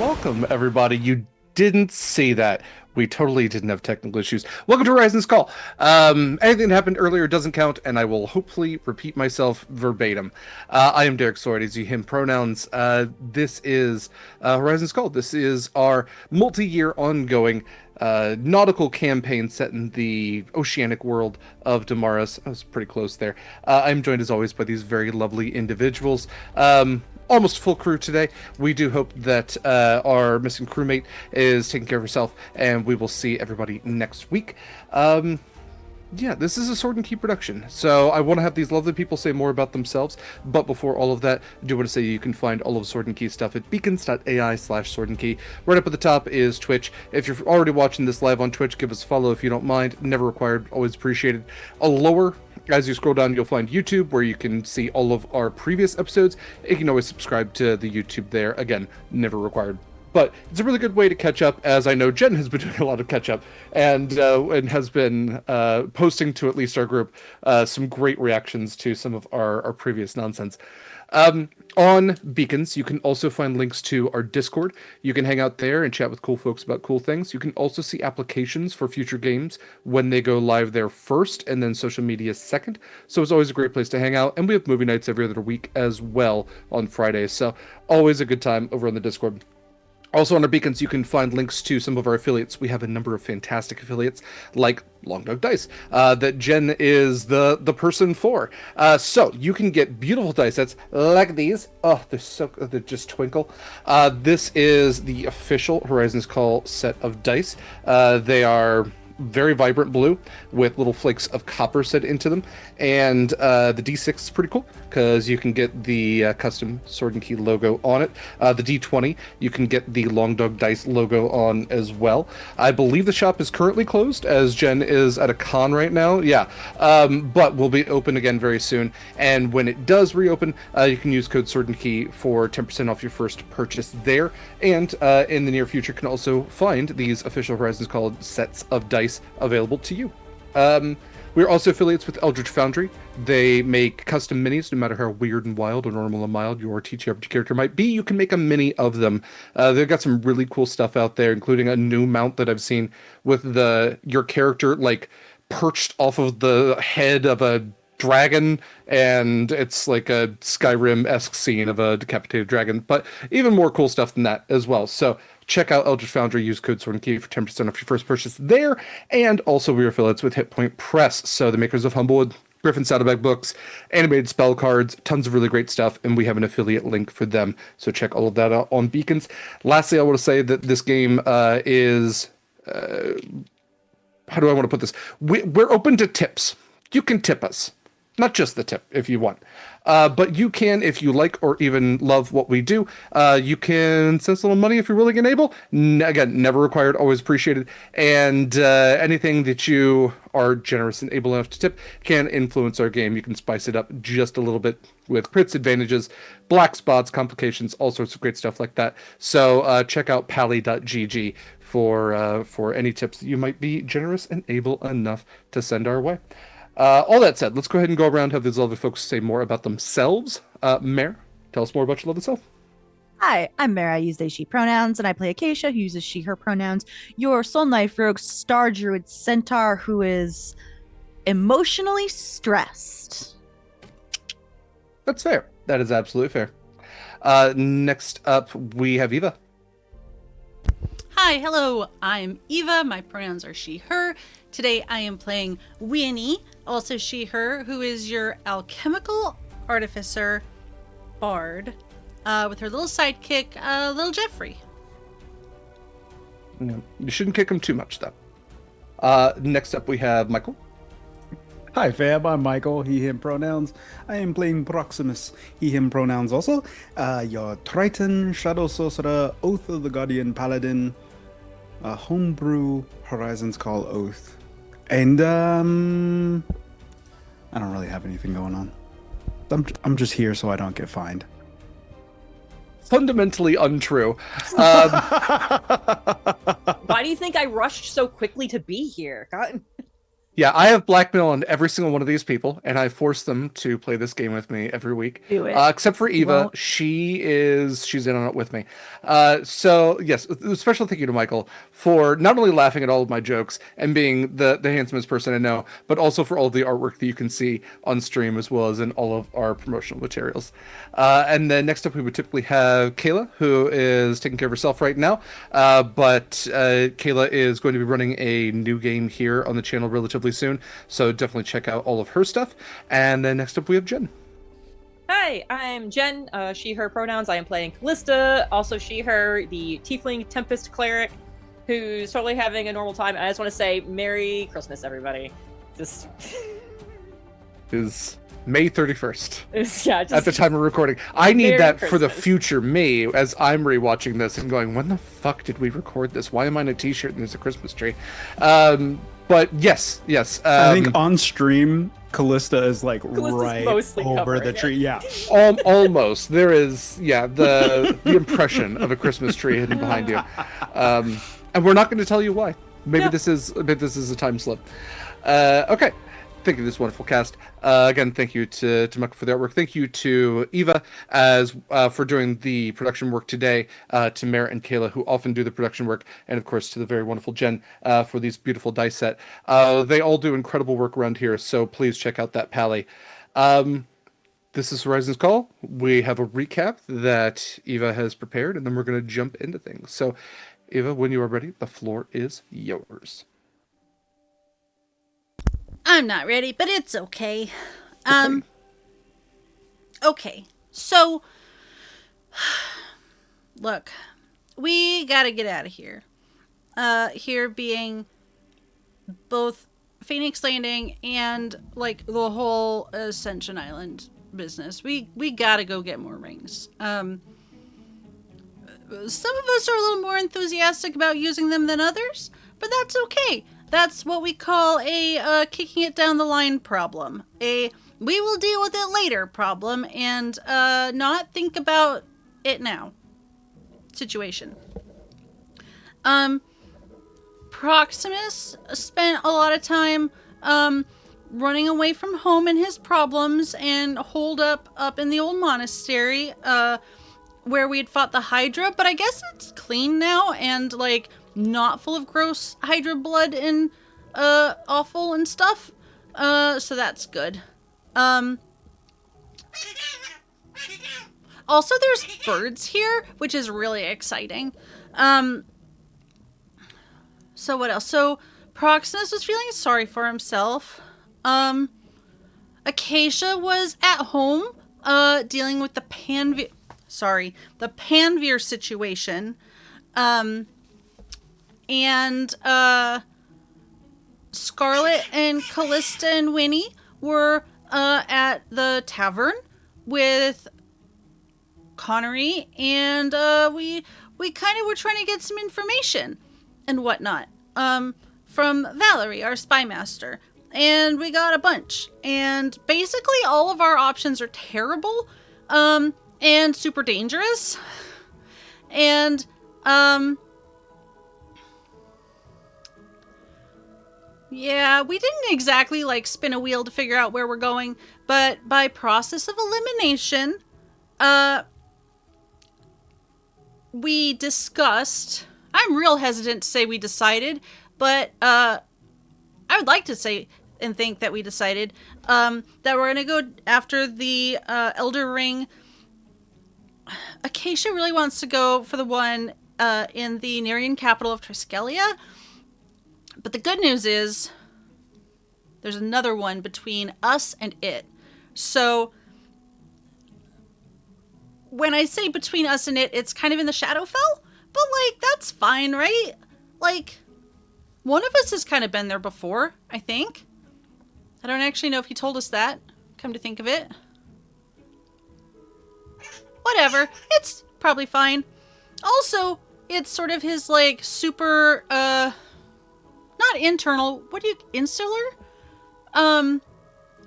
Welcome, everybody. You didn't see that. We totally didn't have technical issues. Welcome to Horizon's Call. Anything that happened earlier doesn't count, and I will hopefully repeat myself verbatim. I am Derek Sword, as you him pronouns. This is Horizon's Call. This is our multi-year ongoing nautical campaign set in the oceanic world of Damaris. I was pretty close there. I'm joined, as always, by these very lovely individuals. Almost full crew today. We do hope that our missing crewmate is taking care of herself, and we will see everybody next week. Yeah, this is a Sword and Key production, so I want to have these lovely people say more about themselves, but before all of that, I do want to say you can find all of Sword and Key stuff at beacons.ai/Sword and Key. Right up at the top is Twitch. If you're already watching this live on Twitch, give us a follow if you don't mind. Never required, always appreciated. Lower, as you scroll down, you'll find YouTube, where you can see all of our previous episodes. You can always subscribe to the YouTube there. Again, never required. But it's a really good way to catch up, as I know Jenn has been doing a lot of catch up, and has been posting to at least our group some great reactions to some of our previous nonsense. On Beacons, you can also find links to our Discord. You can hang out there and chat with cool folks about cool things. You can also see applications for future games when they go live there first, and then social media second. So it's always a great place to hang out. And we have movie nights every other week as well on Fridays. So always a good time over on the Discord. Also on our Beacons, you can find links to some of our affiliates. We have a number of fantastic affiliates, like Long Dog Dice, that Jenn is the person for. So you can get beautiful dice sets like these. Oh, they just twinkle. This is the official Horizon's Call set of dice. They are very vibrant blue with little flakes of copper set into them, and the D6 is pretty cool because you can get the custom Sword and Key logo on it. The D20, you can get the Long Dog Dice logo on as well. I believe the shop is currently closed, as Jenn is at a con right now. Yeah, but will be open again very soon, and when it does reopen, you can use code Sword and Key for 10% off your first purchase there, and in the near future can also find these official Horizons Call sets of dice available to you. We're also affiliates with Eldritch Foundry. They make custom minis, no matter how weird and wild or normal and mild your TTRPG character might be. You can make a mini of them. They've got some really cool stuff out there, including a new mount that I've seen with your character like perched off of the head of a dragon, and it's like a Skyrim-esque scene of a decapitated dragon, but even more cool stuff than that as well. So check out Eldritch Foundry, use code Sword and Key for 10% off your first purchase there, and also we're affiliates with Hit Point Press, so the makers of Humblewood, Griffin Saddleback books, animated spell cards, tons of really great stuff, and we have an affiliate link for them, so check all of that out on Beacons. Lastly, I want to say that this game is... how do I want to put this? We're open to tips. You can tip us. Not just the tip, if you want. But you can, if you like or even love what we do, you can send us a little money if you're willing and able. Again, never required, always appreciated. And anything that you are generous and able enough to tip can influence our game. You can spice it up just a little bit with crits, advantages, black spots, complications, all sorts of great stuff like that. So check out pally.gg for any tips that you might be generous and able enough to send our way. All that said, let's go ahead and go around, have these lovely folks say more about themselves. Mare, tell us more about your lovely self. Hi, I'm Mara. I use they, she pronouns, and I play Acacia, who uses she, her pronouns. Your Soul Knife Rogue Star Druid Centaur, who is emotionally stressed. That's fair. That is absolutely fair. Next up, we have Eva. Hi, hello, I'm Eva. My pronouns are she, her. Today I am playing Winnie, also she, her, who is your alchemical artificer bard, with her little sidekick, little Jeffrey. No, you shouldn't kick him too much, though. Next up, we have Mikyl. Hi fam, I'm Michael, he, him pronouns. I am playing Proximus, he, him pronouns also. Your Triton, Shadow Sorcerer, Oath of the Guardian Paladin, homebrew Horizons Call Oath. And I don't really have anything going on. I'm just here so I don't get fined. Fundamentally untrue. Why do you think I rushed so quickly to be here? God. Yeah, I have blackmail on every single one of these people, and I force them to play this game with me every week. Do it. Except for Eva, won't. she's in on it with me. So yes, a special thank you to Michael for not only laughing at all of my jokes and being the handsomest person I know, but also for all the artwork that you can see on stream as well as in all of our promotional materials. And then next up, we would typically have Kaila, who is taking care of herself right now. But Kaila is going to be running a new game here on the channel relatively soon, so definitely check out all of her stuff. And then next up we have Jenn. Hi, I'm Jenn, she, her pronouns. I am playing Kallista, also she, her, the Tiefling Tempest Cleric, who's totally having a normal time. And I just want to say Merry Christmas, everybody. Just... Is May 31st. Yeah, just... At the time of recording. I need Merry that for the Christmas. future me as I'm rewatching this and going, when the fuck did we record this? Why am I in a t-shirt and there's a Christmas tree? But yes. I think on stream, Kallista is like Kallista's right mostly over covering the it. tree. Yeah. Almost. There is, the impression of a Christmas tree hidden behind you. And we're not going to tell you why. Maybe No. this is a time slip. Okay. Thank you to this wonderful cast. Again, thank you to Mikyl for the artwork. Thank you to Eva as for doing the production work today. To Merritt and Kaila, who often do the production work, and of course to the very wonderful Jenn for these beautiful dice set. They all do incredible work around here, so please check out that pally. This is Horizon's Call. We have a recap that Eva has prepared, and then we're going to jump into things. So, Eva, when you are ready, the floor is yours. I'm not ready, but it's okay. Okay. So, look, we gotta get out of here. Here being both Phoenix Landing and, like, the whole Ascension Island business. We gotta go get more rings. Some of us are a little more enthusiastic about using them than others, but that's okay. That's what we call a kicking it down the line problem. A we will deal with it later problem, and not think about it now situation. Proximus spent a lot of time running away from home and his problems and holed up in the old monastery where we had fought the Hydra, but I guess it's clean now and, like, not full of gross Hydra blood and awful and stuff. So that's good. Also, there's birds here, which is really exciting. So what else? So Proximus was feeling sorry for himself. Acacia was at home dealing with the Panveer situation. And Scarlett and Kallista and Winnie were at the tavern with Connery, and we kind of were trying to get some information and whatnot from Valerie, our spy master, and we got a bunch. And basically, all of our options are terrible, and super dangerous, and yeah, we didn't exactly, like, spin a wheel to figure out where we're going, but by process of elimination, we discussed... I'm real hesitant to say we decided, but I would like to say and think that we decided that we're going to go after the Elder Ring. Acacia really wants to go for the one in the Nerian capital of Triskelia. But the good news is there's another one between us and it. So when I say between us and it, it's kind of in the Shadowfell. But, like, that's fine, right? Like, one of us has kind of been there before, I think. I don't actually know if he told us that, come to think of it. Whatever. It's probably fine. Also, it's sort of his, like, super, not internal, insular?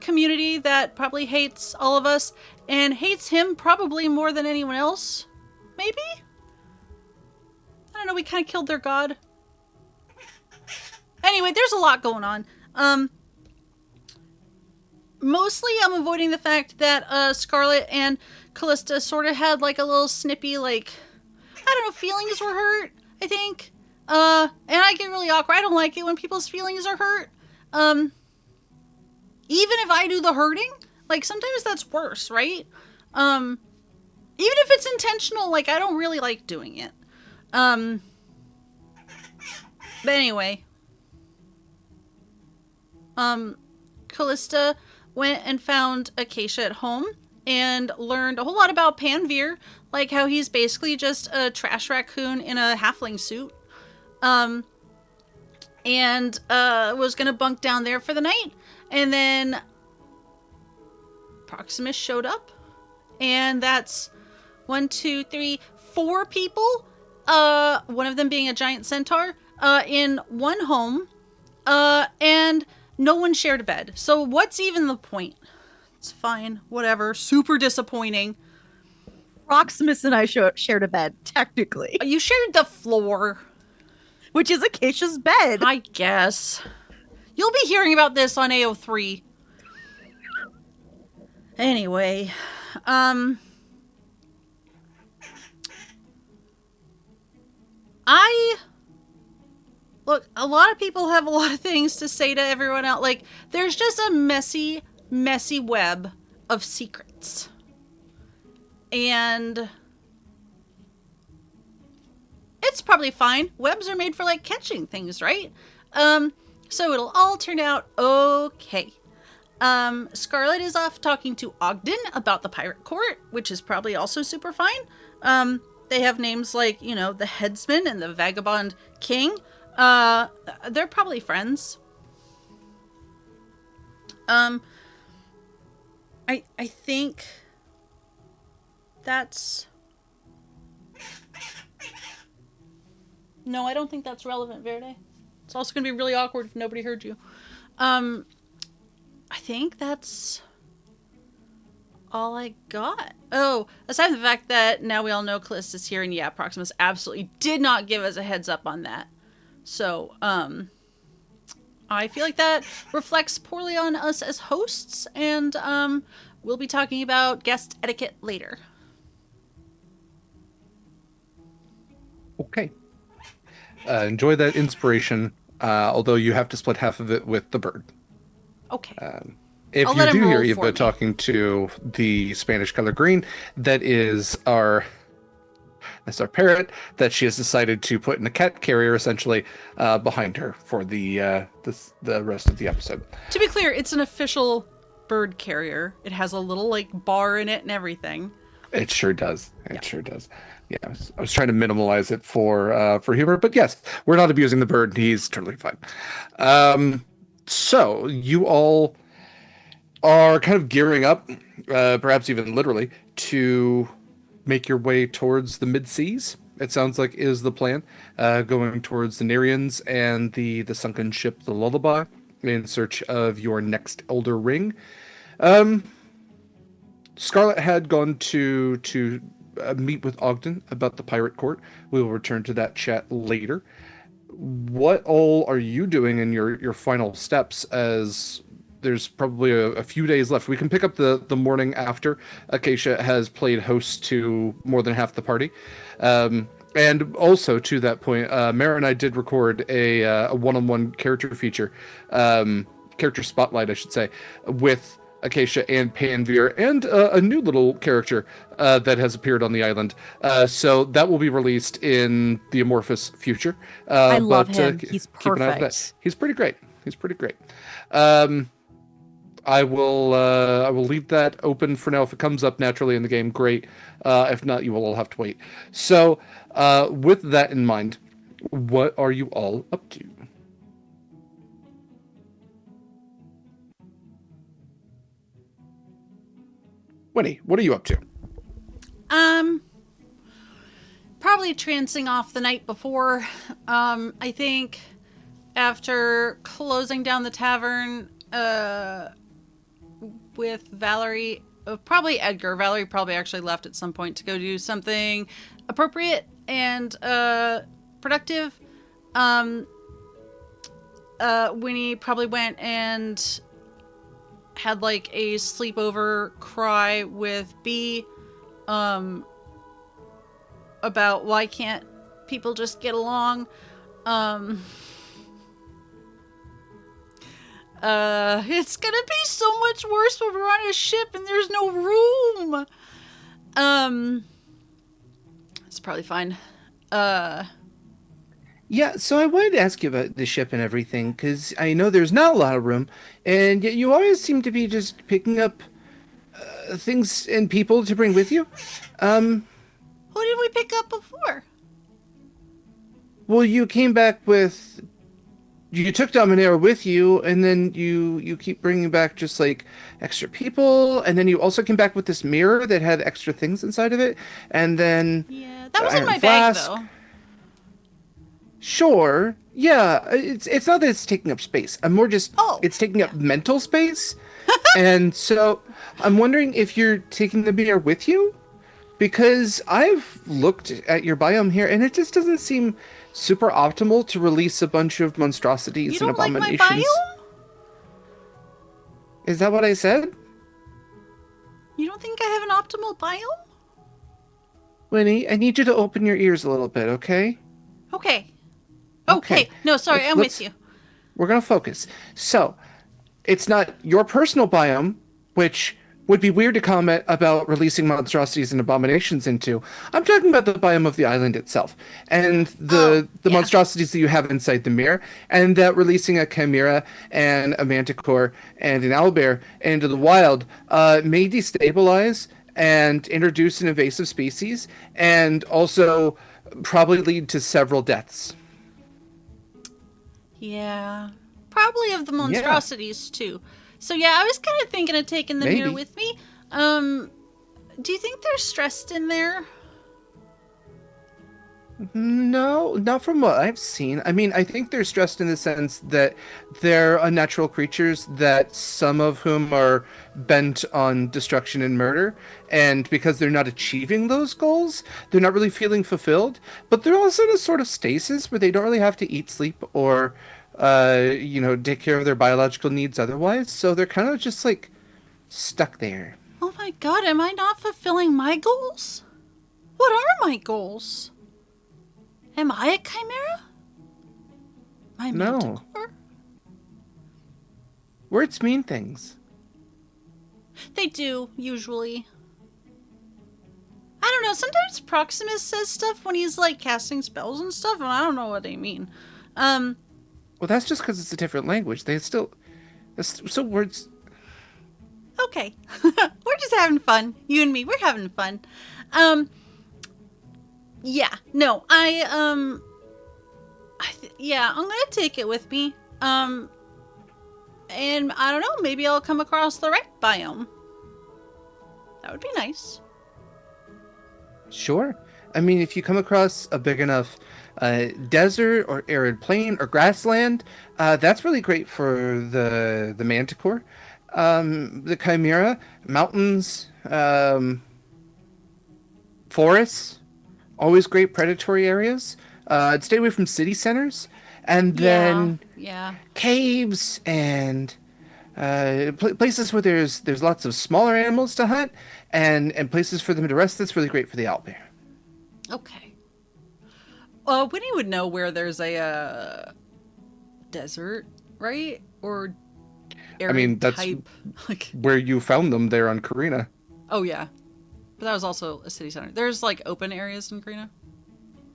Community that probably hates all of us and hates him probably more than anyone else. Maybe? I don't know, we kind of killed their god. Anyway, there's a lot going on. mostly I'm avoiding the fact that Scarlett and Kallista sort of had like a little snippy, like, I don't know, feelings were hurt, I think. And I get really awkward. I don't like it when people's feelings are hurt. Even if I do the hurting, like, sometimes that's worse, right? Even if it's intentional, like, I don't really like doing it. But anyway. Kallista went and found Acacia at home and learned a whole lot about Panveer, like how he's basically just a trash raccoon in a halfling suit. And was gonna bunk down there for the night. And then Proximus showed up. And that's 1, 2, 3, 4 people. One of them being a giant centaur, in one home. And no one shared a bed. So what's even the point? It's fine. Whatever. Super disappointing. Proximus and I shared a bed, technically, You shared the floor. which is Acacia's bed. I guess. You'll be hearing about this on AO3. Anyway, look, a lot of people have a lot of things to say to everyone else. Like, there's just a messy, messy web of secrets. And it's probably fine. Webs are made for, like, catching things, right? So it'll all turn out okay. Scarlett is off talking to Ogden about the pirate court, which is probably also super fine. They have names like, you know, the headsman and the vagabond king. They're probably friends. I think that's... No, I don't think that's relevant, Verde. It's also going to be really awkward if nobody heard you. I think that's all I got. Oh, aside from the fact that now we all know Kallista's here, and yeah, Proximus absolutely did not give us a heads up on that. So, I feel like that reflects poorly on us as hosts, and we'll be talking about guest etiquette later. Okay. Enjoy that inspiration, although you have to split half of it with the bird. Okay. If I'll you let him do hear roll for Eva me. talking to the Spanish color green, that's our parrot that she has decided to put in a cat carrier, essentially, behind her for the rest of the episode. To be clear, it's an official bird carrier. It has a little, like, bar in it and everything. It sure does. It sure does. Yeah, I was trying to minimalize it for humor, but yes, we're not abusing the bird. He's totally fine. So you all are kind of gearing up, perhaps even literally, to make your way towards the mid-seas. It sounds like is the plan, going towards the Nereians and the sunken ship, the Lullaby, in search of your next Elder Ring. Scarlett had gone to meet with Ogden about the pirate court. We will return to that chat later. What all are you doing in your final steps, as there's probably a few days left? We can pick up the morning after Acacia has played host to more than half the party. And also to that point, Mara and I did record a one-on-one character feature, character spotlight, I should say, with Acacia and Panveer, and a new little character that has appeared on the island. So that will be released in the amorphous future. I love him. He's keep an eye out for that. perfect. He's pretty great. He's pretty great. I will leave that open for now. If it comes up naturally in the game, great. If not, you will all have to wait. So, with that in mind, what are you all up to? Winnie, what are you up to? Probably trancing off the night before. I think after closing down the tavern, with Valerie, probably Edgar. Valerie probably actually left at some point to go do something appropriate and productive. Winnie probably went and had like a sleepover cry with B about why can't people just get along. It's gonna be so much worse when we're on a ship and there's no room. It's probably fine. Yeah, so I wanted to ask you about the ship and everything, because I know there's not a lot of room, and yet you always seem to be just picking up things and people to bring with you. Who did we pick up before? Well, you came back with... You took Dominator with you, and then you keep bringing back just, like, extra people, and then you also came back with this mirror that had extra things inside of it, and then... Yeah, that was in Iron my Flask. bag, though. Sure. Yeah, it's not that it's taking up space. I'm more just it's taking up yeah. mental space. And so I'm wondering if you're taking the mirror with you, because I've looked at your biome here and it just doesn't seem super optimal to release a bunch of monstrosities You and don't like my abominations. biome? Is that what I said? You don't think I have an optimal biome? Winnie, I need you to open your ears a little bit, okay? Okay. Okay. Okay. No, sorry, I'm Let's- with you. We're going to focus. So, it's not your personal biome, which would be weird to comment about releasing monstrosities and abominations into. I'm talking about the biome of the island itself, and the yeah. monstrosities that you have inside the mirror, and that releasing a chimera and a manticore and an owlbear into the wild may destabilize and introduce an invasive species, and also probably lead to several deaths. Yeah. Probably of the monstrosities, too. So, yeah, I was kind of thinking of taking the mirror Maybe. with me. Do you think they're stressed in there? No, not from what I've seen. I mean, I think they're stressed in the sense that they're unnatural creatures that some of whom are bent on destruction and murder, and because they're not achieving those goals, they're not really feeling fulfilled, but they're also in a sort of stasis where they don't really have to eat, sleep, or take care of their biological needs otherwise, so they're kind of just like stuck there. Oh my god, am I not fulfilling my goals? What are my goals? Am I a chimera? My No. manticore? Words mean things. They do, usually. I don't know, sometimes Proximus says stuff when he's, like, casting spells and stuff, and I don't know what they mean. Well, that's just because it's a different language. So words... Okay. We're just having fun. You and me, we're having fun. Yeah, no, I'm gonna take it with me. And I don't know, maybe I'll come across the right biome. That would be nice. Sure. I mean, if you come across a big enough desert or arid plain or grassland, that's really great for the manticore. The chimera, mountains, forests, always great predatory areas. Stay away from city centers, and then Yeah. caves and places where there's lots of smaller animals to hunt, and places for them to rest. That's really great for the owlbear. Okay. Winnie would know where there's a desert, right? Or arid mean, that's type. Like, where you found them there on Karina. oh yeah, but that was also a city center. There's like open areas in Karina.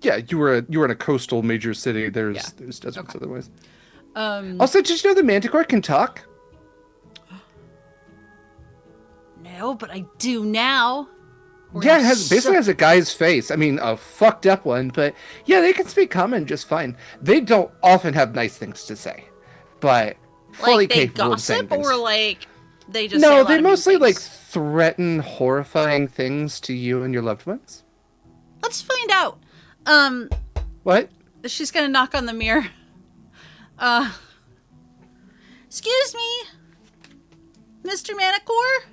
Yeah, you were in a coastal major city. There's deserts Okay. otherwise. Um, Also, did you know the manticore can talk? no, but I do now. We're Yeah, it gonna has basically has a guy's face. I mean, a fucked up one, but yeah, they can speak common just fine. They don't often have nice things to say, but fully like they capable of saying gossip things. or like they just say a No, lot they of mean mostly like things? threaten horrifying things to you and your loved ones. Let's find out. What? She's gonna knock on the mirror. Excuse me, Mr. Manicore?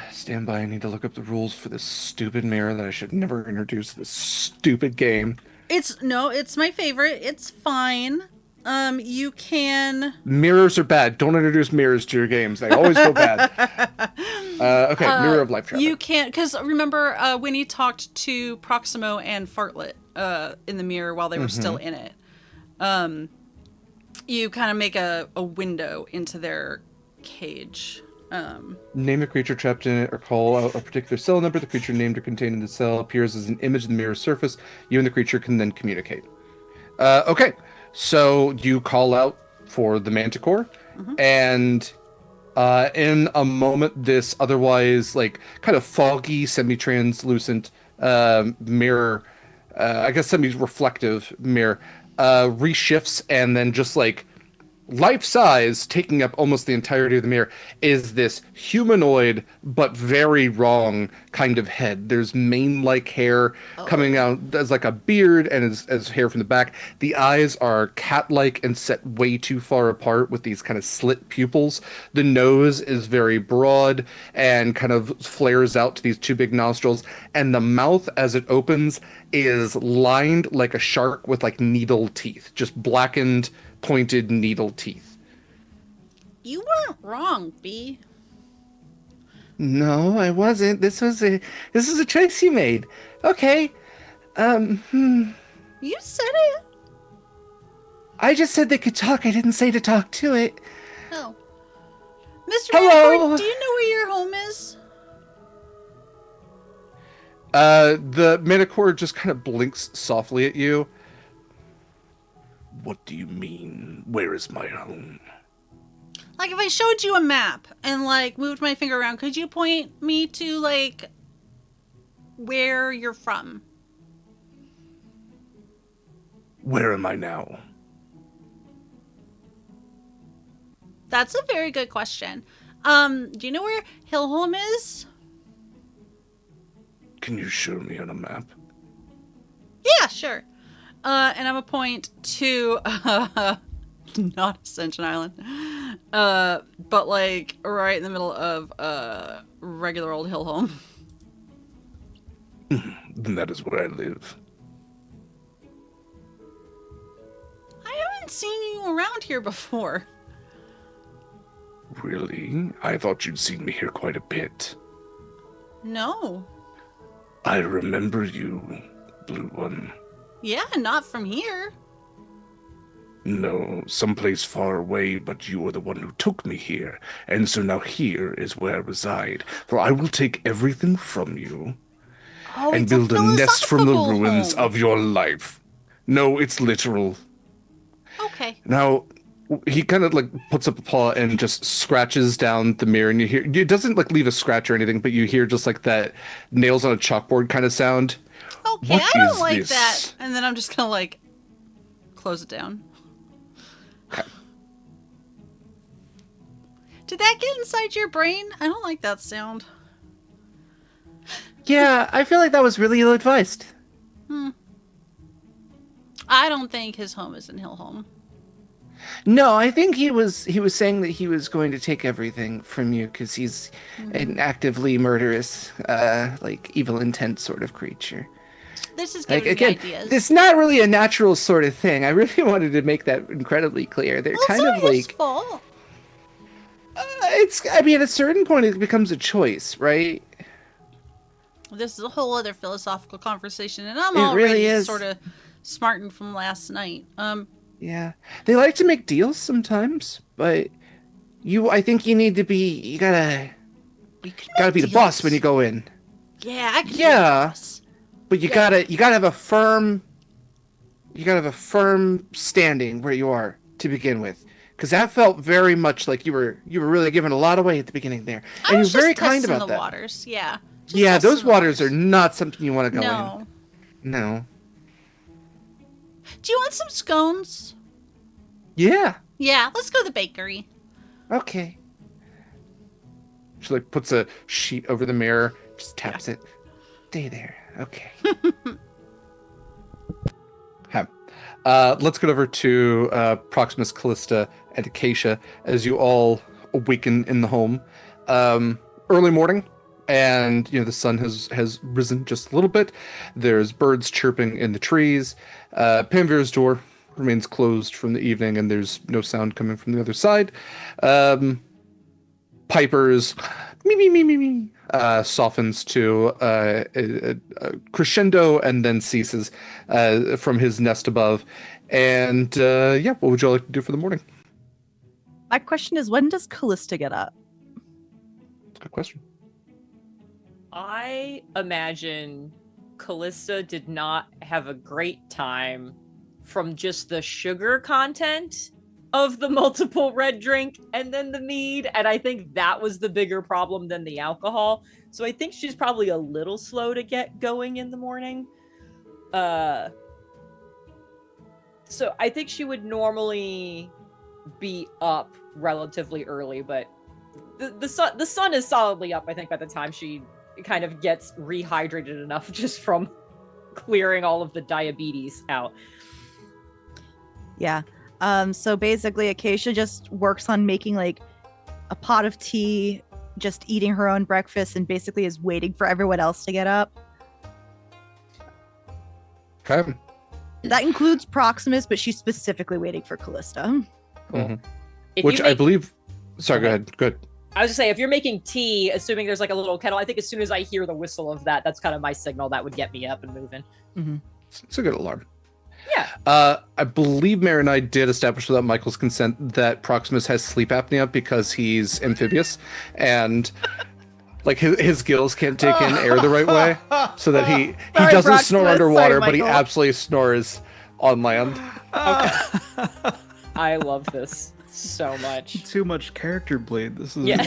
Stand by. I need to look up the rules for this stupid mirror that I should never introduce this stupid game. It's my favorite. It's fine. You can. Mirrors are bad. Don't introduce mirrors to your games. They always go bad. Okay, mirror of life traffic. You can't, because remember when he talked to Proximo and Fartlet in the mirror while they were still in it. You kind of make a window into their cage. Name a creature trapped in it or call out a particular cell number. The creature named or contained in the cell appears as an image in the mirror surface. You and the creature can then communicate. Okay, so you call out for the Manticore, and in a moment, this otherwise like kind of foggy, semi-translucent mirror, I guess semi-reflective mirror, reshifts, and then just like life-size, taking up almost the entirety of the mirror, is this humanoid but very wrong kind of head. There's mane-like hair coming out as like a beard, and as hair from the back. The eyes are cat-like and set way too far apart with these kind of slit pupils. The nose is very broad and kind of flares out to these two big nostrils, and the mouth, as it opens, is lined like a shark with like needle teeth, just blackened, pointed needle teeth. You weren't wrong, B. No, I wasn't. This was a choice you made. Okay. You said it. I just said they could talk. I didn't say to talk to it. Oh. Mr. Hello? Manticore, do you know where your home is? The Manticore just kind of blinks softly at you. What do you mean? Where is my home? Like, if I showed you a map and, like, moved my finger around, could you point me to, like, where you're from? Where am I now? That's a very good question. Do you know where Hillholm is? Can you show me on a map? Yeah, sure. And I'm a point to not Ascension Island, but like right in the middle of regular old Hillholm. Then that is where I live. I haven't seen you around here before. Really? I thought you'd seen me here quite a bit. No. I remember you, Blue One. Yeah, not from here. No, someplace far away, but you are the one who took me here, and so now here is where I reside. For I will take everything from you and it's build a nest from the philosophical ruins home. of your life. No, it's literal. Okay. Now, he kind of like puts up a paw and just scratches down the mirror, and you hear, it doesn't like leave a scratch or anything, but you hear just like that nails on a chalkboard kind of sound. Okay, What I don't is like this? that. And then I'm just gonna like close it down. Okay. Did that get inside your brain? I don't like that sound. Yeah, I feel like that was really ill-advised. I don't think his home is in Hillholm. No, I think he was saying that he was going to take everything from you because he's an actively murderous, like evil intent sort of creature. This is Like giving me again, ideas. it's not really a natural sort of thing. I really wanted to make that incredibly clear. They're Well, kind it's of not his like fault. I mean, at a certain point, it becomes a choice, right? This is a whole other philosophical conversation, and I'm It already really is. sort of smarting from last night. Yeah, they like to make deals sometimes, but I think you need to be. You gotta We could be make the boss when deals. you go in. Yeah, I could be the Yeah. boss. But you gotta have a firm standing where you are to begin with, because that felt very much like you were really giving a lot away at the beginning there, I and was you're very just kind testing about the that. waters. Yeah. Just Yeah, testing those the waters are not something you want to go No. in. No. Do you want some scones? Yeah. Yeah, let's go to the bakery. Okay. She like puts a sheet over the mirror, just taps it. Stay there. Okay. Okay. Let's get over to Proximus, Kallista, and Acacia as you all awaken in the home. Early morning, and the sun has risen just a little bit. There's birds chirping in the trees. Panvir's door remains closed from the evening, and there's no sound coming from the other side. Piper's me softens to a crescendo and then ceases from his nest above. And yeah, what would you like to do for the morning? My question is, when does Kallista get up? Good question. I imagine Kallista did not have a great time from just the sugar content of the multiple red drink and then the mead, and I think that was the bigger problem than the alcohol. So I think she's probably a little slow to get going in the morning. So I think she would normally be up relatively early, but the sun is solidly up, I think, by the time she kind of gets rehydrated enough just from clearing all of the diabetes out. Yeah. So basically Acacia just works on making like a pot of tea, just eating her own breakfast, and basically is waiting for everyone else to get up. Okay. That includes Proximus, but she's specifically waiting for Kallista. Cool. Mhm. If Which you I make- believe. Sorry, go Okay. ahead. Good. I was just saying, if you're making tea, assuming there's like a little kettle, I think as soon as I hear the whistle of that, that's kind of my signal that would get me up and moving. It's a good alarm. Yeah. I believe Mary and I did establish without Michael's consent that Proximus has sleep apnea because he's amphibious and like his gills can't take in air the right way, so that he Sorry, doesn't snore Proximus. underwater, Sorry, but he Michael. absolutely snores on land. I love this so much. Too much character bleed. This is Yeah.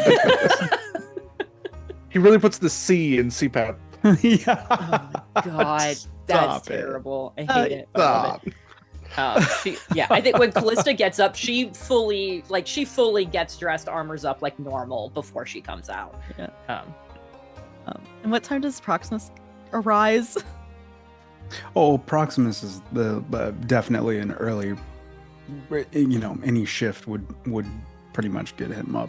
He really puts the C in CPAP. yeah. Oh my god, that's Stop it. terrible. I hate it. But I love Stop. it. I think when Kallista gets up, she fully gets dressed, armors up like normal before she comes out. Yeah. Um, And what time does Proximus arise? Oh, Proximus is definitely an early. Any shift would pretty much get him up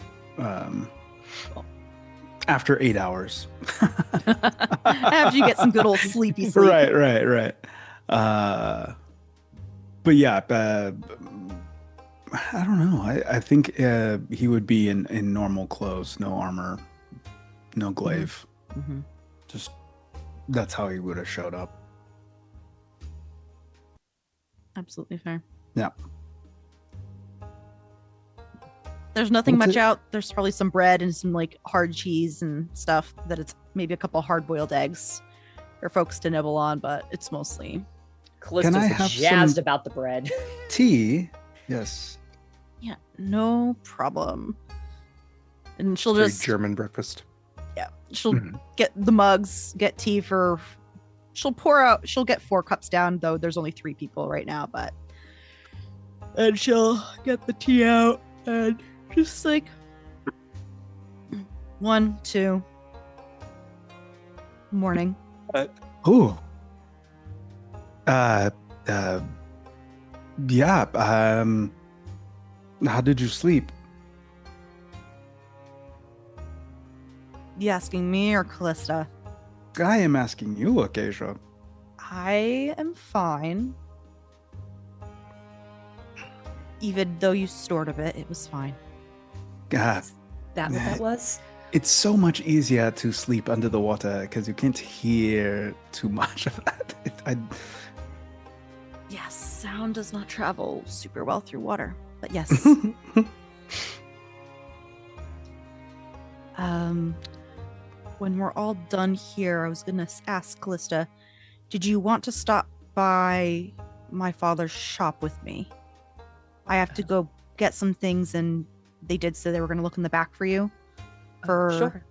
after 8 hours. After you get some good old sleepy sleep. Right. But yeah, I don't know. I think he would be in normal clothes, no armor, no glaive. Mhm. Just that's how he would have showed up. Absolutely fair. Yeah. There's nothing What's much it- out. There's probably some bread and some like hard cheese and stuff that it's maybe a couple hard boiled eggs for folks to nibble on, but it's mostly Callista's I have jazzed some- about the bread. Tea, yes. yeah, no problem. And she'll Very just German breakfast. she'll Mhm. get the mugs, get tea for she'll get 4 cups down, though there's only 3 people right now, but and she'll get the tea out and just like 1, 2 morning. Ooh. Yeah. How did you sleep? You asking me or Kallista? I am asking you, Acacia. I am fine. Even though you snored a bit, it was fine. God, That what that was? it's so much easier to sleep under the water because you can't hear too much of that. Yes, sound does not travel super well through water, but yes. When we're all done here, I was gonna ask Kallista, did you want to stop by my father's shop with me? I have to go get some things, and they did say they were gonna look in the back for you. For Sure.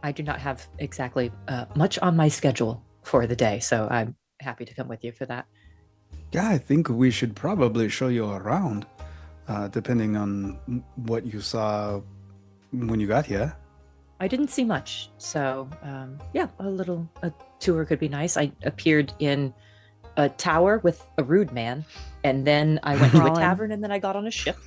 I do not have exactly much on my schedule for the day, so I'm happy to come with you for that. Yeah, I think we should probably show you around, depending on what you saw when you got here. I didn't see much, so yeah, a tour could be nice. I appeared in a tower with a rude man, and then I went to a Crawling. tavern, and then I got on a ship,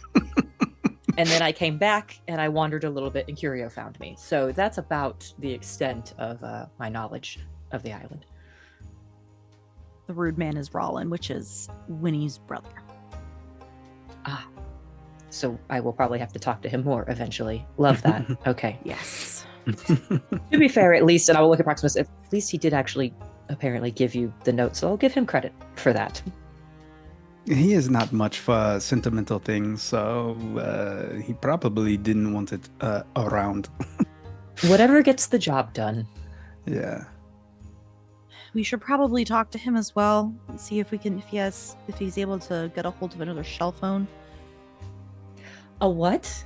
and then I came back and I wandered a little bit, and Curio found me. So that's about the extent of my knowledge of the island. The rude man is Rollin, which is Winnie's brother. Ah, so I will probably have to talk to him more eventually. Love that. Okay. Yes. To be fair, at least, and I will look at Proximus, at least he did actually apparently give you the note, so I'll give him credit for that. He is not much for sentimental things, so he probably didn't want it around. Whatever gets the job done. Yeah. We should probably talk to him as well and see if he's able to get a hold of another shell phone. A what?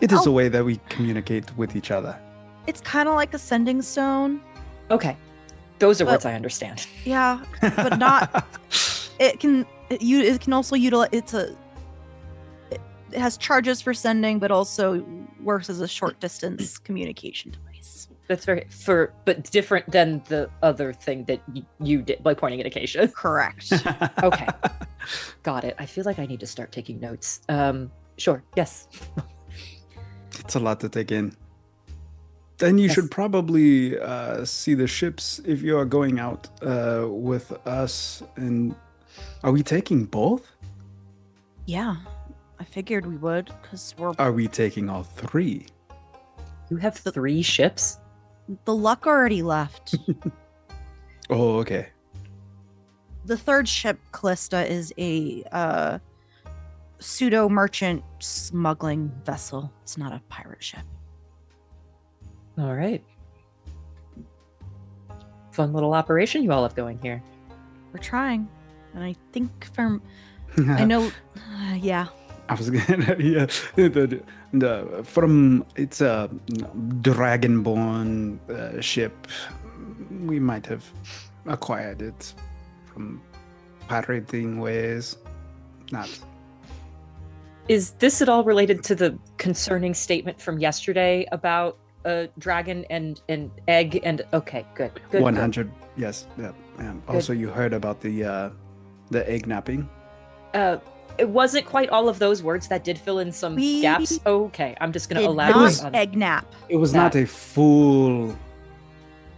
It is a way that we communicate with each other. It's kind of like a sending stone. Okay. Those are But- words I understand. Yeah, but not. It can also utilize. It has charges for sending, but also works as a short distance communication device. That's but different than the other thing that you did by pointing at Acacia. Correct. Okay. Got it. I feel like I need to start taking notes. Sure. Yes. It's a lot to take in. Then you Yes. should probably see the ships if you are going out with us. And are we taking both? Yeah, I figured we would because Are we taking all three? You have 3 ships? the luck already left. Oh, okay. The third ship, Kallista, is a pseudo merchant smuggling vessel. It's not a pirate ship. All right. Fun little operation you all have going here. We're trying, and I think I know. Yeah, I was gonna from it's a dragonborn ship. We might have acquired it from pirating ways. Not. Is this at all related to the concerning statement from yesterday about a dragon and an egg? And okay, good. 100. Yes. Yeah. Also, you heard about the egg napping. It wasn't quite all of those words. That did fill in some We gaps. Okay, I'm just going to did elaborate not on egg nap. It was not a full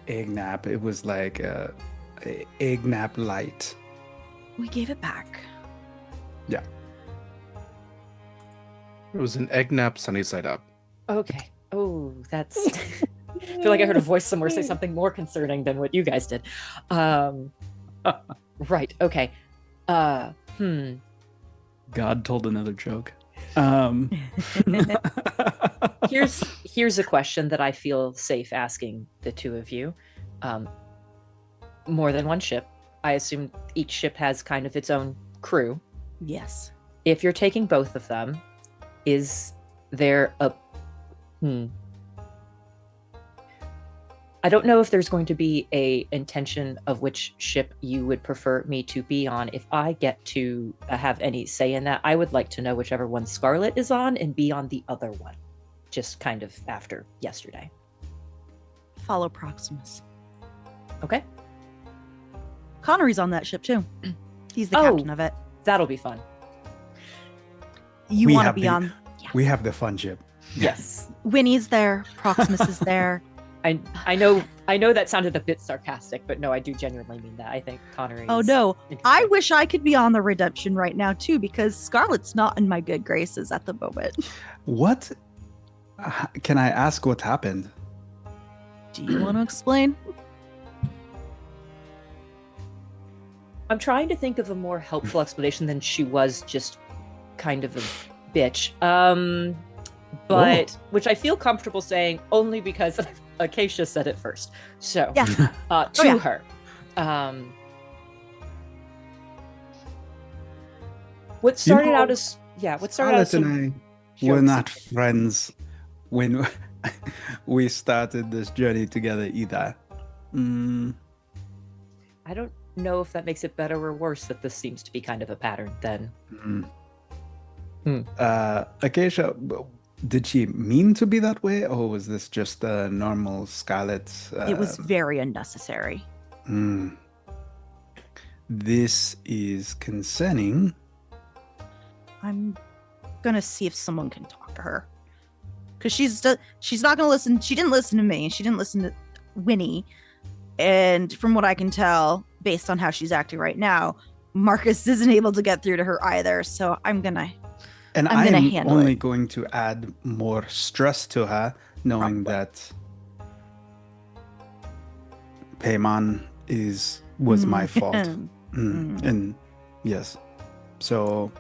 egg nap. It was like a egg nap light. We gave it back. It was an egg nap sunny side up. Okay. Oh, that's. I feel like I heard a voice somewhere say something more concerning than what you guys did. Right. Okay. God told another joke. Here's a question that I feel safe asking the two of you. More than one ship. I assume each ship has kind of its own crew. Yes. If you're taking both of them, is there a I don't know if there's going to be a intention of which ship you would prefer me to be on. If I get to have any say in that, I would like to know whichever one Scarlett is on and be on the other one. Just kind of after yesterday. Follow Proximus. Okay? Connery's on that ship too. He's the Oh. captain of it. That'll be fun. You We want to have be the- on. We have the fun ship. Yes. Winnie's there. Proximus is there. I know that sounded a bit sarcastic, but no, I do genuinely mean that. I think Connery Oh is no, I interesting. wish I could be on the Redemption right now too, because Scarlett's not in my good graces at the moment. What? Can I ask what happened? Do you want to explain? I'm trying to think of a more helpful explanation than she was just kind of a bitch. But which I feel comfortable saying only because Acacia said it first. So Yeah. to yeah. her. What started out as what started out as Scarlett some and I were jokes. not friends when we started this journey together either. I don't know if that makes it better or worse that this seems to be kind of a pattern then. Acacia, did she mean to be that way, or was this just a normal Scarlett? It was very unnecessary. This is concerning. I'm gonna see if someone can talk to her, because she's not gonna listen. She didn't listen to me. She didn't listen to Winnie. And from what I can tell, based on how she's acting right now, Marcus isn't able to get through to her either. So I'm gonna handle only it. going to add more stress to her, knowing Probably. that Payman was my fault. And yes, so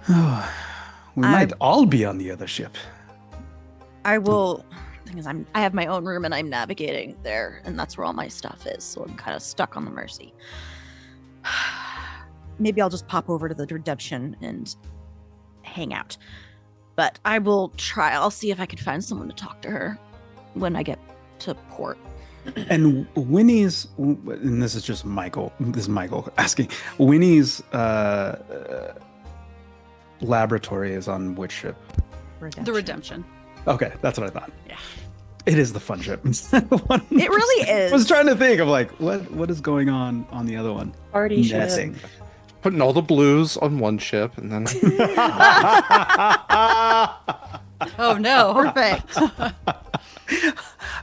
we might all be on the other ship. I will. Thing is, I have my own room and I'm navigating there, and that's where all my stuff is. So I'm kind of stuck on the Mercy. Maybe I'll just pop over to the Redemption and hang out. But I will try. I'll see if I can find someone to talk to her when I get to port. And Winnie's, and this is just Mikyl. This is Mikyl asking. Winnie's laboratory is on which ship? The Redemption. Okay, that's what I thought. Yeah. It is the fun ship. It really is. I was trying to think of like what is going on the other one. Party ship. Nothing. Putting all the blues on one ship and then Oh no. Perfect.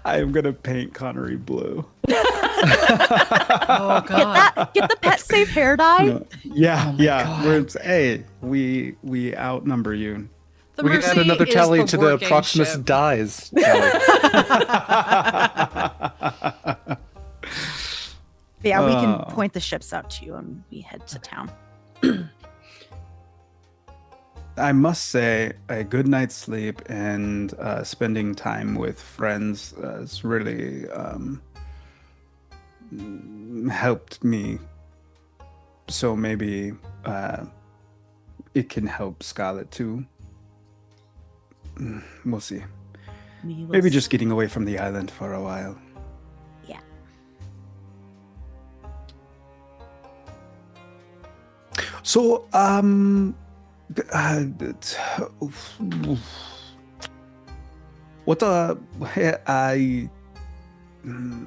I am gonna paint Connery blue. Oh god. Get the pet safe hair dye. No. Yeah, hey, we outnumber you. The we can Mercy add another is tally the to the working Proximus ship. dies. tally. Yeah, we can point the ships out to you and we head to town. I must say, a good night's sleep and spending time with friends has really helped me. So maybe it can help Scarlett too. We'll see. Maybe just getting away from the island for a while. Yeah. So,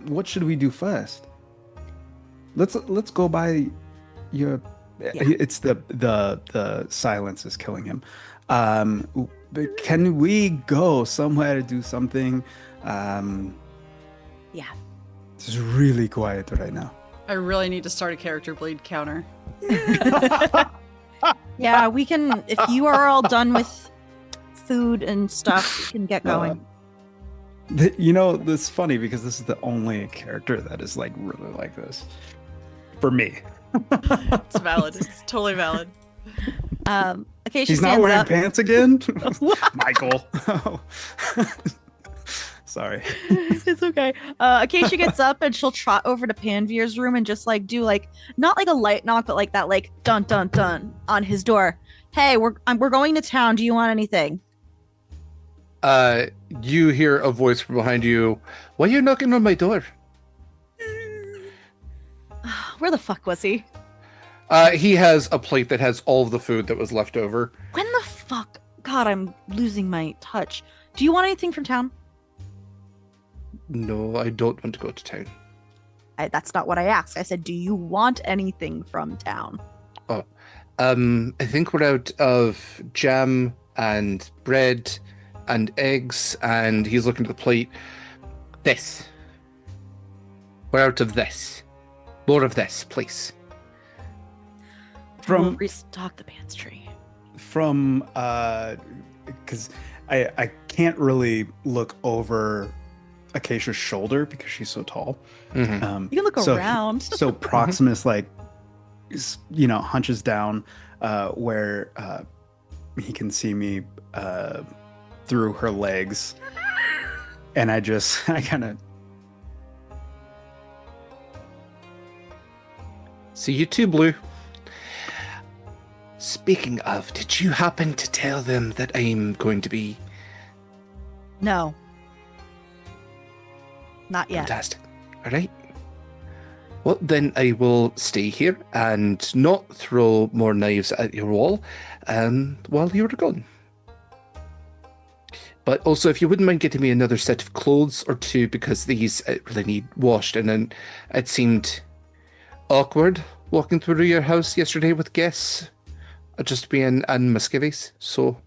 what should we do first? Let's go by your. Yeah. It's the silence is killing him. But can we go somewhere to do something? Yeah. It's really quiet right now. I really need to start a character bleed counter. Yeah, we can. If you are all done with food and stuff, we can get going. This is funny because this is the only character that is like really like this for me. It's valid. It's totally valid. Acacia He's not stands wearing up. pants again? Mikyl. Sorry. It's okay. Acacia gets up and she'll trot over to Panvir's room and just like do like not like a light knock, but like that like dun dun dun on his door. Hey, we're going to town. Do you want anything? You hear a voice from behind you. Why are you knocking on my door? Where the fuck was he? He has a plate that has all of the food that was left over. When the fuck? God, I'm losing my touch. Do you want anything from town? No, I don't want to go to town. That's not what I asked. I said, do you want anything from town? I think we're out of jam and bread and eggs, and he's looking at the plate. This. We're out of this. More of this, please. We'll restock the pantry. From because I can't really look over Acacia's shoulder because she's so tall. Mm-hmm. You can look around. So Proximus hunches down where he can see me through her legs, and I kind of See you too, Blue. Speaking of, did you happen to tell them that I'm going to be... No. Not yet. Fantastic. All right. Well, then I will stay here and not throw more knives at your wall while you're gone. But also, if you wouldn't mind getting me another set of clothes or two, because these really need washed. And then it seemed awkward walking through your house yesterday with guests. Just being in Muscovies, so...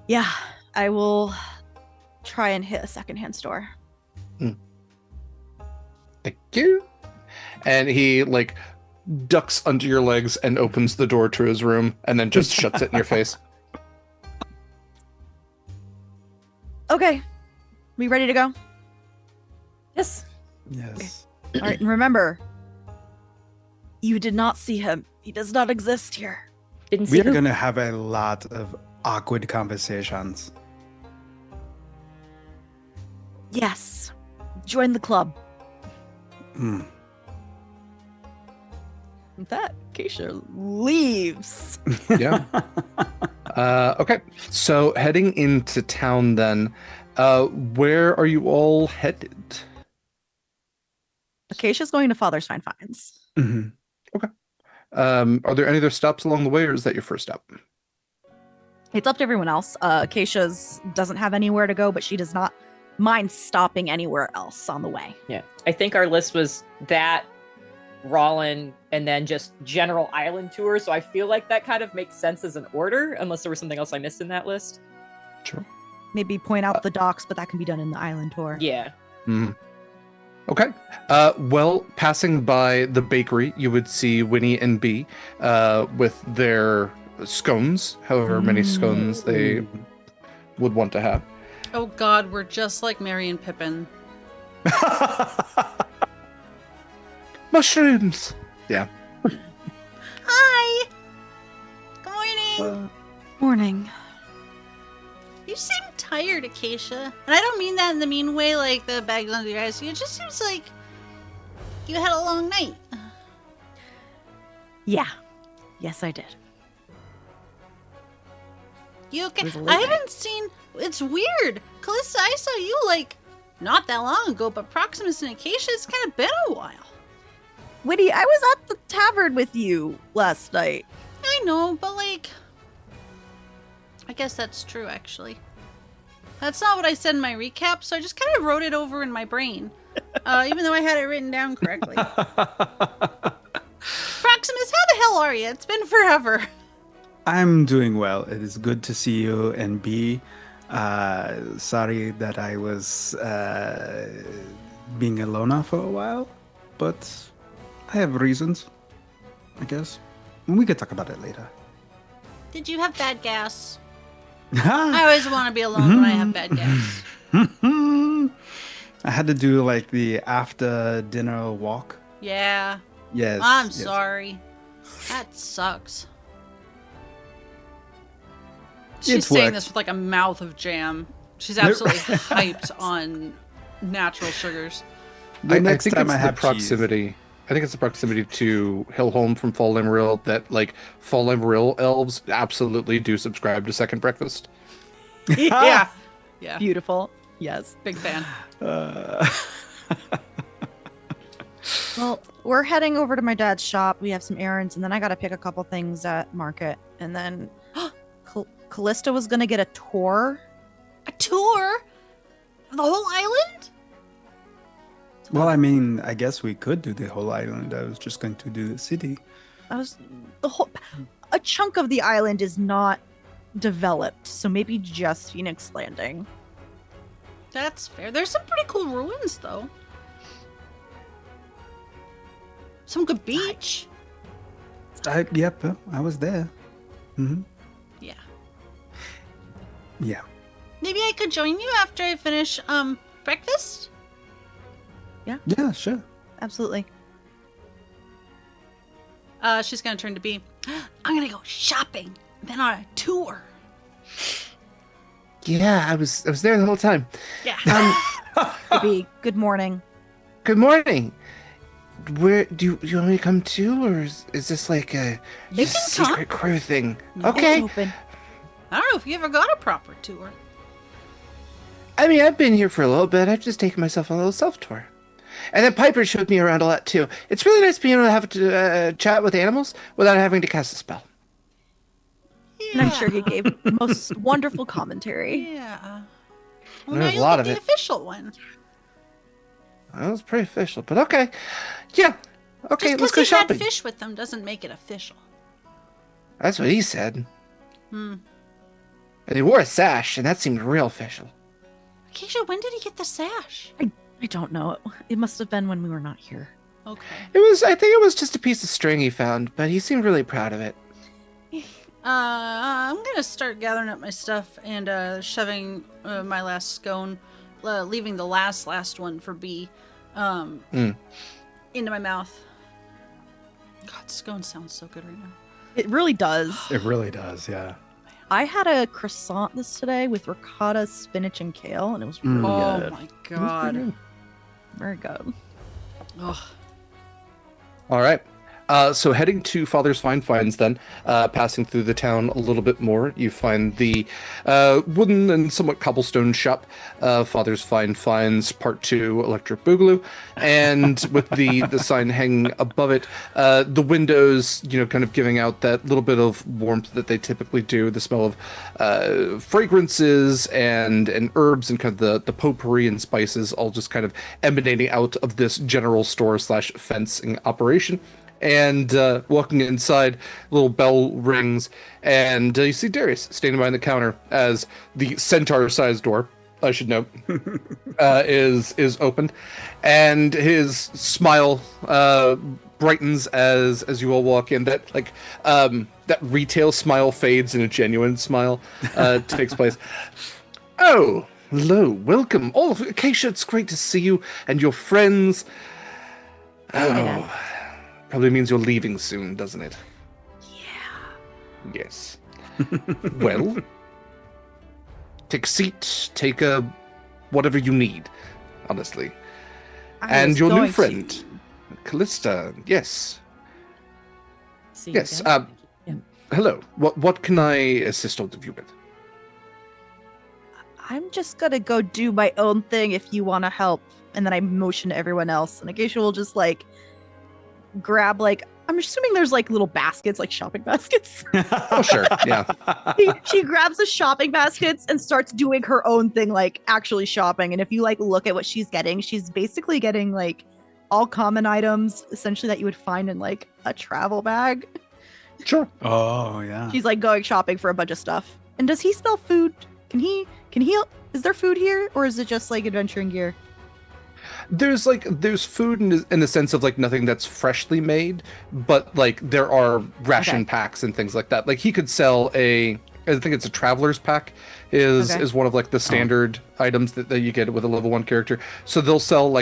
Yeah, I will try and hit a secondhand store. Thank you. And he like ducks under your legs and opens the door to his room and then just shuts it in your face. Okay. We ready to go? Yes. Yes. All right. And remember, you did not see him. He does not exist here. Didn't see We are who? going to have a lot of awkward conversations. Yes. Join the club. Mm. With that, Acacia leaves. Yeah. Okay. So heading into town then, where are you all headed? Acacia's going to Father's Fine Finds. Mhm. Are there any other stops along the way, or is that your first stop? It's up to everyone else. Acacia's doesn't have anywhere to go, but she does not mind stopping anywhere else on the way. Yeah. I think our list was that, Rollin, and then just general island tour. So I feel like that kind of makes sense as an order, unless there was something else I missed in that list. Sure. Maybe point out the docks, but that can be done in the island tour. Yeah. Okay. Well, passing by the bakery, you would see Winnie and Bee with their scones, however many scones they would want to have. Oh God, we're just like Merry and Pippin. Mushrooms! Yeah. Hi! Good morning! Morning. You seem tired, Acacia. And I don't mean that in the mean way, like the bags under your eyes. It just seems like you had a long night. Yeah. Yes, I did. You okay? It was a I late haven't seen... It's weird. Kallista, I saw you, like, not that long ago, but Proximus and Acacia, it's kind of been a while. Whitty, I was at the tavern with you last night. I know, but, like... I guess that's true, actually. That's not what I said in my recap, so I just kind of wrote it over in my brain. Even though I had it written down correctly. Proximus, how the hell are you? It's been forever. I'm doing well. It is good to see you and be sorry that I was being a loner for a while, but I have reasons, I guess. We could talk about it later. Did you have bad gas? I always want to be alone when I have bad gas. I had to do like the after dinner walk. Yeah. Yes. I'm yes. sorry. That sucks. She's It's saying worked. this with like a mouth of jam. She's absolutely hyped on natural sugars. The I next think time it's I the have cheese. proximity. I think it's the proximity to Hillholm from Fall Emerald that, like, Fall Emerald elves absolutely do subscribe to second breakfast. Yeah. Yeah. Beautiful. Yes. Big fan. Well, we're heading over to my dad's shop. We have some errands, and then I got to pick a couple things at market. And then Kallista was going to get a tour. A tour? Of the whole island? Well, I mean, I guess we could do the whole island. I was just going to do the city. A chunk of the island is not developed, so maybe just Phoenix Landing. That's fair. There's some pretty cool ruins, though. Some good beach. Yep, I was there. Hmm. Yeah. Yeah. Maybe I could join you after I finish breakfast? Yeah, sure. Absolutely. She's gonna turn to B. I'm gonna go shopping, then on a tour. Yeah, I was there the whole time. Yeah. Maybe good morning. Good morning. Where do you want me to come too, or is this like a You just can secret crew thing? It's Okay. open. I don't know if you ever got a proper tour. I mean, I've been here for a little bit. I've just taken myself on a little self tour. And then Piper showed me around a lot too. It's really nice being able to have to chat with animals without having to cast a spell. And I'm sure he gave most wonderful commentary. Yeah. Well, There's now a lot you'll of get the it. official one. That was pretty official, but okay. Yeah. Okay, Just let's go because he had shopping. fish with them doesn't make it official. That's what he said. Hmm. And he wore a sash, and that seemed real official. Acacia, when did he get the sash? I don't know. It must have been when we were not here. Okay. I think it was just a piece of string he found, but he seemed really proud of it. I'm gonna start gathering up my stuff and shoving my last scone, leaving the last one for B, into my mouth. God, scone sounds so good right now. It really does. It really does, yeah. I had a croissant this today with ricotta, spinach, and kale, and it was really Oh good. my god. Very good. Ugh. All right. So heading to Father's Fine Finds then, passing through the town a little bit more, you find the wooden and somewhat cobblestone shop, Father's Fine Finds Part 2 Electric Boogaloo, and with the sign hanging above it, the windows, kind of giving out that little bit of warmth that they typically do, the smell of fragrances and herbs and kind of the potpourri and spices all just kind of emanating out of this general store / fencing operation. And walking inside, a little bell rings, and you see Darius standing behind the counter as the centaur-sized door, I should note, is opened, and his smile brightens as you all walk in. That that retail smile fades, and a genuine smile takes place. Oh, hello, welcome, all of Acacia. It's great to see you and your friends. Oh. Probably means you're leaving soon, doesn't it? Yeah. Yes. Well, take a seat, take whatever you need, honestly. And your new friend, Kallista, yes. See you Yes, again. Yeah. Hello. What can I assist all of you with? I'm just gonna go do my own thing if you want to help. And then I motion to everyone else, and Acacia will just grab I'm assuming there's little baskets, shopping baskets. Oh, sure. Yeah. She grabs the shopping baskets and starts doing her own thing, actually shopping. And if you look at what she's getting, she's basically getting all common items, essentially, that you would find in a travel bag. Sure. Oh, yeah. She's going shopping for a bunch of stuff. And does he smell food? Can he? Is there food here, or is it just adventuring gear? There's food in the sense of nothing that's freshly made, but there are ration packs and things like that. He could sell I think it's a traveler's pack is one of the standard items that you get with a level 1 character. So they'll sell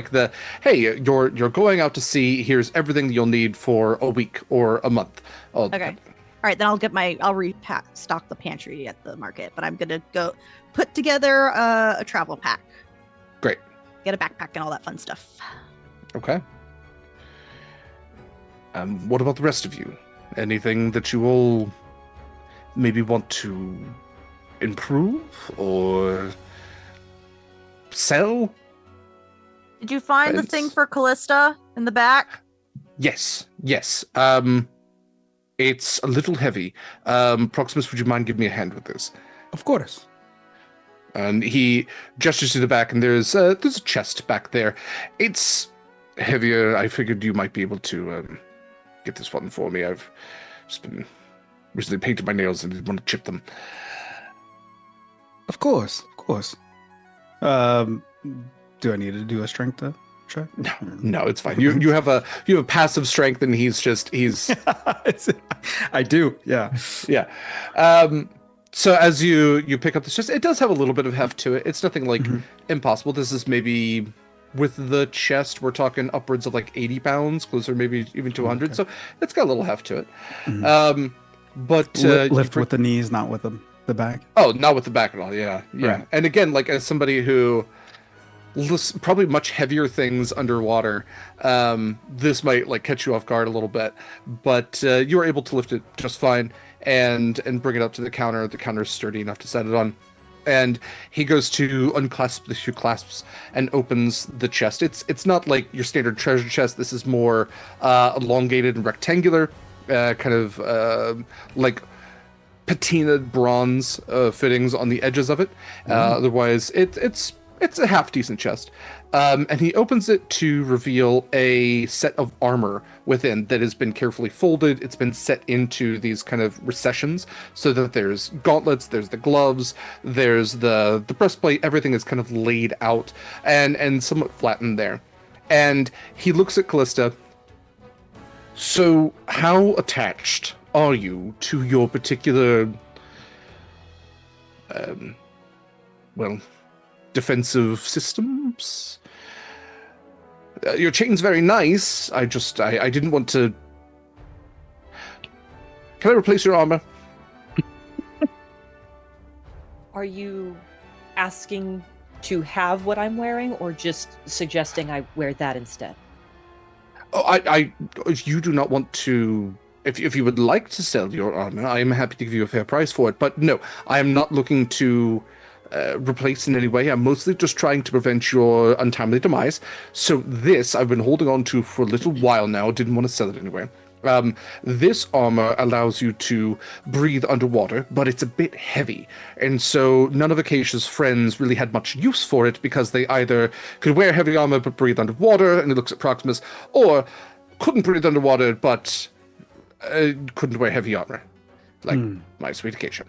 hey, you're going out to sea, here's everything you'll need for a week or a month. Okay. All right, then I'll restock the pantry at the market, but I'm gonna go put together a travel pack. Great. Get a backpack and all that fun stuff. Okay. What about the rest of you? Anything that you will maybe want to improve or sell? Did you find the thing for Kallista in the back? Yes. It's a little heavy. Proximus, would you mind giving me a hand with this? Of course. And he gestures to the back, and there's a chest back there. It's heavier. I figured you might be able to get this one for me. I've just been recently painted my nails and didn't want to chip them. Of course. Do I need to do a strength check? No, it's fine. You have a passive strength, and he's I do. Yeah. Yeah. So as you pick up this chest, it does have a little bit of heft to it. It's nothing impossible. This is maybe, with the chest, we're talking upwards of 80 pounds, closer maybe even to 100. Okay. So it's got a little heft to it. But lift with the knees, not with the back. Oh, not with the back at all. Yeah. Right. And again, as somebody who lifts probably much heavier things underwater, this might catch you off guard a little bit. But you were able to lift it just fine. And bring it up to the counter. The counter's sturdy enough to set it on. And he goes to unclasp the two clasps and opens the chest. It's not like your standard treasure chest. This is more elongated and rectangular, kind of patinaed bronze fittings on the edges of it. Otherwise, it's It's a half decent chest. And he opens it to reveal a set of armor within that has been carefully folded. It's been set into these kind of recessions so that there's gauntlets, there's the gloves, there's the breastplate. Everything is kind of laid out and somewhat flattened there. And he looks at Kallista. So, how attached are you to your particular, defensive systems? Your chain's very nice. I didn't want to. Can I replace your armor? Are you asking to have what I'm wearing, or just suggesting I wear that instead? Oh, if you do not want to. If you would like to sell your armor, I am happy to give you a fair price for it. But no, I am not looking to replace in any way. I'm mostly just trying to prevent your untimely demise. So this I've been holding on to for a little while now. Didn't want to sell it anywhere. This armor allows you to breathe underwater, but it's a bit heavy. And so none of Acacia's friends really had much use for it because they either could wear heavy armor but breathe underwater, and he looks at Proximus, or couldn't breathe underwater but couldn't wear heavy armor. Like my sweet Acacia.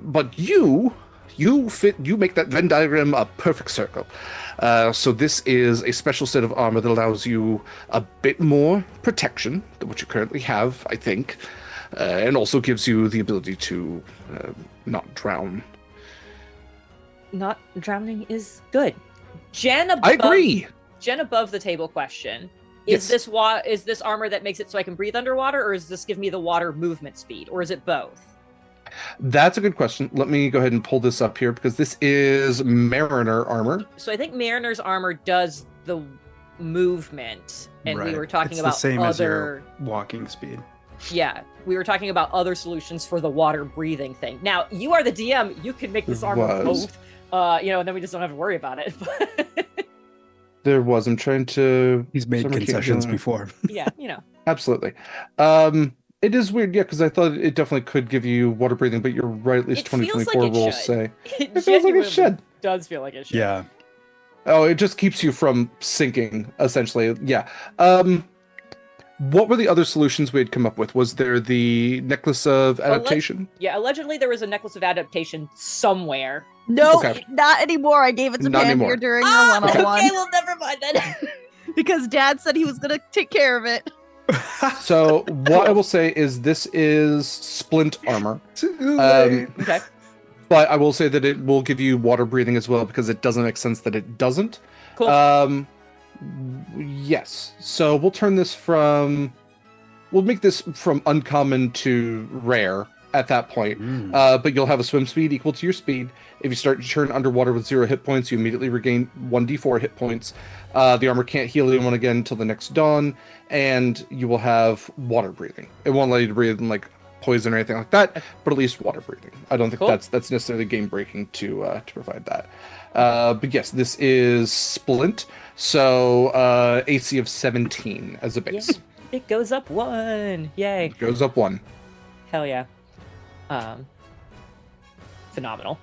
But you make that Venn diagram a perfect circle. So this is a special set of armor that allows you a bit more protection than what you currently have, I think, and also gives you the ability to not drown. Not drowning is good. Jenn above, I agree. Jenn above the table question. Yes. Is this armor that makes it so I can breathe underwater, or does this give me the water movement speed, or is it both? That's a good question. Let me go ahead and pull this up here because this is Mariner armor. So I think Mariner's armor does the movement, and we were talking it's about the same other. as your walking speed. Yeah, we were talking about other solutions for the water breathing thing. Now you are the DM; you can make this armor both. And then we just don't have to worry about it. There was. I'm trying to. He's made concessions before. Yeah, Absolutely. It is weird, yeah, because I thought it definitely could give you water breathing, but you're right. At least It feels 2024 like it rules should. say It it feels like it should. does feel like it should. Yeah. Oh, it just keeps you from sinking, essentially. Yeah. What were the other solutions we had come up with? Was there the necklace of adaptation? Allegedly there was a necklace of adaptation somewhere. No, Okay. not anymore. I gave it to Not Pamir anymore. during your one-on-one Okay, well, never mind then. because Dad said he was gonna take care of it. So what I will say is this is splint armor. Okay. But I will say that it will give you water breathing as well because it doesn't make sense that it doesn't. Cool. Yes. So we'll make this from uncommon to rare at that point. But you'll have a swim speed equal to your speed. If you start to turn underwater with 0 hit points, you immediately regain 1d4 hit points. The armor can't heal anyone again until the next dawn, and you will have water breathing. It won't allow you to breathe in like poison or anything like that, but at least water breathing. I don't think that's necessarily game breaking to provide that. But yes, this is splint, so AC of 17 as a base. Yeah. It goes up 1. Yay. It goes up 1. Hell yeah. Phenomenal.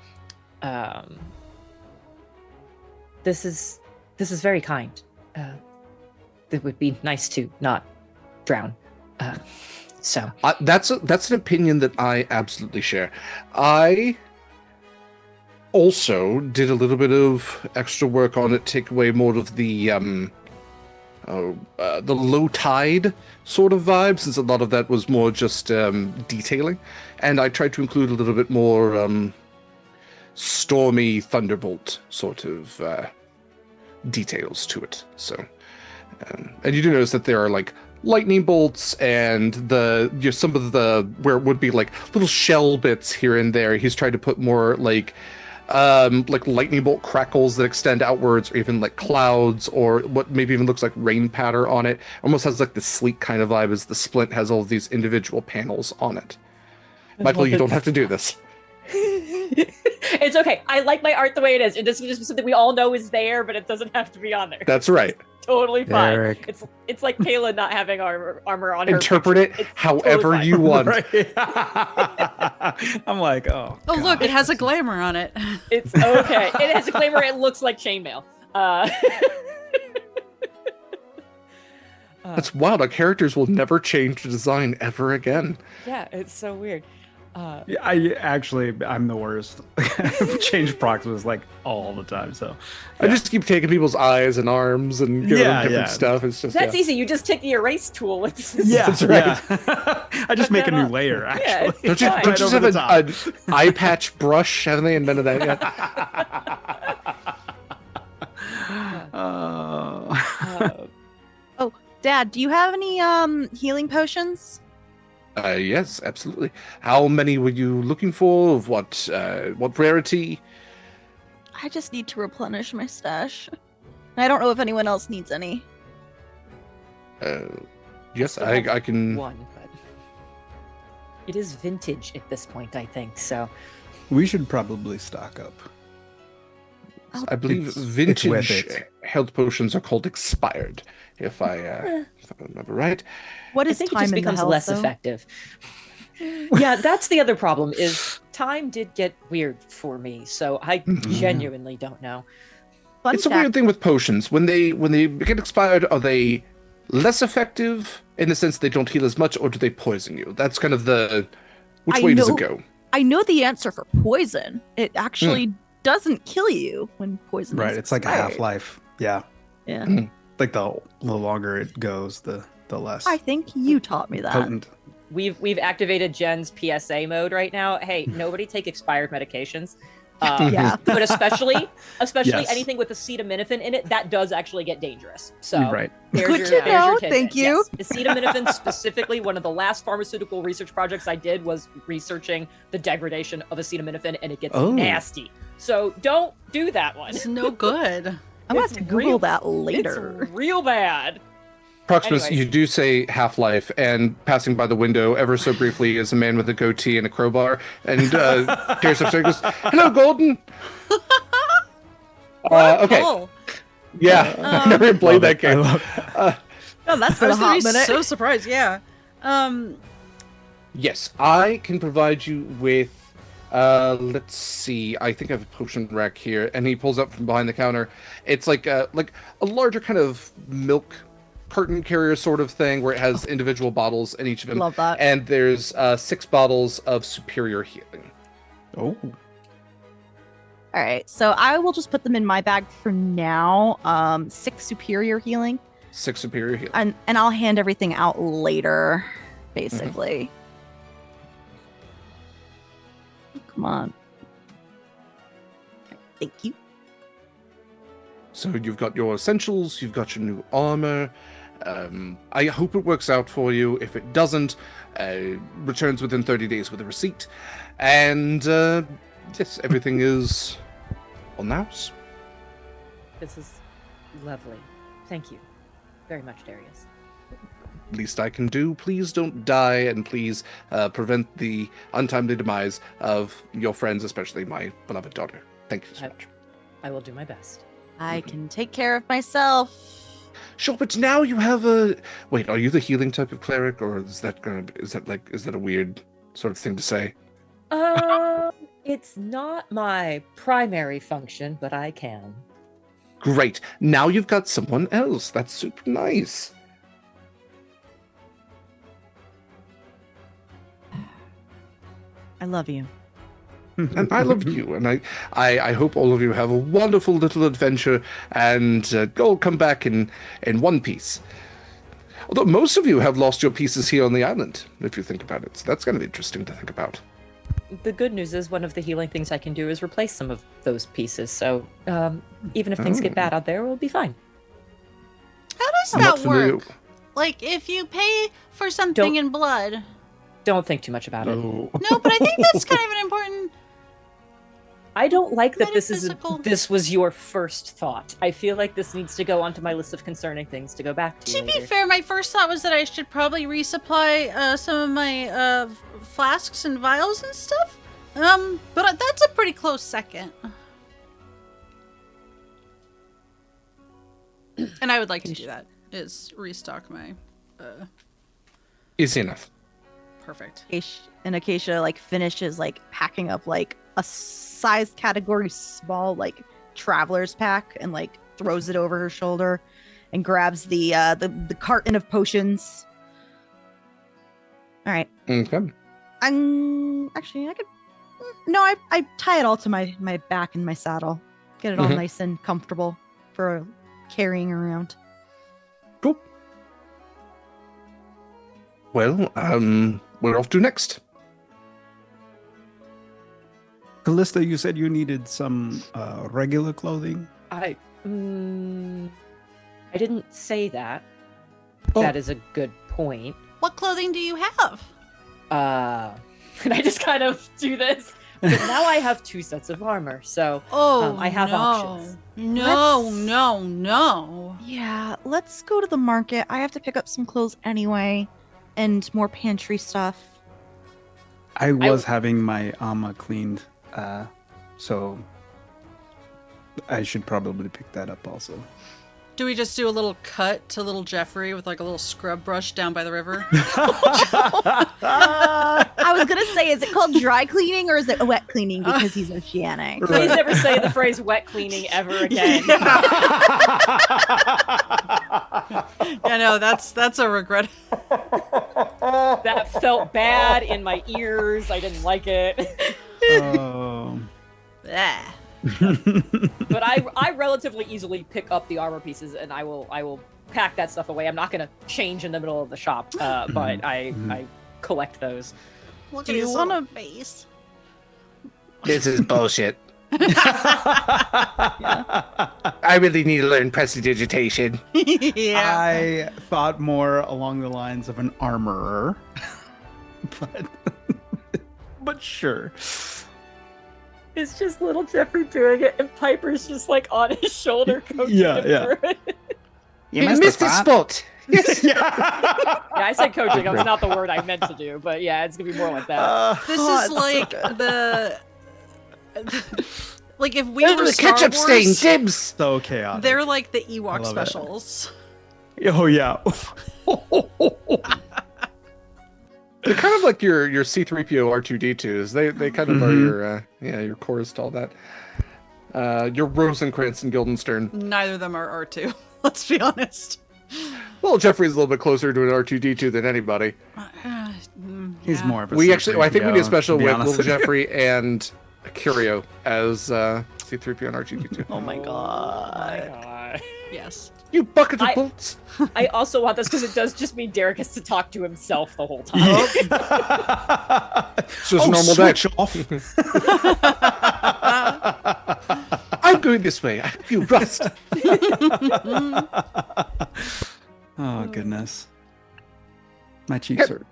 This is very kind. It would be nice to not drown. So That's an opinion that I absolutely share. I also did a little bit of extra work on it, take away more of the low tide sort of vibe, since a lot of that was more just detailing, and I tried to include a little bit more stormy thunderbolt sort of details to it. So, and you do notice that there are like lightning bolts and some of the where it would be like little shell bits here and there. He's tried to put more like lightning bolt crackles that extend outwards, or even like clouds, or what maybe even looks like rain patter on it. Almost has like the sleek kind of vibe as the splint has all of these individual panels on it. Michael, you don't have to do this. It's okay. I like my art the way it is. It is just something we all know is there, but it doesn't have to be on there. That's right. Totally fine. Eric. It's like Kaila not having armor on her. Interpret picture. it It's however totally fine. you want. Right. I'm like, oh. Oh, look, God. it has a glamour on it. It's okay. It has a glamour. It looks like chainmail. That's wild. Our characters will never change design ever again. Yeah, it's so weird. Yeah, I'm the worst. Change Proximus like all the time. So I just keep taking people's eyes and arms and giving them different Yeah. stuff. It's just That's easy. You just take the erase tool. yeah, That's right. yeah. I just make a new layer. Actually, Yeah, it's Don't you, fine. don't you just over have the an eye patch brush? Haven't they invented that yet? Dad, do you have any healing potions? Yes, absolutely. How many were you looking for? Of what rarity? I just need to replenish my stash. I don't know if anyone else needs any. Yes, still have I can. One, but it is vintage at this point, I think. So we should probably stock up. I believe It's worth vintage it. health potions are called expired, if I remember right. What I is think it time just in the becomes health, less though? effective. Yeah, that's the other problem. Is time did get weird for me, so I genuinely don't know. Fun It's a fact, weird thing with potions. When they get expired, are they less effective in the sense they don't heal as much, or do they poison you? That's kind of the which I way does it know- go? I know the answer for poison. It actually doesn't kill you when poison Right, is it's like a expired. half-life. Yeah, Yeah. like the longer it goes, the less I think you taught me that. potent. We've activated Jen's PSA mode right now. Hey, nobody take expired medications. Yeah. But especially Yes. anything with acetaminophen in it, that does actually get dangerous. So Right. there's Good your, to there's know, your tidbit. thank you. Yes. Acetaminophen specifically, one of the last pharmaceutical research projects I did was researching the degradation of acetaminophen, and it gets Oh. nasty. So don't do that one. It's no good. I'm gonna have It's to Google real- that later. It's real bad. Proximus, Anyways. you do say half-life, and passing by the window ever so briefly is a man with a goatee and a crowbar, and tears up and goes, "Hello, Golden." Okay, Cool. yeah, I never even played that I game. love Oh, that's I been a was gonna hot be minute. so surprised. Yeah. Yes, I can provide you with. Let's see. I think I have a potion rack here, and he pulls up from behind the counter. It's like a larger kind of milk carton carrier sort of thing, where it has individual bottles in each of them. Love that. And there's 6 bottles of superior healing. Oh, All right, so I will just put them in my bag for now. 6 superior healing, 6 superior healing. and I'll hand everything out later, basically. Come on. Thank you. So you've got your essentials, you've got your new armor. I hope it works out for you. If it doesn't, returns within 30 days with a receipt. And yes, everything is on the house. This is lovely. Thank you very much, Darius. Least I can do. Please don't die, and please prevent the untimely demise of your friends, especially my beloved daughter. Thank you so much. I will do my best. I can take care of myself. Sure, but now you have a. Wait, are you the healing type of cleric, or is that a weird sort of thing to say? It's not my primary function, but I can. Great. Now you've got someone else. That's super nice. I love you. And I love you, and I hope all of you have a wonderful little adventure and all come back in one piece. Although most of you have lost your pieces here on the island, if you think about it. So that's kind of interesting to think about. The good news is one of the healing things I can do is replace some of those pieces. So even if things get bad out there, we'll be fine. How does I'm not that familiar- work? Like, if you pay for something in blood. Don't think too much about it. Oh. No, but I think that's kind of an important. I don't like that Metaphysical. this was your first thought. I feel like this needs to go onto my list of concerning things to go back to. To be later. fair, my first thought was that I should probably resupply some of my flasks and vials and stuff. But that's a pretty close second. And I would like to do that, is restock my, Easy enough. perfect. And Acacia like finishes like packing up like a size category small like traveler's pack and like throws it over her shoulder and grabs the carton of potions. All right. Okay. Actually I could no, I tie it all to my back and my saddle. Get it all Mhm. nice and comfortable for carrying around. Cool. Well, we're off to next. Kallista, you said you needed some regular clothing. I didn't say that. Oh. That is a good point. What clothing do you have? And I just kind of do this. But now I have 2 sets of armor, so I have no. options. No, Let's- no. Yeah, let's go to the market. I have to pick up some clothes anyway and more pantry stuff. I was having my armor cleaned, so I should probably pick that up also. Do we just do a little cut to little Jeffrey with like a little scrub brush down by the river? I was gonna say, is it called dry cleaning or is it wet cleaning because he's oceanic? Please never say the phrase wet cleaning ever again. Yeah, no, that's a regret. That felt bad in my ears. I didn't like it. Bleh. But I relatively easily pick up the armor pieces and I will pack that stuff away. I'm not gonna change in the middle of the shop, but I collect those. Look Do at you his wanna- little face. This is bullshit. I really need to learn prestidigitation. Yeah. I thought more along the lines of an armorer, but sure. It's just little Jeffrey doing it, and Piper's just like on his shoulder coaching Yeah, him yeah. through it. You missed a spot. Yes. Yeah, I said coaching. That's not the word I meant to do, but yeah, it's gonna be more like that. This Oh, is it's so like good. like if we were the Star ketchup stain, Wars, Dibs. So chaotic. they're like the I Ewok love it. specials. Oh yeah. They're kind of like your C-3PO R2-D2s. They kind of are your chorus to all that. Your Rosencrantz and Guildenstern. Neither of them are R2. Let's be honest. Well, Jeffrey's a little bit closer to an R2-D2 than anybody. He's Yeah. more of a. I think we need a special to be with honest. little Jeffrey and Curio as C-3PO and R2-D2. Oh my god. God. Yes. You bucket of I- bolts! I also want this because it does just mean Derek has to talk to himself the whole time. It's just a normal day. switch off. I'm going this way. I hope you rust. Oh goodness. My cheeks hurt.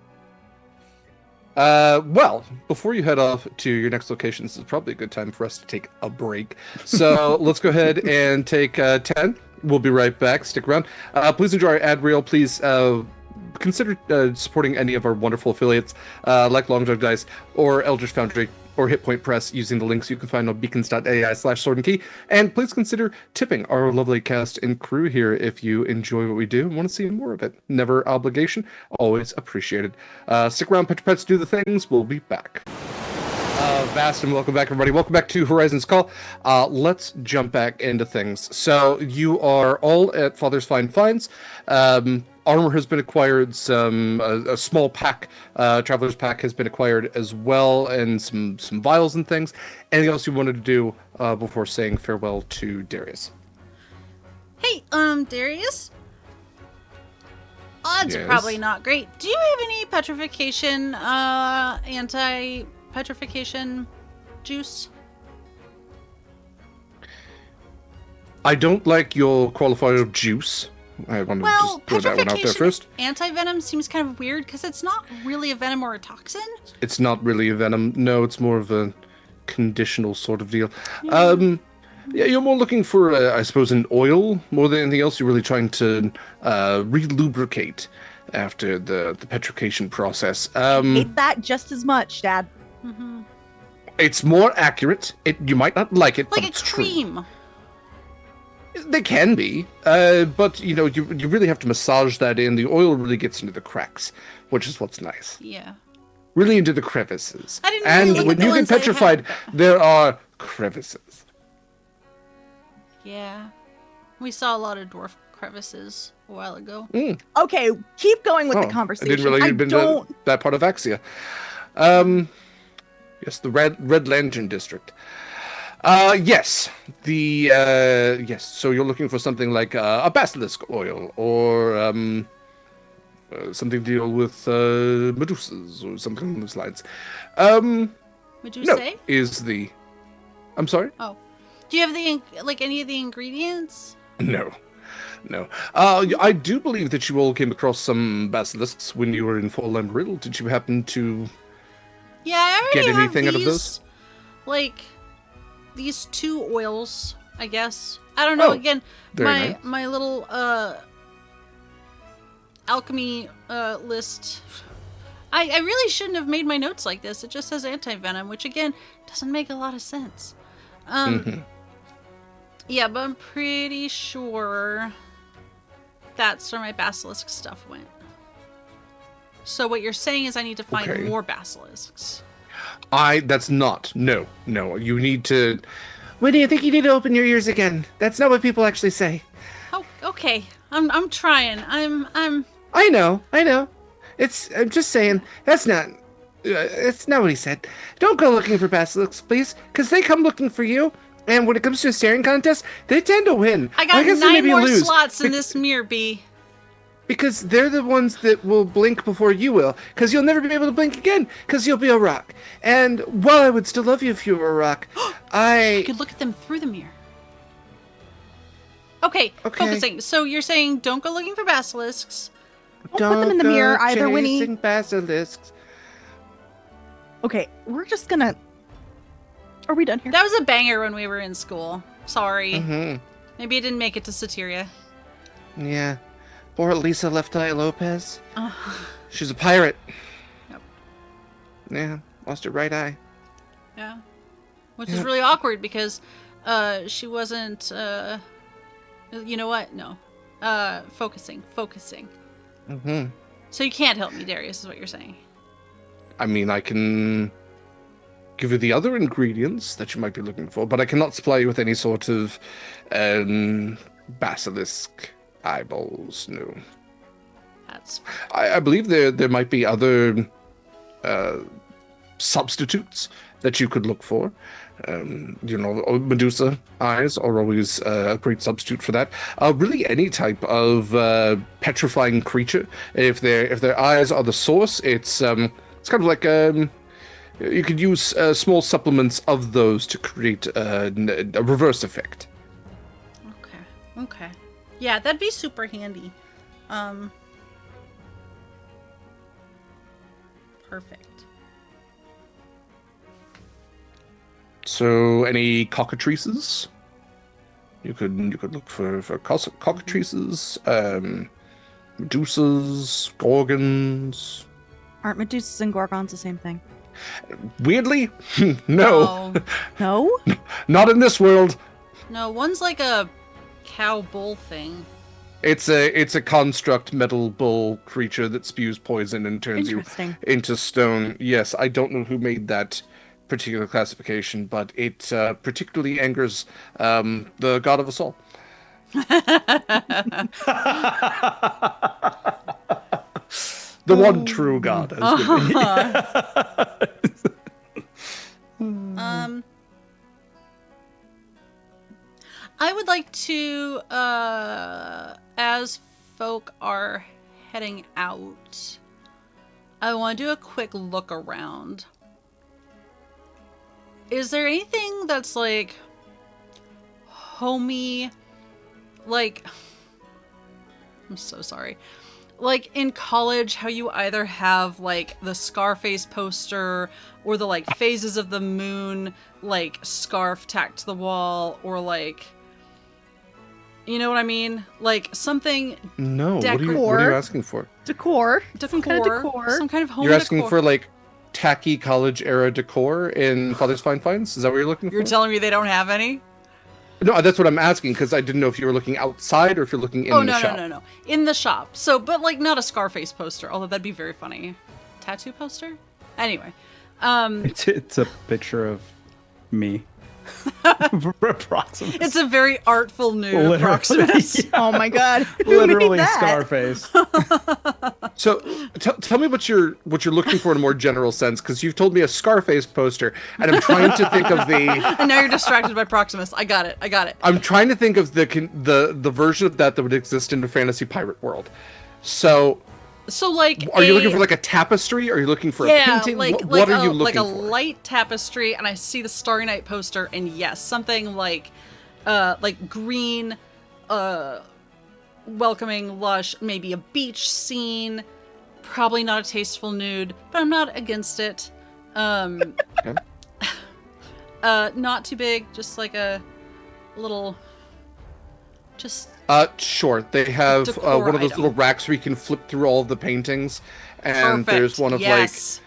Well, before you head off to your next location, this is probably a good time for us to take a break. So let's go ahead and take 10. We'll be right back. Stick around. Please enjoy our ad reel. Please consider supporting any of our wonderful affiliates like Long Jug Dice or Eldritch Foundry or Hit Point Press using the links you can find on beacons.ai/sword and key. And please consider tipping our lovely cast and crew here if you enjoy what we do and want to see more of it. Never obligation, always appreciated. Stick around, Petro Pets do the things. We'll be back. Vast and welcome back, everybody. Welcome back to Horizon's Call. Let's jump back into things. So you are all at Father's Fine Finds. Armor has been acquired. A small pack, traveler's pack, has been acquired as well, and some vials and things. Anything else you wanted to do before saying farewell to Darius? Hey, Darius? Odds are Yes? probably not great. Do you have any petrification, anti-petrification juice? I don't like your qualifier of juice. I want to Well, just throw that one out there first. Anti-venom seems kind of weird because it's not really a venom or a toxin. It's not really a venom. No, it's more of a conditional sort of deal. Yeah, you're more looking for, I suppose, an oil more than anything else. You're really trying to relubricate after the petrification process. Hate that just as much, Dad. Mm-hmm. It's more accurate. You might not like it, Like but a it's true. cream. They can be, but you really have to massage that in. The oil really gets into the cracks, which is what's nice. Yeah. Really into the crevices. I didn't and really look when at the you get ones I had, petrified, but- there are crevices. Yeah. We saw a lot of dwarf crevices a while ago. Okay, keep going with the I conversation. didn't realize you'd been to that part of Acacia. Yes, the Red Lantern District. Yes, yes. So you're looking for something like a basilisk oil, or something to deal with Medusas, or something along those lines. Would you No, say? is the. I'm sorry. Oh. Do you have any of the ingredients? No. I do believe that you all came across some basilisks when you were in Fort Lambril. Did you happen to Yeah, I already get have anything out of these, those? like, these 2 oils, I guess. I don't know. Oh, Again, very nice. my little alchemy list. I really shouldn't have made my notes like this. It just says anti-venom, which again doesn't make a lot of sense. Yeah, but I'm pretty sure that's where my basilisk stuff went. So what you're saying is I need to find Okay. more basilisks. That's not. No. You need to. Winnie, I think you need to open your ears again. That's not what people actually say. Oh, okay. I'm trying. I'm I know. I'm just saying. That's not what he said. Don't go looking for basilisks, please, because they come looking for you. And when it comes to a staring contest, they tend to win. I got guess they 9 maybe more lose, slots in this mirror, B. because they're the ones that will blink before you will. Because you'll never be able to blink again. Because you'll be a rock. And while I would still love you if you were a rock, I could look at them through the mirror. Okay, Okay. focusing. So you're saying don't go looking for basilisks. Don't put them in the go mirror either, Winnie. chasing basilisks. Okay, we're just gonna. Are we done here? That was a banger when we were in school. Sorry. Mm-hmm. Maybe I didn't make it to Soteria. Yeah. Poor Lisa Left Eye Lopez. Oh. She's a pirate. Yep. Yeah, lost her right eye. Yeah. Which is Yeah. really awkward because she wasn't you know what? No. Focusing. Mm-hmm. So you can't help me, Darius, is what you're saying. I mean, I can give you the other ingredients that you might be looking for, but I cannot supply you with any sort of basilisk eyeballs. No. That's I believe there might be other substitutes that you could look for. Medusa eyes are always a great substitute for that. Really, any type of petrifying creature. If their eyes are the source, it's kind of like you could use small supplements of those to create a reverse effect. okay. Yeah, that'd be super handy. Perfect. So, any cockatrices? You could look for cockatrices, medusas, gorgons. Aren't Medusas and Gorgons the same thing? Weirdly, no, No? not in this world. No, one's like a cow bull thing. It's a construct metal bull creature that spews poison and turns you Interesting. into stone. Yes, I don't know who made that particular classification, but it particularly angers the god of us all. The one true god. I would like to, as folk are heading out, I want to do a quick look around. Is there anything that's like homey, like, I'm so sorry. Like in college, how you either have like the Scarface poster or the like phases of the moon, like scarf tacked to the wall, or like, you know what I mean? Like something No, what are you Decor. asking for? Decor. decor, kind of decor. some kind of home You're asking decor. for like tacky college era decor in Father's Fine Finds? Is that what you're looking for? You're telling me they don't have any? No, that's what I'm asking because I didn't know if you were looking outside or if you're looking in the shop. No. In the shop. So, but like not a Scarface poster, although that'd be very funny. Tattoo poster? Anyway. It's a picture of me. Proximus. It's a very artful nude Literally, of Proximus. yeah. Oh my god. Who made Literally that? Scarface. So tell me what you're looking for in a more general sense, because you've told me a Scarface poster, and I'm trying to think of the. And now you're distracted by Proximus. I got it. I'm trying to think of the version of that would exist in a fantasy pirate world. So like, are you looking for like a tapestry? Are you looking for a painting? What are you looking like a for? light tapestry, and I see the Starry Night poster, and yes, something like green, welcoming, lush, maybe a beach scene. Probably not a tasteful nude, but I'm not against it. Okay. Not too big, just like a little, just. Sure. They have Decor one of those item. little racks where you can flip through all of the paintings, and Perfect. there's one of Yes.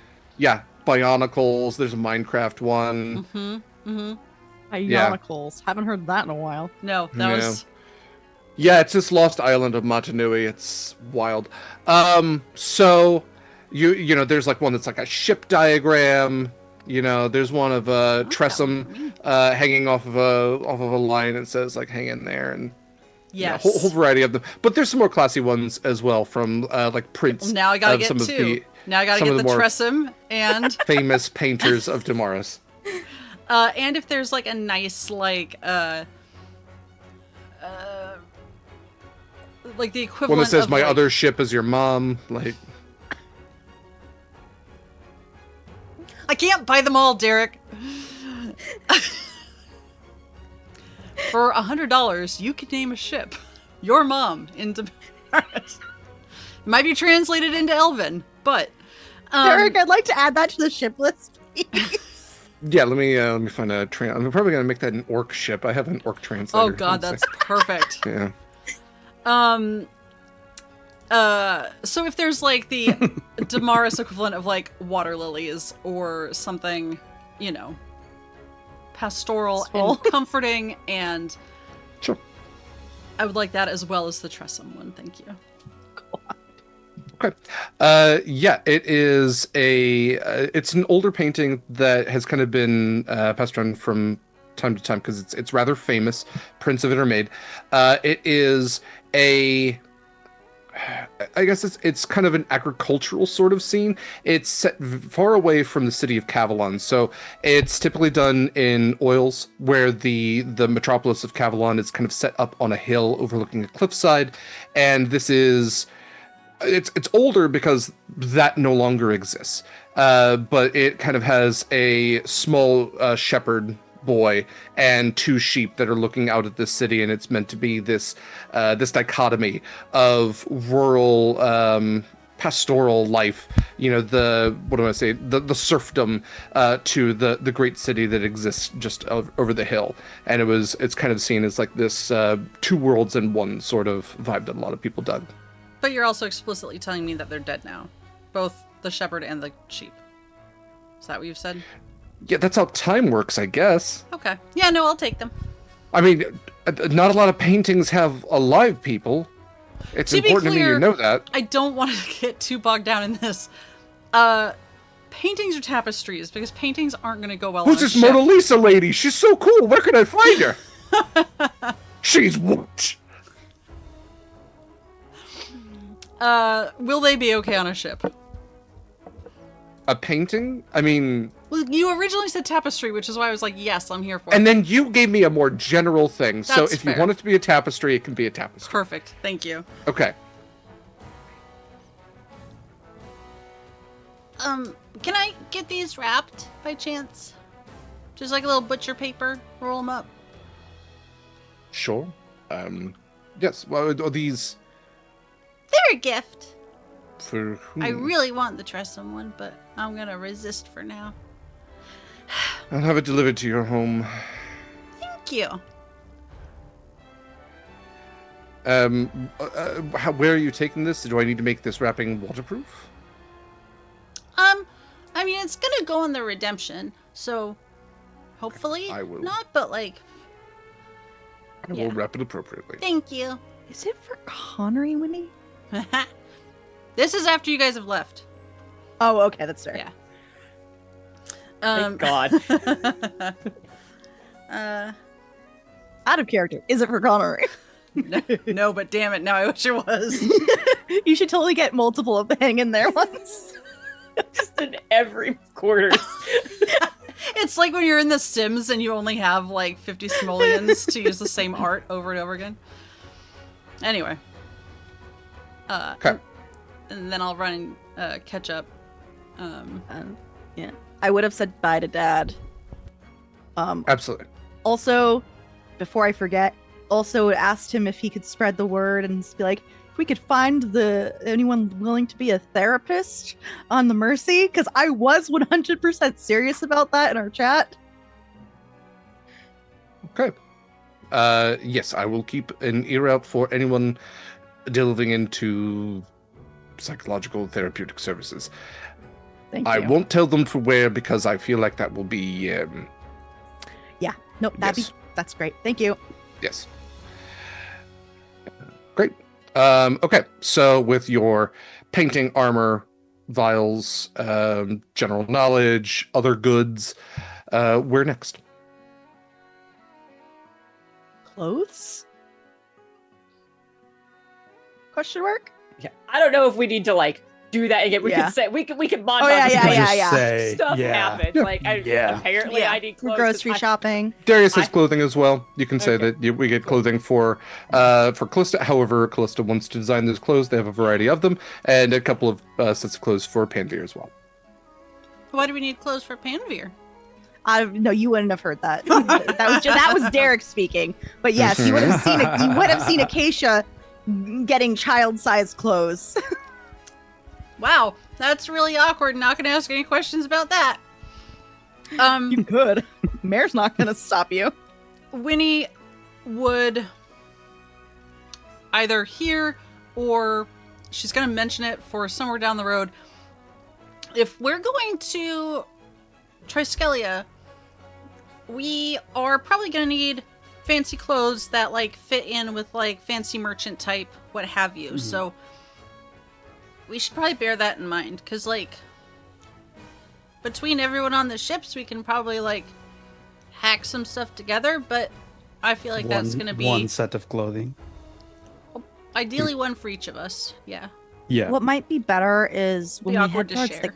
Bionicles. There's a Minecraft one. Ionicles. Haven't heard that in a while. No, that Yeah. was. Yeah, it's this lost island of Matanui. It's wild. So you know, there's like one that's like a ship diagram. You know, there's one of a Tressum hanging off of a line. It says like "hang in there," and Yes. whole variety of them. But there's some more classy ones as well from like prints. Now I gotta of get some of two. Now I gotta some get of the the more Tressum and famous painters of Damaris. and if there's like a nice like the equivalent One that says of, "my like, other ship is your mom." Like, I can't buy them all, Derek. For $100, you can name a ship. Your mom in Damaris. Might be translated into Elven, but Derek, I'd like to add that to the ship list, please. yeah, let me find a I'm probably gonna make that an orc ship. I have an orc translator. oh god, that's perfect. yeah. So if there's like the Damaris equivalent of like water lilies or something, you know, pastoral and comforting, and Sure. I would like that as well as the Tressum one. Thank you. Okay. Yeah, it is it's an older painting that has kind of been passed around from time to time because it's rather famous. Prints of it are made. It is I guess it's kind of an agricultural sort of scene. It's set far away from the city of Cavalon, so it's typically done in oils, where the metropolis of Cavalon is kind of set up on a hill overlooking a cliffside, and this is it's older because that no longer exists. But it kind of has a small shepherd boy and two sheep that are looking out at this city, and it's meant to be this dichotomy of rural pastoral life, you know, the serfdom to the great city that exists just over the hill. And it's kind of seen as like this two worlds in one sort of vibe that a lot of people dug. But you're also explicitly telling me that they're dead now, both the shepherd and the sheep. Is that what you've said? Yeah, that's how time works, I guess. Okay. Yeah, no, I'll take them. I mean, not a lot of paintings have alive people. It's To be important to me clear, you know that. I don't want to get too bogged down in this. Paintings or tapestries, because paintings aren't going to go well Who's on a this ship. Mona Lisa lady? She's so cool. Where can I find her? She's what? Will they be okay on a ship? A painting? I mean... Well, you originally said tapestry, which is why I was like, yes, I'm here for it. And then you gave me a more general thing. So That's if you fair. want it to be a tapestry, it can be a tapestry. Perfect. Thank you. Okay. Can I get these wrapped by chance? Just like a little butcher paper, roll them up. Sure. Yes. Well, are these They're a gift. for whom? I really want the Tressum one, but I'm gonna resist for now. I'll have it delivered to your home. Thank you. Where are you taking this? Do I need to make this wrapping waterproof? I mean, it's gonna go in the redemption, so hopefully I will. not, but like, I will wrap it appropriately. thank you. Is it for Connery, Winnie? This is after you guys have left. Oh, okay, that's fair. Yeah. Thank God. Out of character. Is it for Connery? No, but damn it, now I wish it was. You should totally get multiple of the hang in there once. Just in every quarter. It's like when you're in The Sims and you only have like 50 simoleons to use the same art over and over again. Anyway. Okay. And then I'll run and catch up. Yeah. I would have said bye to Dad. Absolutely. Also, before I forget, also asked him if he could spread the word and just be like, if we could find anyone willing to be a therapist on the Mercy, because I was 100% serious about that in our chat. Okay. Yes, I will keep an ear out for anyone delving into psychological therapeutic services. Thank I you. won't tell them for where because I feel like that will be Nope, Yes. that's great. Thank you. yes. Great. Okay, so with your painting, armor, vials, general knowledge, other goods, where next? Clothes? Question mark? Yeah, I don't know if we need to like do that again. We Yeah. could say we could montage. Oh, yeah, it, yeah, like, yeah, yeah. Say, Stuff yeah. happens. Yeah. Like Yeah. apparently Yeah. I need clothes. Grocery 'cause shopping. Darius has I- clothing as well. You can say Okay. that we get clothing for Kallista. However, Kallista wants to design those clothes. They have a variety of them, and a couple of sets of clothes for Panveer as well. Why do we need clothes for Panveer? No, you wouldn't have heard that. that was Derek speaking. But yes, you would have seen Acacia getting child-sized clothes. Wow, that's really awkward. Not gonna ask any questions about that. You could. Mayor's not gonna stop you. Winnie would either hear or she's going to mention it for somewhere down the road. If we're going to Triskelia, we are probably going to need fancy clothes that like fit in with like fancy merchant type, what have you. So we should probably bear that in mind because like between everyone on the ships, we can probably like hack some stuff together, but I feel like that's going to be one set of clothing. ideally one for each of us. Yeah. Yeah. What might be better is when Be we awkward head to towards share.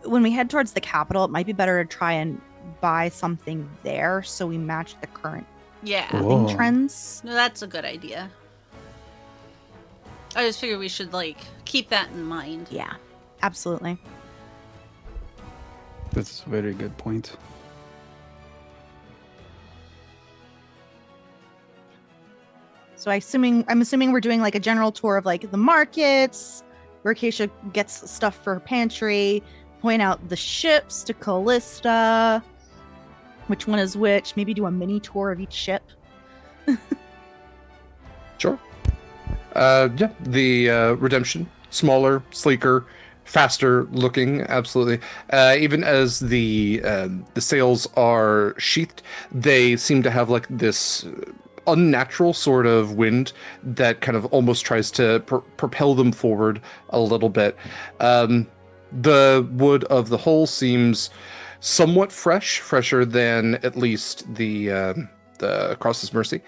when we head towards the capital, it might be better to try and buy something there so we match the current Yeah. Cool. clothing trends. No, that's a good idea. I just figured we should like keep that in mind. Yeah, absolutely. That's a very good point. So I'm assuming we're doing like a general tour of like the markets, where Acacia gets stuff for her pantry, point out the ships to Kallista, which one is which, maybe do a mini tour of each ship. Sure. Yeah, the Redemption, smaller, sleeker, faster looking, absolutely. Even as the sails are sheathed, they seem to have like this unnatural sort of wind that kind of almost tries to propel them forward a little bit. The wood of the hull seems somewhat fresher than at least the Cross's Mercy.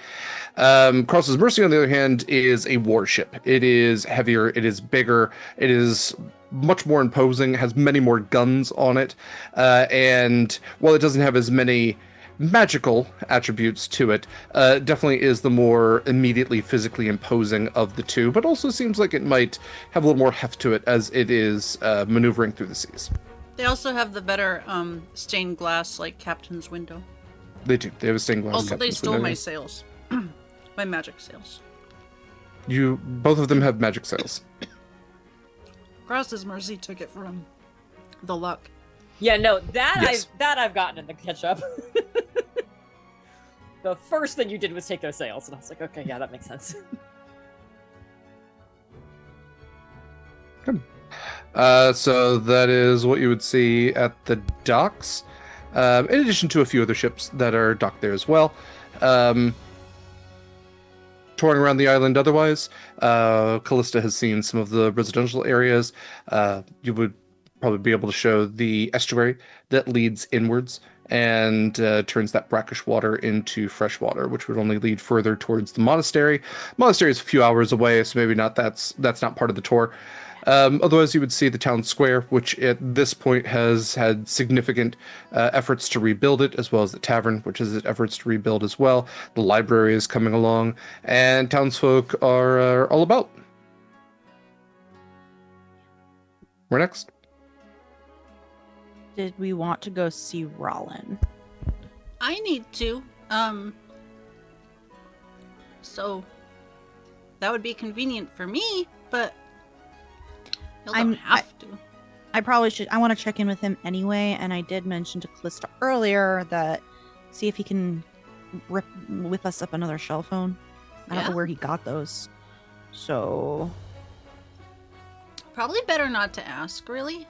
Cross's Mercy, on the other hand, is a warship. It is heavier, it is bigger, it is much more imposing, has many more guns on it, and while it doesn't have as many magical attributes to it, definitely is the more immediately physically imposing of the two, but also seems like it might have a little more heft to it as it is maneuvering through the seas. They also have the better stained glass like captain's window. They do. They have a stained glass. Also, they captain's stole window. my sails. My magic sails. Both of them have magic sails. Cross's Mercy took it from the luck. Yeah, no, Yes. I've gotten in the catch up. The first thing you did was take those sails, and I was like, okay, yeah, that makes sense. So that is what you would see at the docks, in addition to a few other ships that are docked there as well. Touring around the island otherwise, Kallista has seen some of the residential areas. You would probably be able to show the estuary that leads inwards and turns that brackish water into fresh water, which would only lead further towards the monastery. Monastery is a few hours away, so maybe not that's not part of the tour. Otherwise, you would see the town square, which at this point has had significant efforts to rebuild it, as well as the tavern, which has had efforts to rebuild as well. The library is coming along, and townsfolk are all about. Where next? Did we want to go see Rollin? I need to. So that would be convenient for me, but you'll don't have to. I probably should. I want to check in with him anyway, and I did mention to Kallista earlier that see if he can whip us up another shell phone. I don't know where he got those. So Probably better not to ask, really.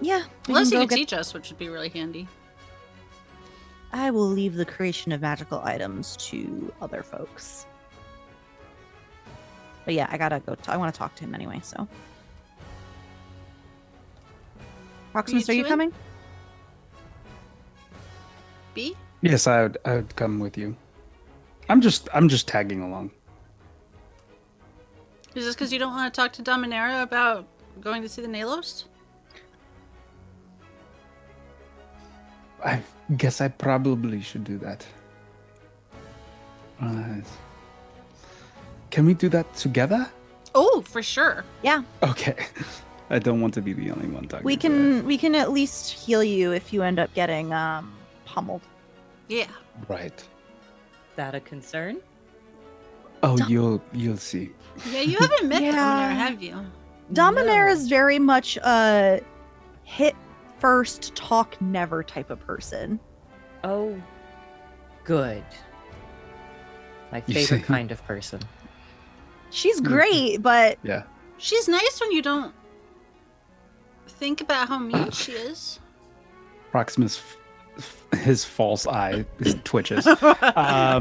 yeah. Unless you could teach us, which would be really handy. I will leave the creation of magical items to other folks. But yeah, I gotta go. I want to talk to him anyway. So, Proximus, are you coming? B? Yes, I would come with you. I'm just tagging along. Is this because you don't want to talk to Dominera about going to see the Nalos? I guess I probably should do that. Can we do that together? Oh, for sure. Yeah. Okay. I don't want to be the only one talking. We can at least heal you if you end up getting pummeled. Yeah. Right. Is that a concern? Oh, you'll see. Yeah, you haven't met Yeah. Dominera, have you? Dominaire is very much a hit first, talk never type of person. Oh, good. My favorite kind of person. She's great, but Yeah. She's nice when you don't think about how mean she is. Proximus, his false eye twitches. Yeah,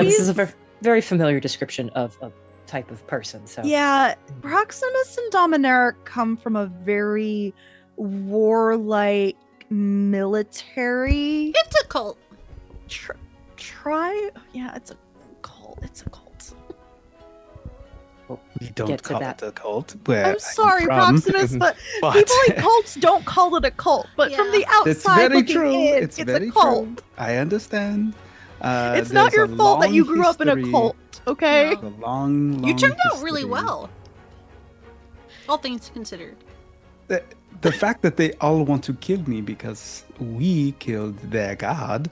this is a very familiar description of a type of person. So yeah, Proximus and Dominaire come from a very warlike military. It's a cult. Yeah, it's a cult. It's a cult. We don't Get to call that. it a cult. Where I'm sorry, from. Proximus, but But- people in cults don't call it a cult. But from the outside It's very looking true. in, It's it's very a cult. true. I understand. It's not there's your a fault that you long grew up in a history- cult, okay? No. A long You turned out history. really well. All things considered. The fact that they all want to kill me because we killed their god.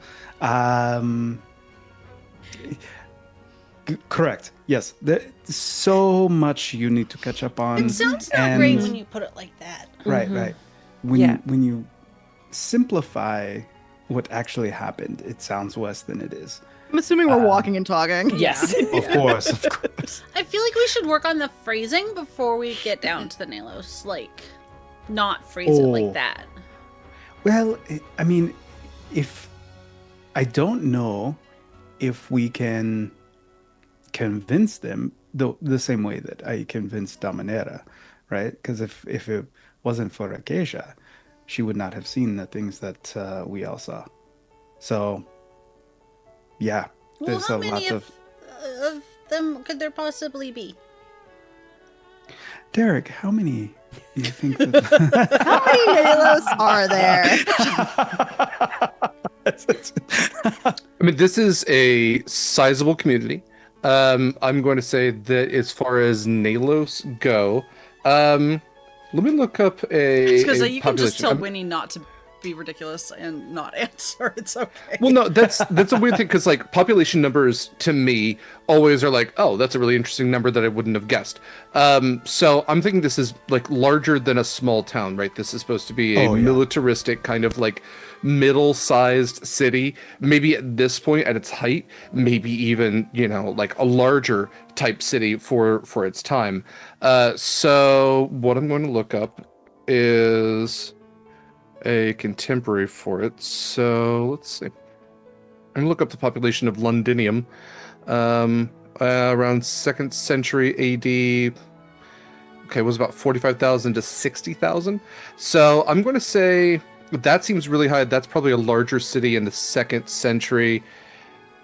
Correct. Yes. There's so much you need to catch up on. It sounds not great and- when you put it like that. Right, Mhm. right. When Yeah. when you simplify what actually happened, it sounds worse than it is. I'm assuming we're walking and talking. yes. Of course, of course. I feel like we should work on the phrasing before we get down to the Nalos. Like, not phrase it Oh. like that. Well, I mean, if I don't know if we can convince them the same way that I convinced Dominera, right? Because if it wasn't for Acacia, she would not have seen the things that we all saw. So, yeah, Well, there's how a many lot of... of them could there possibly be? Derek, how many do you think that... How many Nalos are there? I mean, this is a sizable community. I'm going to say that as far as Nalos go, let me look up Because a you can just population. tell Winnie not to be ridiculous and not answer. It's okay. Well, no, that's a weird thing because like population numbers to me always are like, oh, that's a really interesting number that I wouldn't have guessed. So I'm thinking this is like larger than a small town, right? This is supposed to be a militaristic kind of like middle-sized city. Maybe at this point, at its height, maybe even like a larger type city for its time. So what I'm going to look up is a contemporary for it. So let's see. I'm gonna look up the population of Londinium around 2nd century AD. Okay, it was about 45,000 to 60,000. So I'm going to say that seems really high. That's probably a larger city in the 2nd century.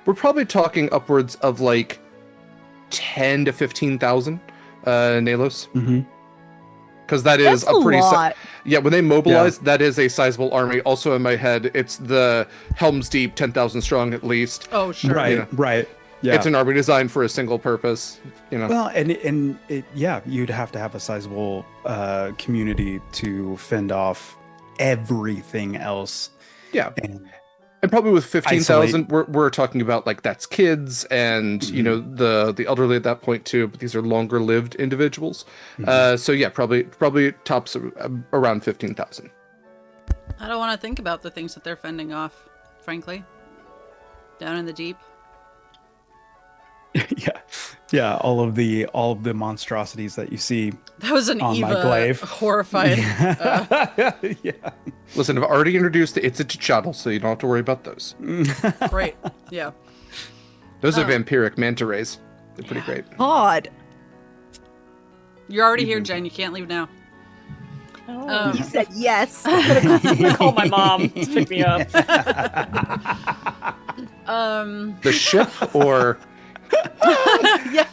We're probably talking upwards of like 10 to 15,000 Nalos. Mm-hmm. Because that is That's a pretty lot. yeah, when they mobilize, that is a sizable army. Also in my head, it's the Helm's Deep, 10,000 strong at least. Oh, sure. Right, right. Yeah. It's an army designed for a single purpose, Well, and it, you'd have to have a sizable community to fend off everything else. Yeah. And probably with 15,000, we're talking about like that's kids and the elderly at that point too. But these are longer lived individuals. So yeah, probably tops around 15,000. I don't want to think about the things that they're fending off, frankly. Down in the deep. yeah, all of the monstrosities that you see. That was an on my Eva glaive. horrified. Yeah. Listen, I've already introduced the It's a Chichatl, so you don't have to worry about those. Great. Yeah. Those are vampiric manta rays. They're pretty great. God. You're already here, Jen. You can't leave now. Oh. You said yes. I'm gonna call my mom to pick me up. The ship or Yeah.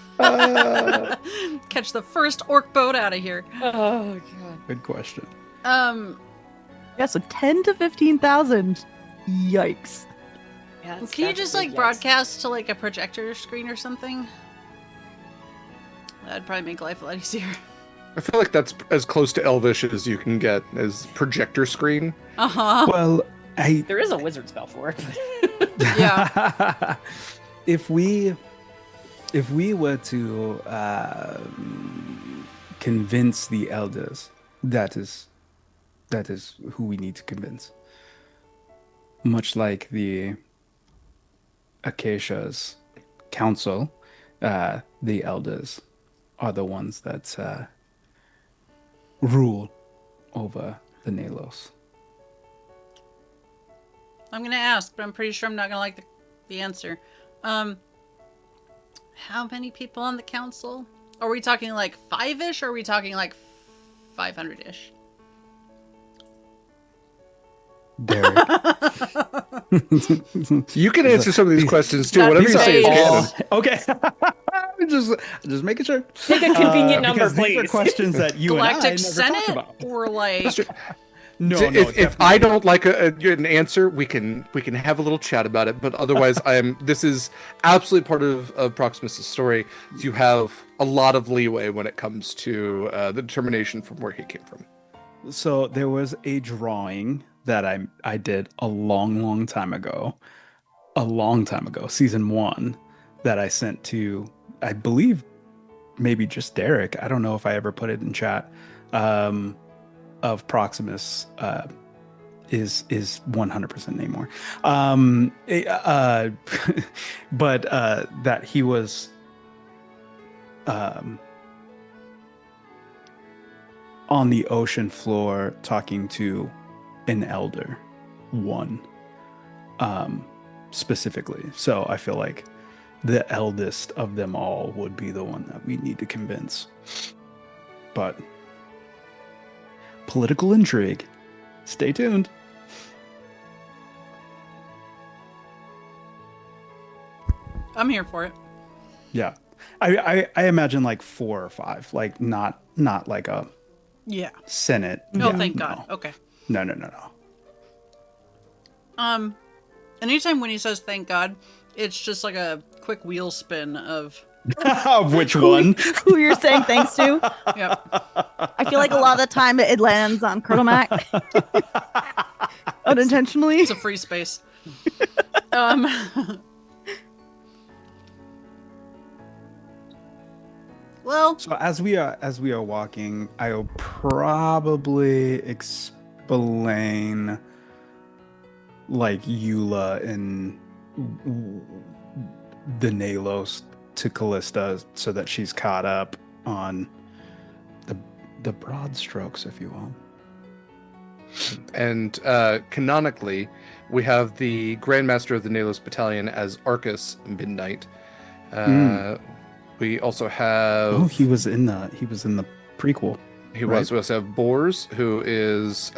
Catch the first orc boat out of here. Oh god. Good question. Yeah, so 10 to 15,000. Yikes. Yeah, it's Can you just definitely like yikes. broadcast to like a projector screen or something? That'd probably make life a lot easier. I feel like that's as close to Elvish as you can get as projector screen. Uh-huh. Well, There is a wizard spell for it. Yeah. if we were to convince the elders, that is who we need to convince. Much like the Acacia's council, the elders are the ones that rule over the Nalos. I'm gonna ask, but I'm pretty sure I'm not gonna like the answer. How many people on the council? Are we talking like 5-ish or are we talking like 500-ish? Derek. You can answer some of these questions too. That'd Whatever be you say is great. canon. Okay. just making sure. Pick a convenient number, because these are please. questions that you Galactic and I never Senate talked about. or like No, If I don't like an answer, we can have a little chat about it. But otherwise, this is absolutely part of Proximus' story. You have a lot of leeway when it comes to the determination from where he came from. So there was a drawing that I did a long time ago, season 1, that I sent to, I believe, maybe just Derek. I don't know if I ever put it in chat. Of Proximus is 100% Namor. But that he was on the ocean floor talking to an elder, one specifically. So I feel like the eldest of them all would be the one that we need to convince. But political intrigue. Stay tuned. I'm here for it. Yeah. I imagine like 4 or 5, like not like a Yeah. Senate. Oh, Yeah, thank no. God. Okay. No. Anytime when he says thank God, it's just like a quick wheel spin of Of which one? Who you're saying thanks to? yeah. I feel like a lot of the time it lands on Colonel Mac. unintentionally. It's a free space. Um, well, So as we are walking, I'll probably explain like Eula and the Nalos to Kallista so that she's caught up on the broad strokes, if you will. And canonically, we have the Grandmaster of the Nalos Battalion as Arcus Midnight. We also have. Oh, he was in the prequel. He right? was. We also have Bors, who is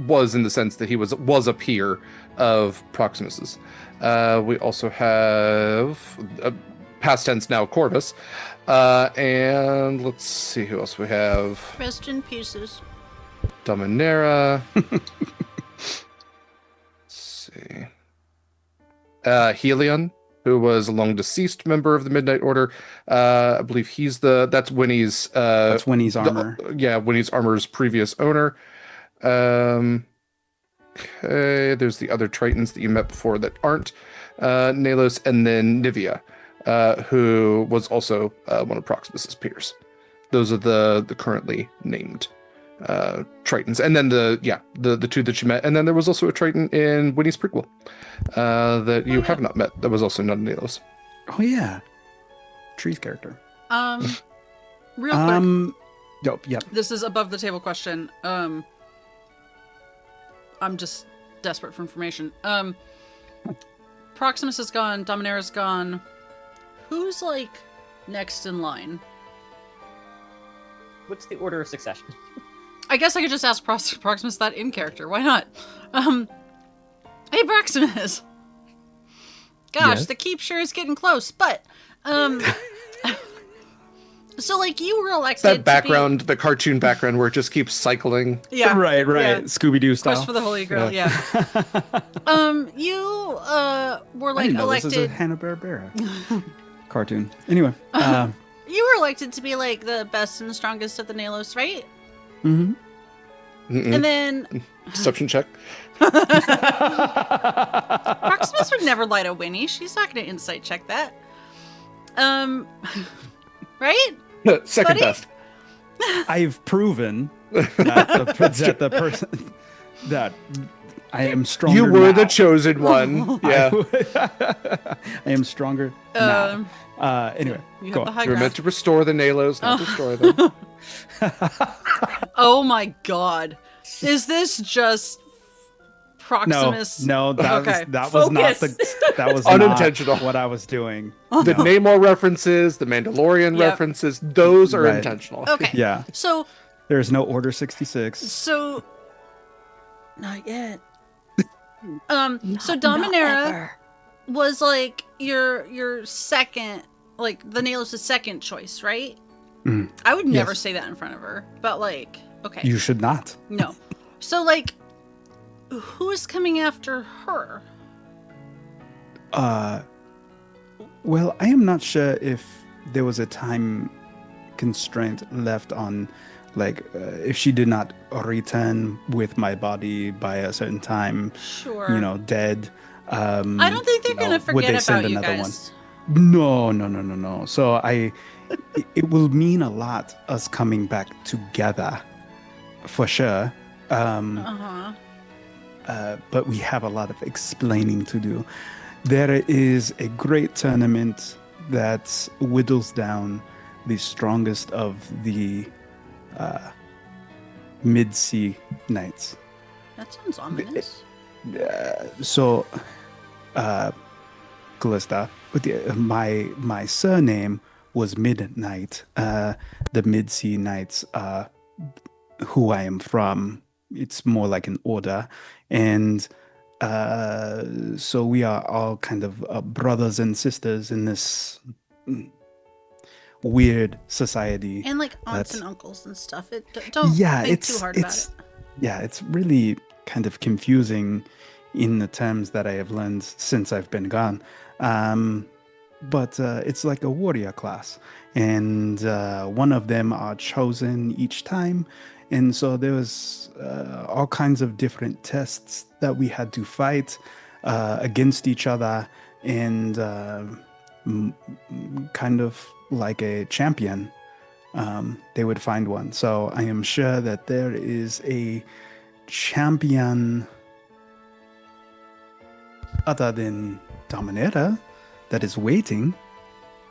was in the sense that he was a peer of Proximus's. We also have past tense now Corvus, and let's see who else we have. rest in pieces. Dominera. Let's see. Helion, who was a long deceased member of the Midnight Order. I believe that's Winnie's. That's Winnie's armor. Winnie's armor's previous owner. Okay, there's the other Tritons that you met before that aren't Nalos, and then Nivea, who was also one of Proximus's peers. Those are the currently named Tritons, and then the two that you met, and then there was also a Triton in Winnie's prequel that you have not met. That was also not Nalos. Oh yeah, Tree's character. Real quick. Yep. This is above the table question. I'm just desperate for information. Proximus is gone. Dominera's gone. Who's like next in line? What's the order of succession? I guess I could just ask Proximus that in character. Why not? Hey, Proximus. Gosh, Yes? the keep sure is getting close. But, so like you were elected. That background, the cartoon background, where it just keeps cycling. Yeah. Right. Yeah. Scooby-Doo style. Quest for the Holy Grail. Yeah. You were I like didn't know this is a elected. Hanna-Barbera cartoon. Anyway. You were elected to be like the best and strongest of the Nalos, right? Mm-hmm. Mm-mm. And then Deception check. Proximus would never lie to Winnie. She's not going to insight check that. Right? Second Buddy? best. I've proven that the person that I am stronger. You were the now. chosen one. Yeah. I am stronger now. Anyway, You go have the on. high You were meant ground. to restore the Nalos, not destroy them. Oh my god. Is this just Proximus? No, that Okay. was not Focus. that was Unintentional. not what I was doing. The No. Namor references, the Mandalorian Yep. references, those are Right. intentional. Okay. Yeah, So, there's no Order 66. not yet. So Dominera was like your second, like the Nalos' second choice, right? Mhm. I would never Yes. say that in front of her, but like, okay, You should not. no. So like, who's coming after her? Well, I am not sure if there was a time constraint left on, like, if she did not return with my body by a certain time, Sure. dead. I don't think they're gonna would forget they send about you another guys. No. So it will mean a lot us coming back together, for sure. Uh-huh. But we have a lot of explaining to do. There is a great tournament that whittles down the strongest of the mid-sea knights. That sounds ominous. So, Kallista, my surname was Midnight. The mid-sea knights are who I am from. It's more like an order, and so we are all kind of brothers and sisters in this weird society. And like aunts That's- and uncles and stuff. Don't Yeah, think it's too hard about it's it. yeah, it's really kind of confusing in the terms that I have learned since I've been gone. But it's like a warrior class, and one of them are chosen each time, And so there was all kinds of different tests that we had to fight against each other, and kind of like a champion, they would find one. So I am sure that there is a champion other than Dominator that is waiting.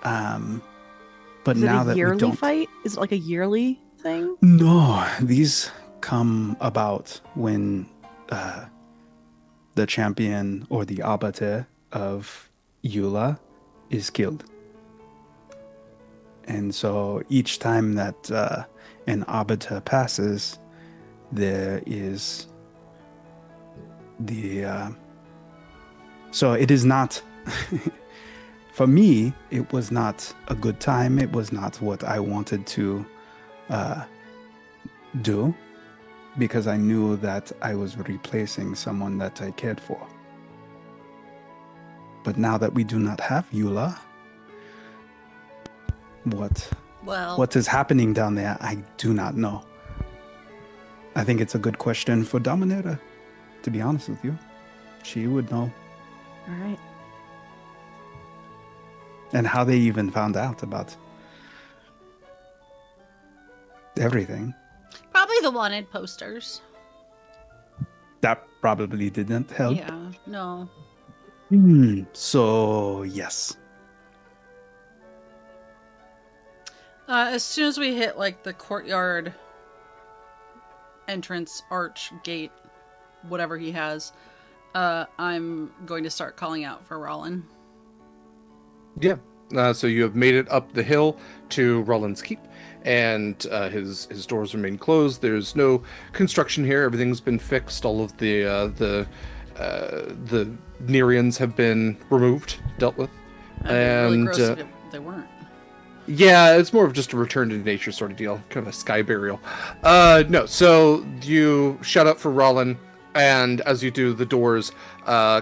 But Is it now a that yearly we don't fight? Is it like a yearly thing? No, these come about when the champion or the arbiter of Eula is killed. And so each time that an arbiter passes, there is the... so it is not... For me, it was not a good time. It was not what I wanted to do, because I knew that I was replacing someone that I cared for. But now that we do not have Eula, what is happening down there, I do not know. I think it's a good question for Dominator, to be honest with you. She would know. All right. And how they even found out about everything. Probably the wanted posters. That probably didn't help. Yeah, no. So, yes. As soon as we hit like the courtyard entrance arch gate, whatever he has, I'm going to start calling out for Rollin. Yeah. So you have made it up the hill to Roland's Keep, and his doors remain closed. There's no construction here. Everything's been fixed. All of the Nereans have been removed, dealt with. That'd be really And gross if they weren't. yeah, it's more of just a return to nature sort of deal, kind of a sky burial. No, so you shout out for Rollin, and as you do, the doors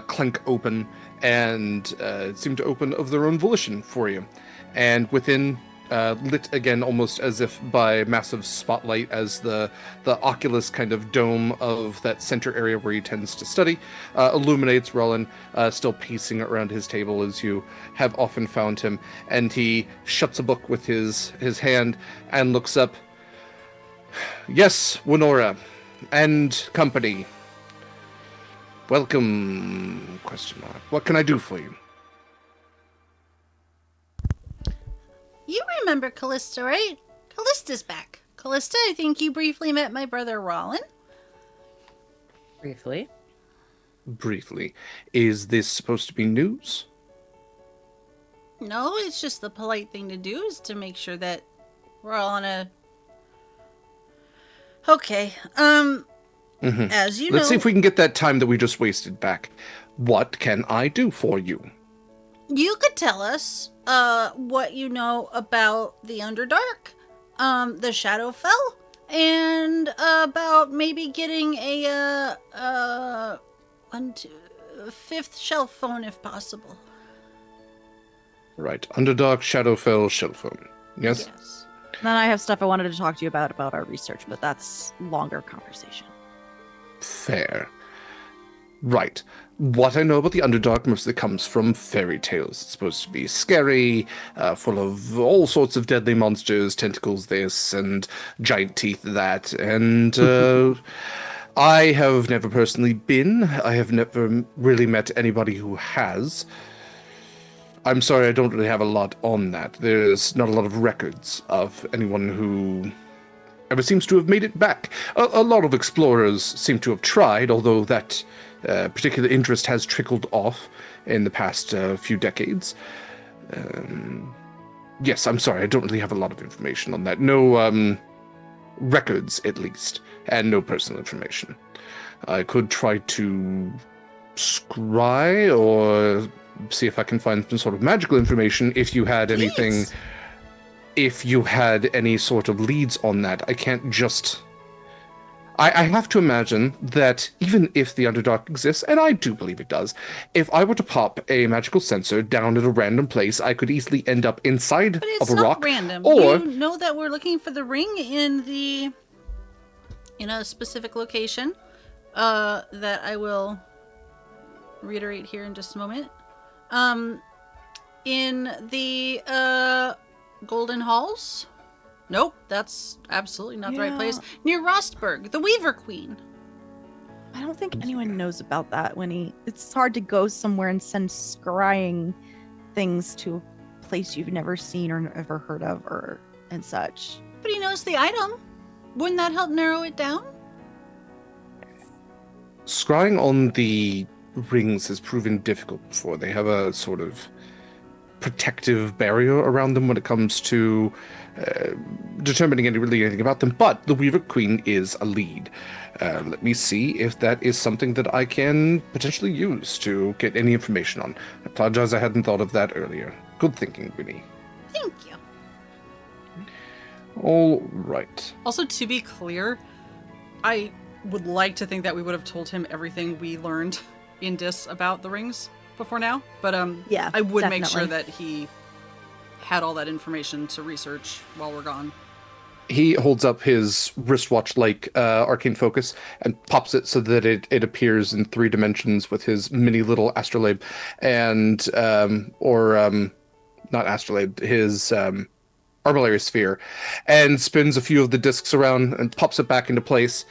clink open and seem to open of their own volition for you. And within, lit again almost as if by massive spotlight, as the oculus kind of dome of that center area where he tends to study illuminates Rollin, still pacing around his table as you have often found him. And he shuts a book with his hand and looks up. Yes, Winora and company. Welcome, question mark. What can I do for you? You remember Kallista, right? Kallista's back. Kallista, I think you briefly met my brother Rollin. Briefly. Briefly. Is this supposed to be news? No, it's just the polite thing to do is to make sure that we're all on a... Okay, as you Let's see know... if we can get that time that we just wasted back. What can I do for you? You could tell us what you know about the Underdark, the Shadowfell, and about maybe getting a fifth shelf phone if possible. Right. Underdark, Shadowfell, Shellphone. Yes? Yes. Then I have stuff I wanted to talk to you about our research, but that's longer conversation. Fair. Right. What I know about the Underdark mostly comes from fairy tales. It's supposed to be scary, full of all sorts of deadly monsters, tentacles this, and giant teeth that, and I have never personally been. I have never really met anybody who has. I'm sorry, I don't really have a lot on that. There's not a lot of records of anyone who ever seems to have made it back. A lot of explorers seem to have tried, although that particular interest has trickled off in the past few decades. Yes, I'm sorry, I don't really have a lot of information on that. No records, at least, and no personal information. I could try to scry or see if I can find some sort of magical information if you had anything... Please. If you had any sort of leads on that. I can't just... I have to imagine that even if the Underdark exists, and I do believe it does, if I were to pop a magical sensor down at a random place, I could easily end up inside But it's of a not rock. random. Or You know that we're looking for the ring in the in a specific location that I will reiterate here in just a moment. In the Golden Halls? Nope, that's absolutely not the right place. Near Rostberg, the Weaver Queen. I don't think anyone knows about that, Winnie. It's hard to go somewhere and send scrying things to a place you've never seen or ever heard of and such. But he knows the item. Wouldn't that help narrow it down? Scrying on the rings has proven difficult before. They have a sort of protective barrier around them when it comes to determining anything about them, but the Weaver Queen is a lead. Let me see if that is something that I can potentially use to get any information on. I apologize, I hadn't thought of that earlier. Good thinking, Winnie. Thank you. All right. Also, to be clear, I would like to think that we would have told him everything we learned in Dis about the rings before now, but yeah, I would definitely. make sure that he had all that information to research while we're gone. He holds up his wristwatch-like arcane focus and pops it so that it appears in 3 dimensions with his mini little astrolabe and not astrolabe, his armillary sphere, and spins a few of the discs around and pops it back into place.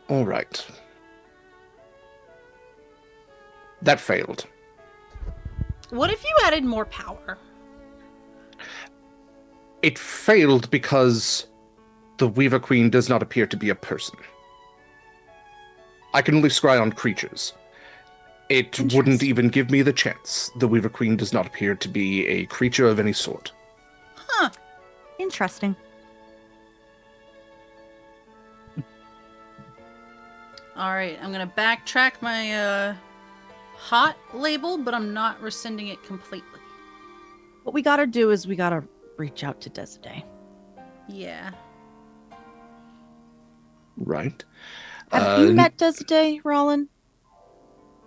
All right. That failed. What if you added more power? It failed because the Weaver Queen does not appear to be a person. I can only scry on creatures. It wouldn't even give me the chance. The Weaver Queen does not appear to be a creature of any sort. Huh. Interesting. All right, I'm going to backtrack my hot label, but I'm not rescinding it completely. What we gotta do is we gotta reach out to Desiday. Yeah. Right. Have you met Desiday, Rollin?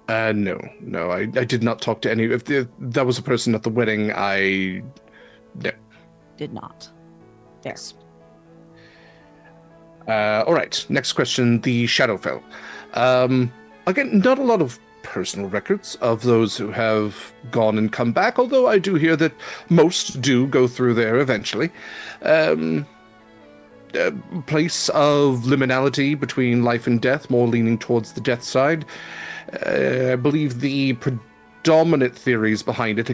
No, I did not talk to any. If that was a person at the wedding, no. Did not. There. Yes. All right, next question, the Shadowfell. Again, not a lot of personal records of those who have gone and come back, although I do hear that most do go through there eventually. A place of liminality between life and death, more leaning towards the death side. I believe the predominant theories behind it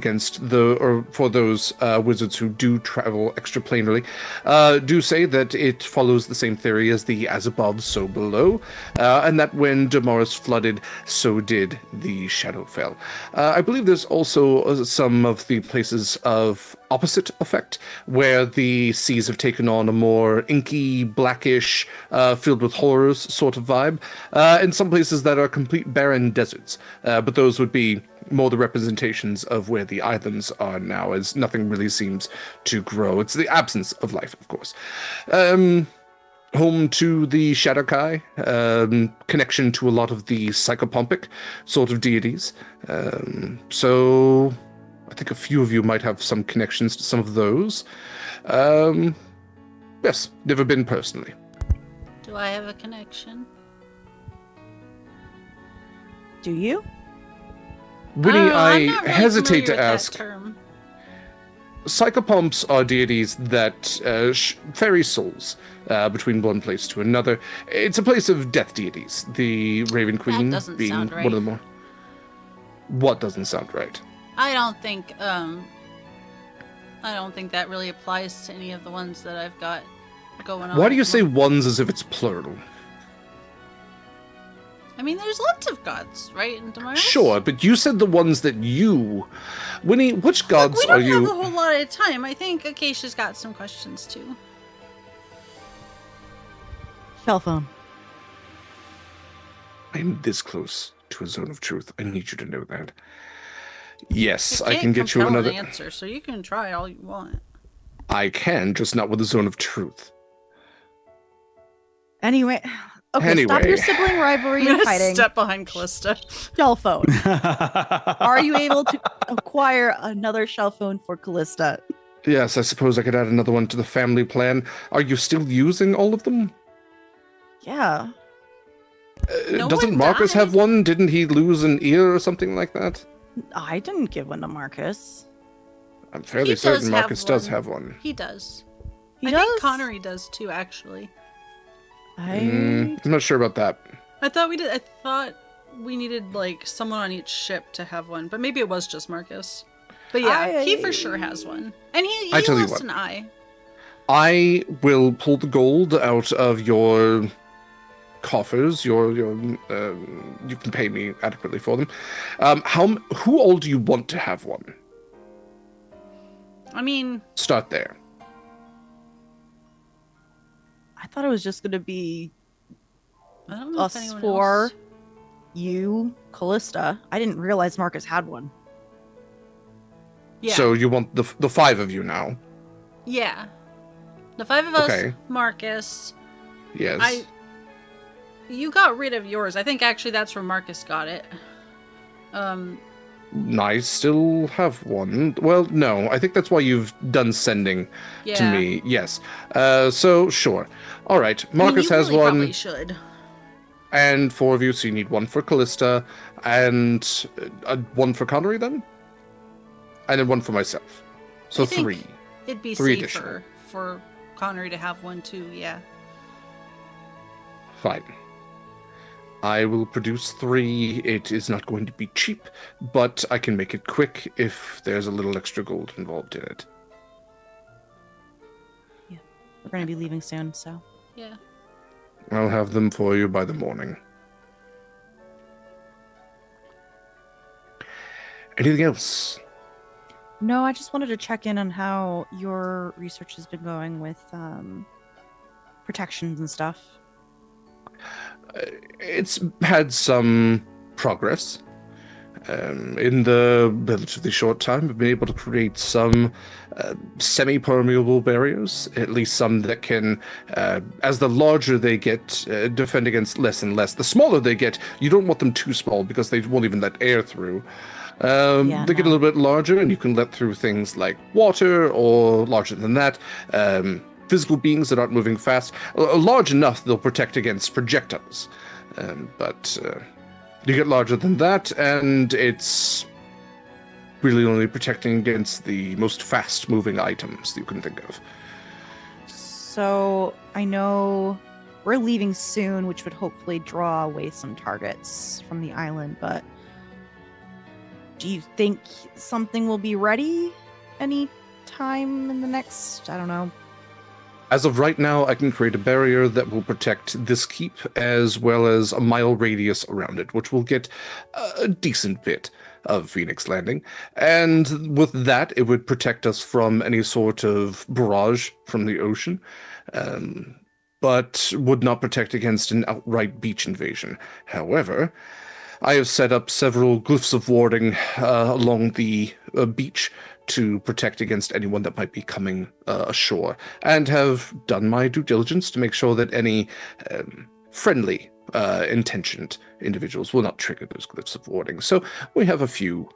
for those wizards who do travel extraplanarly do say that it follows the same theory as the as above, so below, and that when Damaris flooded, so did the Shadowfell. I believe there's also some of the places of opposite effect, where the seas have taken on a more inky, blackish, filled with horrors sort of vibe, and some places that are complete barren deserts, but those would be more the representations of where the islands are now, as nothing really seems to grow. It's the absence of life, of course. Home to the Shadowkai, connection to a lot of the psychopompic sort of deities. So I think a few of you might have some connections to some of those. Yes, never been personally. Do I have a connection? Do you? Winnie, I'm I not really hesitate familiar to with that ask. term. Psychopomps are deities that ferry souls between one place to another. It's a place of death deities. The Raven Queen doesn't being sound right. one of the more. What doesn't sound right? I don't think that really applies to any of the ones that I've got going on. Why do you at the say moment. ones as if it's plural? I mean, there's lots of gods, right? In Damaris? Sure, but you said the ones that you... Winnie, which gods Look, we are don't you... have a whole lot of time. I think Acacia's got some questions, too. Cell phone. I'm this close to a zone of truth. I need you to know that. Yes, I I can get you compel another... an answer, so you can try all you want. I can, just not with a zone of truth. Anyway. Okay, stop Anyway. your sibling rivalry I'm and gonna fighting. step behind Kallista. Shell phone. Are you able to acquire another shell phone for Kallista? Yes, I suppose I could add another one to the family plan. Are you still using all of them? Yeah. No Doesn't one Marcus have died. one? Didn't he lose an ear or something like that? I didn't give one to Marcus. I'm fairly He does certain have Marcus does one. have one. He does. He I does? think Connery does too, actually. I'm not sure about that. I thought we did. I thought we needed like someone on each ship to have one, but maybe it was just Marcus. But yeah, he for sure has one, and he I tell you lost what. an eye. I will pull the gold out of your coffers. You can pay me adequately for them. Who all do you want to have one? I mean, Start there. I thought it was just going to be I don't know us if anyone four, else. you, Kallista. I didn't realize Marcus had one. Yeah. So you want the 5 of you now? Yeah. The 5 of us, Okay. Marcus. Yes. You got rid of yours. I think actually that's where Marcus got it. I still have one. Well, no. I think that's why you've done sending Yeah. to me. Yes. So sure. All right. Marcus I mean, you has really one, Probably should. and 4 of you. So you need one for Kallista, and one for Connery then, and then one for myself. So I think 3. It'd be 3 safer additional. for Connery to have one too. Yeah. Fine. I will produce 3. It is not going to be cheap, but I can make it quick if there's a little extra gold involved in it. We're going to be leaving soon, so. Yeah. I'll have them for you by the morning. Anything else? No, I just wanted to check in on how your research has been going with protections and stuff. It's had some progress. In the relatively short time, we've been able to create some semi-permeable barriers, at least some that can, as the larger they get, defend against less and less. The smaller they get, you don't want them too small because they won't even let air through. Yeah, They get a no. little bit larger, and you can let through things like water, or larger than that, physical beings that aren't moving fast. Large enough, they'll protect against projectiles. But you get larger than that, and it's really only protecting against the most fast-moving items that you can think of. So I know we're leaving soon, which would hopefully draw away some targets from the island, but do you think something will be ready any time in the next, I don't know. As of right now, I can create a barrier that will protect this keep as well as a mile radius around it, which will get a decent bit of Phoenix Landing. And with that, it would protect us from any sort of barrage from the ocean, but would not protect against an outright beach invasion. However, I have set up several glyphs of warding along the beach to protect against anyone that might be coming ashore, and have done my due diligence to make sure that any friendly intentioned individuals will not trigger those glyphs of warding. So we have a few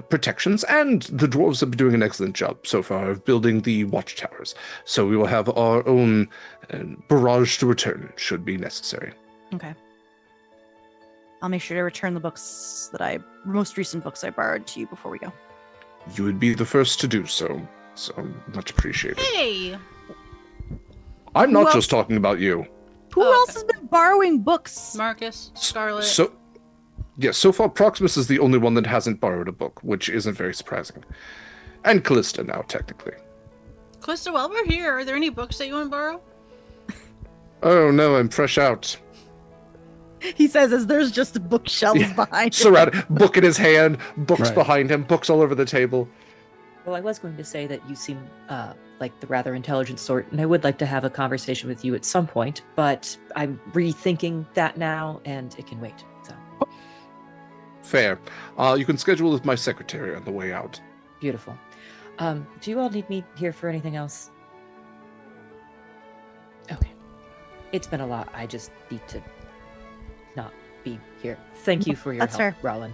protections, and the dwarves have been doing an excellent job so far of building the watchtowers. So we will have our own barrage to return should be necessary. Okay. I'll make sure to return the books most recent books I borrowed to you before we go. You would be the first to do so, so much appreciated. Hey. I'm Who not else- just talking about you. Who Oh, else okay. has been borrowing books? Marcus, Scarlett. So far Proximus is the only one that hasn't borrowed a book, which isn't very surprising. And Kallista now, technically. Kallista, while we're here, are there any books that you want to borrow? Oh no, I'm fresh out. He says as there's just bookshelves Yeah. behind him. Surrounded, book in his hand, books Right. behind him, books all over the table. Well, I was going to say that you seem like the rather intelligent sort, and I would like to have a conversation with you at some point, but I'm rethinking that now, and it can wait. So Fair. You can schedule with my secretary on the way out. beautiful. Do you all need me here for anything else? Okay. It's been a lot. I just need to not be here. Thank you for your That's help, fair. Rollin.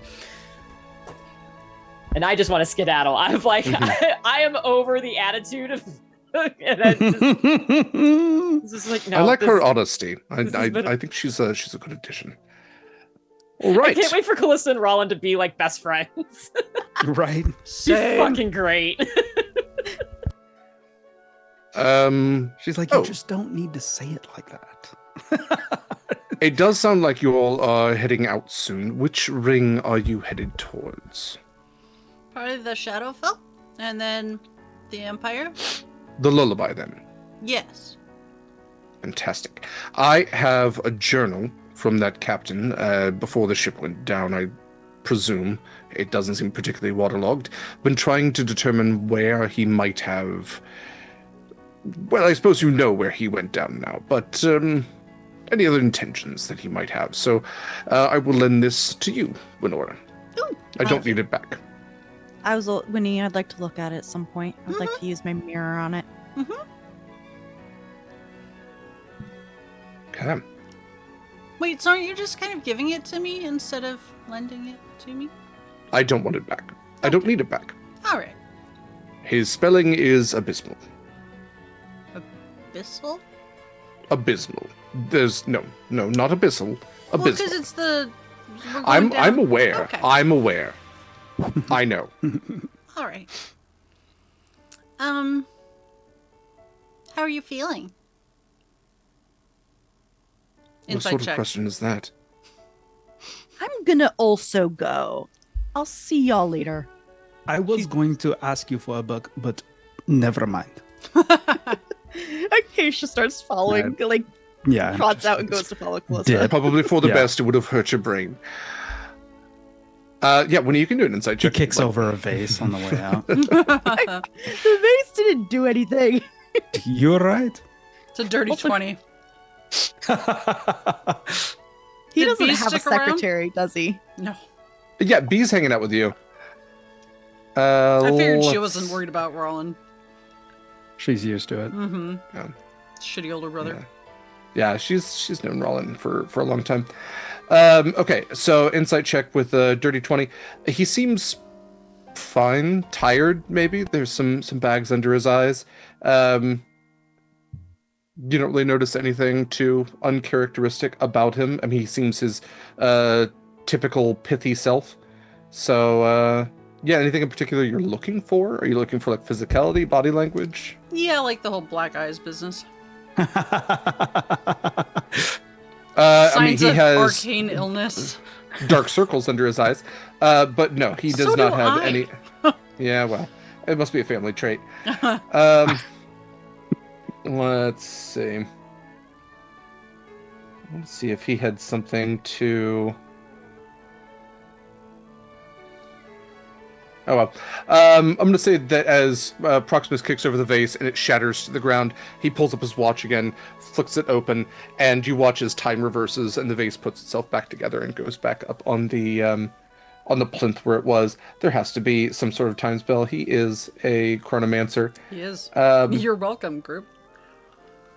And I just want to skedaddle. I'm like, Mhm. I am over the attitude of And that's just, it's just like, no, I like her this- honesty. this has been- I think she's a good addition. All I right. can't wait for Kallista and Rollin to be like best friends. Right? She's fucking great. She's like, you Oh. just don't need to say it like that. It does sound like you all are heading out soon. Which ring are you headed towards? Probably the Shadowfell, and then the Empire. The Lullaby, then. Yes. Fantastic. I have a journal from that captain before the ship went down, I presume. It doesn't seem particularly waterlogged. Been trying to determine where he might have... Well, I suppose you know where he went down now, but any other intentions that he might have. So I will lend this to you, Winora. Ooh, I don't need it back. Winnie, I'd like to look at it at some point. I'd like to use my mirror on it. Okay. Wait, so aren't you just kind of giving it to me instead of lending it to me? I don't want it back. I don't need it back. All right. His spelling is abysmal. Abyssal? Abysmal. There's no, not abyssal. Well, Abysmal. because it's the... we're going I'm down- aware. Okay. I'm aware. I know. All right. How are you feeling? What Insight sort of check. question is that? I'm gonna also go. I'll see y'all later. I was going to ask you for a book, but never mind. Acacia starts following, like, Yeah. trots out and goes to follow Kallista. Dead. Probably for the Yeah. best. It would have hurt your brain. Yeah, when you can do an insight He check. kicks over a vase on the way out. The vase didn't do anything. You're right. It's a dirty Also- 20. He Did doesn't Bee have a stick around? secretary, does he? No. Yeah, Bee's hanging out with you. I figured she let's- wasn't worried about Rollin. She's used to it. Mm-hmm. Yeah. Shitty older brother. Yeah, she's known Rollin for a long time. Okay, so insight check with a dirty 20. He seems fine, tired maybe. There's some bags under his eyes. You don't really notice anything too uncharacteristic about him. I mean, he seems his typical pithy self. So, yeah, anything in particular you're looking for? Are you looking for like physicality, body language? Yeah, like the whole black eyes business. I mean, Signs he of has arcane illness. dark circles under his eyes. But no, he does So not do have I. any. Yeah, well, it must be a family trait. Let's see. Let's see if he had something to. Oh well. I'm going to say that as Proximus kicks over the vase and it shatters to the ground, he pulls up his watch again, flicks it open, and you watch as time reverses and the vase puts itself back together and goes back up on the plinth where it was. There has to be some sort of time spell. He is a chronomancer. He is. Um, You're welcome, group.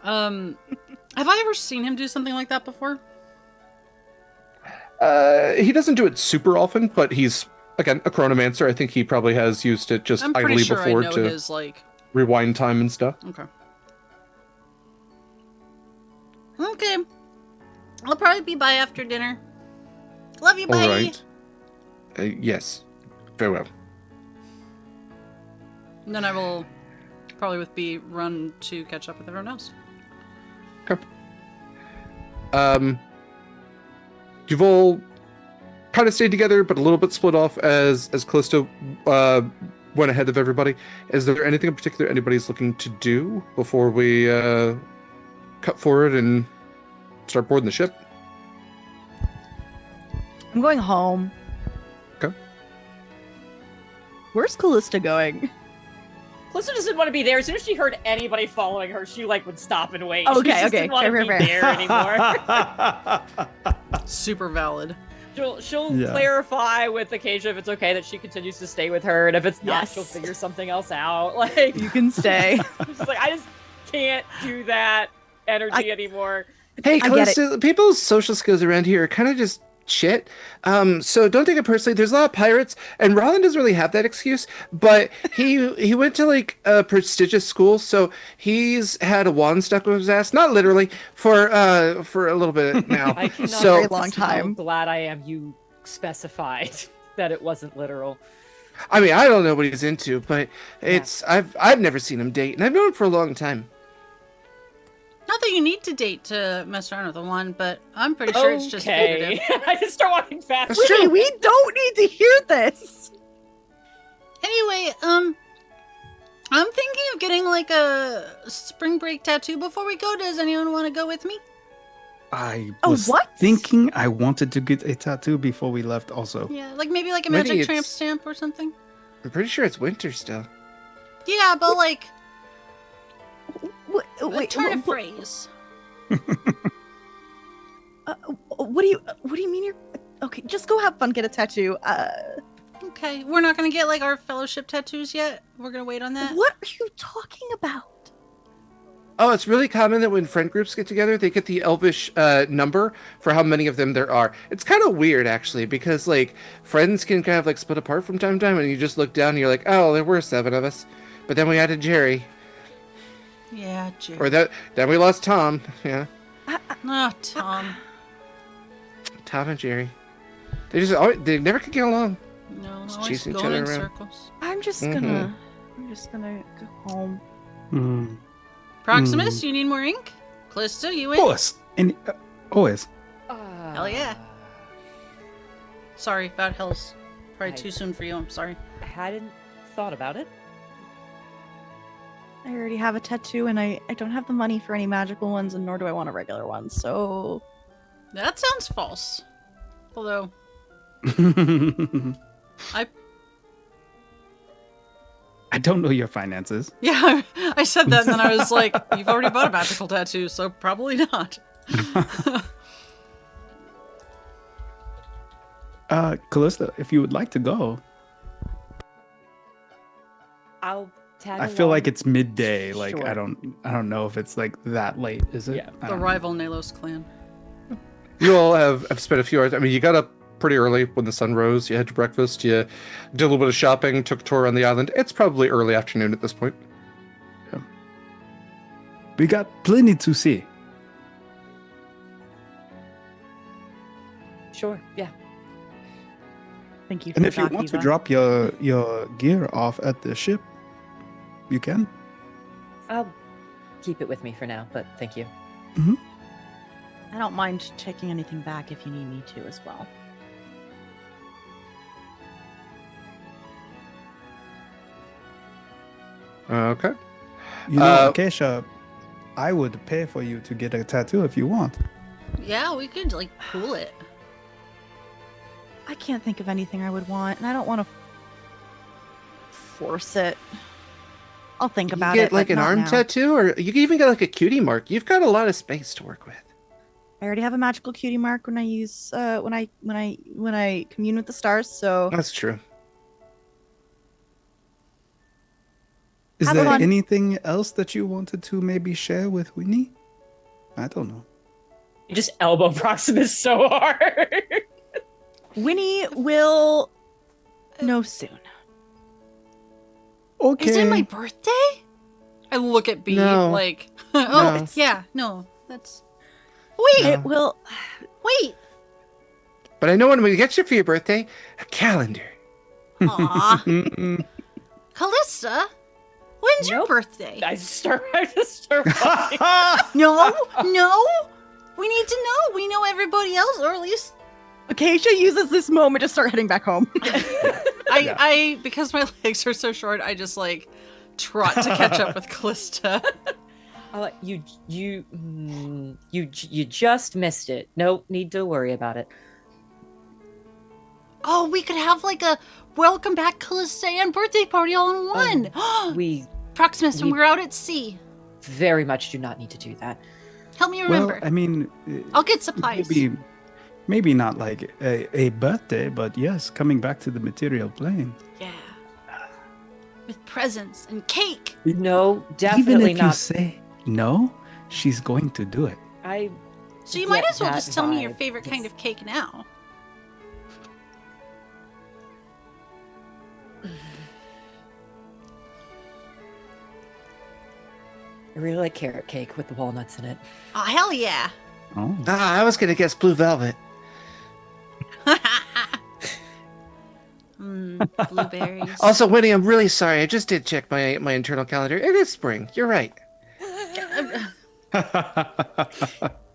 Have I ever seen him do something like that before? He doesn't do it super often, but he's again a chronomancer. I think he probably has used it just I'm pretty idly sure I before know to his, like... rewind time and stuff. Okay. Okay. I'll probably be by after dinner. Love you, bye. All right. Yes. Very well. And then I will, probably with B, run to catch up with everyone else. You've all kind of stayed together, but a little bit split off as Kallista went ahead of everybody. Is there anything in particular anybody's looking to do before we cut forward and start boarding the ship? I'm going home. Okay. Where's Kallista going? Kallista just didn't want to be there. As soon as she heard anybody following her, she like would stop and wait. Okay, she just okay. didn't want to Fair, be fair, there anymore. Super valid. She'll Yeah. clarify with Acacia if it's okay that she continues to stay with her, and if it's not, Yes. she'll figure something else out. Like, You can stay. she's like, I just can't do that energy anymore. Hey, I get it. Kallista, people's social skills around here are kind of just shit. So don't take it personally. There's a lot of pirates, and Rollin doesn't really have that excuse. But he went to like a prestigious school, so he's had a wand stuck with his ass, not literally, for a little bit now. I cannot So- Very long time. How glad I am you specified that it wasn't literal. I mean, I don't know what he's into, but I've never seen him date, and I've known him for a long time. Not that you need to date to mess around with a wand, but I'm pretty sure it's just figurative. I just start walking fast. That's true. We don't need to hear this. Anyway, I'm thinking of getting like a spring break tattoo before we go. Does anyone want to go with me? I Oh, was what? thinking I wanted to get a tattaoo before we left also. Yeah, like maybe like a Maybe magic tramp it's- stamp or something. I'm pretty sure it's winter still. Yeah, but like Wait, turn a phrase. what do you mean you're okay? Just go have fun, get a tattoo. Okay, we're not gonna get like our fellowship tattoos yet. We're gonna wait on that. What are you talking about? Oh, it's really common that when friend groups get together, they get the elvish number for how many of them there are. It's kind of weird, actually, because like friends can kind of like split apart from time to time, and you just look down and you're like, oh, there were 7 of us, but then we added Jerry, Yeah, Jerry. or then we lost Tom. Yeah, Oh, Tom. Tom and Jerry. They never could get along. No, Just always chasing each going in other around. circles. I'm just gonna go home. Hmm. Proximus, you need more ink? Kallista, you in? Always. And always. Hell yeah. Sorry about Hell's. Probably too soon for you. I'm sorry. I hadn't thought about it. I already have a tattoo, and I don't have the money for any magical ones, and nor do I want a regular one. So That sounds false. Although I don't know your finances. yeah, I said that, and then I was like, "You've already bought a magical tattoo, so probably not." Kallista, if you would like to go, I'll tag I feel along. like it's midday. Like Sure. I don't know if it's like that late. Is it? Yeah. I The don't know. rival Nalos clan. You all have spent a few hours. I mean, you got up pretty early when the sun rose. You had to breakfast. You did a little bit of shopping, took a tour around the island. It's probably early afternoon at this point. We got plenty to see. Sure, yeah. thank you. For And the if you doc, want to Eva. drop your gear off at the ship, you can. I'll keep it with me for now, but thank you. I don't mind taking anything back if you need me to as well. Okay. You know, Uh, Acacia, I would pay for you to get a tattoo if you want. Yeah, we could like pool it. I can't think of anything I would want, and I don't want to force it. I'll think You about get it. like but an not arm now. tattoo, or you can even get like a cutie mark. You've got a lot of space to work with. I already have a magical cutie mark when I use when I commune with the stars. So That's true. Is Have there fun. anything else that you wanted to maybe share with Winnie? I don't know. You just elbow Proximus so hard. Winnie will know soon. Okay. Is it my birthday? I look at B No. like, No. yeah, no, that's. Wait, It will. wait. But I know when we get you for your birthday, a calendar. Aw, Mm-mm. Callista, when's your Nope. birthday? I just start walking. No, no. We need to know. We know everybody else, or at least Acacia uses this moment to start heading back home. I because my legs are so short, I just like trot to catch up with Kallista. You just missed it. No need to worry about it. Oh, we could have like a welcome back Kallista and birthday party all in one. We Proximus, when we- we're out at sea. very much do not need to do that. Help me Well, remember. I mean, I'll get supplies. maybe not like a birthday, but yes, coming back to the material plane. Yeah. With presents and cake. No, Even definitely if you not. say no, she's going to do it. I So you might get as well that just tell me your vibe. favorite kind It's- of cake now. I really like carrot cake with the walnuts in it. Oh, hell yeah. Oh. Ah, I was gonna guess blue velvet. Blueberries. Also, Winnie, I'm really sorry. I just did check my internal calendar. It is spring. You're right.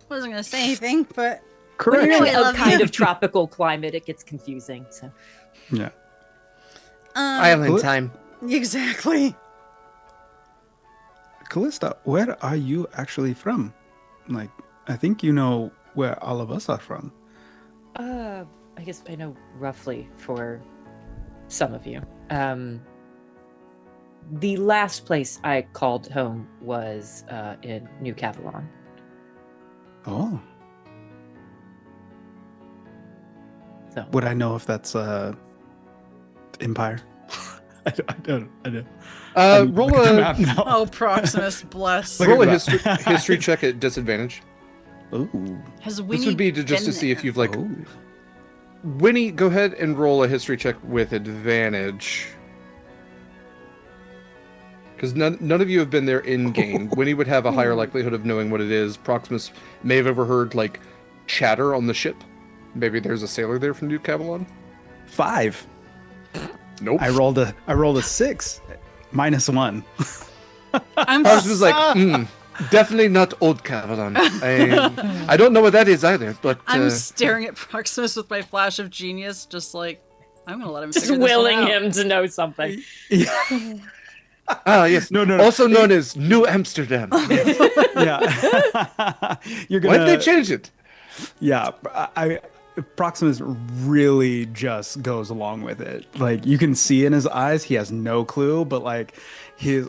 Wasn't gonna say anything, but When you're Correction. in I a love kind you. of tropical climate, it gets confusing. So Yeah. I am in Cool. time. exactly. Kallista, where are you actually from? Like, I think you know where all of us are from. I guess I know roughly for some of you. The last place I called home was in New Cavalon. Oh. So Would I know if that's Empire? I don't. I'm Roll looking at the a map now. Oh, Proximus, bless. Look roll a at that. history check at disadvantage. Ooh. Has This Winnie would be just to been see if there? you've like Oh. Winnie. Go ahead and roll a history check with advantage. Because none of you have been there in game. Winnie would have a higher likelihood of knowing what it is. Proximus may have overheard like chatter on the ship. Maybe there's a sailor there from New Cavalon. 5. Nope. I rolled a 6. -1. I'm Proximus is like, so- definitely not Old Cavalon. I don't know what that is either, but I'm staring at Proximus with my flash of genius, just like I'm gonna let him Just figure this one willing out. him to know something. yes. No. Also known as New Amsterdam. Yeah. You're gonna. Why'd they change it? Yeah, Proximus really just goes along with it. Like you can see in his eyes, he has no clue, but like he's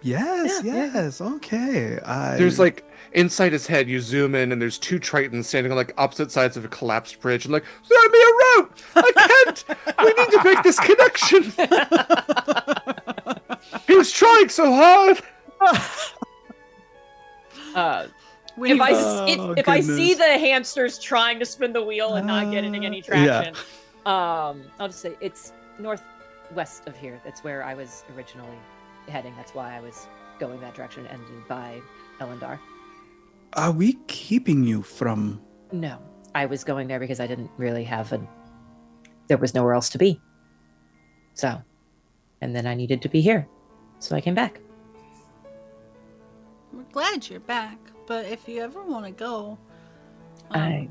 yes, okay. There's like inside his head, you zoom in, and there's two Tritons standing on like opposite sides of a collapsed bridge, and like, throw me a rope! I can't! We need to make this connection! He was trying so hard! If I Oh, if I see goodness. the hamsters trying to spin the wheel and not getting any traction, I'll just say it's northwest of here. That's where I was originally heading. That's why I was going that direction, ended by Elendar. Are we keeping you from? no, I was going there because I didn't really have there was nowhere else to be. So, and then I needed to be here. So I came back. We're glad you're back, but if you ever want to go, I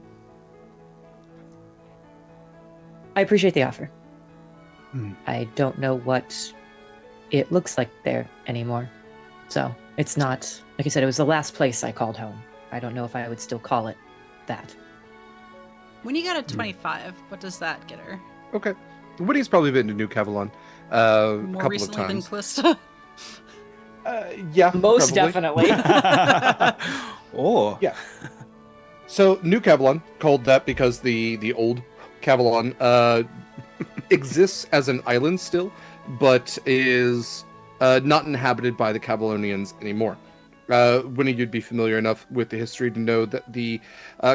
appreciate the offer. Hmm. I don't know what it looks like there anymore. So it's not, like I said, it was the last place I called home. I don't know if I would still call it that. when you got a 25, what does that get her? Okay. Winnie's probably been to New Cavalon a More couple of recently than times. Kallista? Yeah, most probably. definitely. Oh, Yeah. So New Cavalon, called that because the old Cavalon exists as an island still, but is not inhabited by the Cavalonians anymore. Winnie, you'd be familiar enough with the history to know that the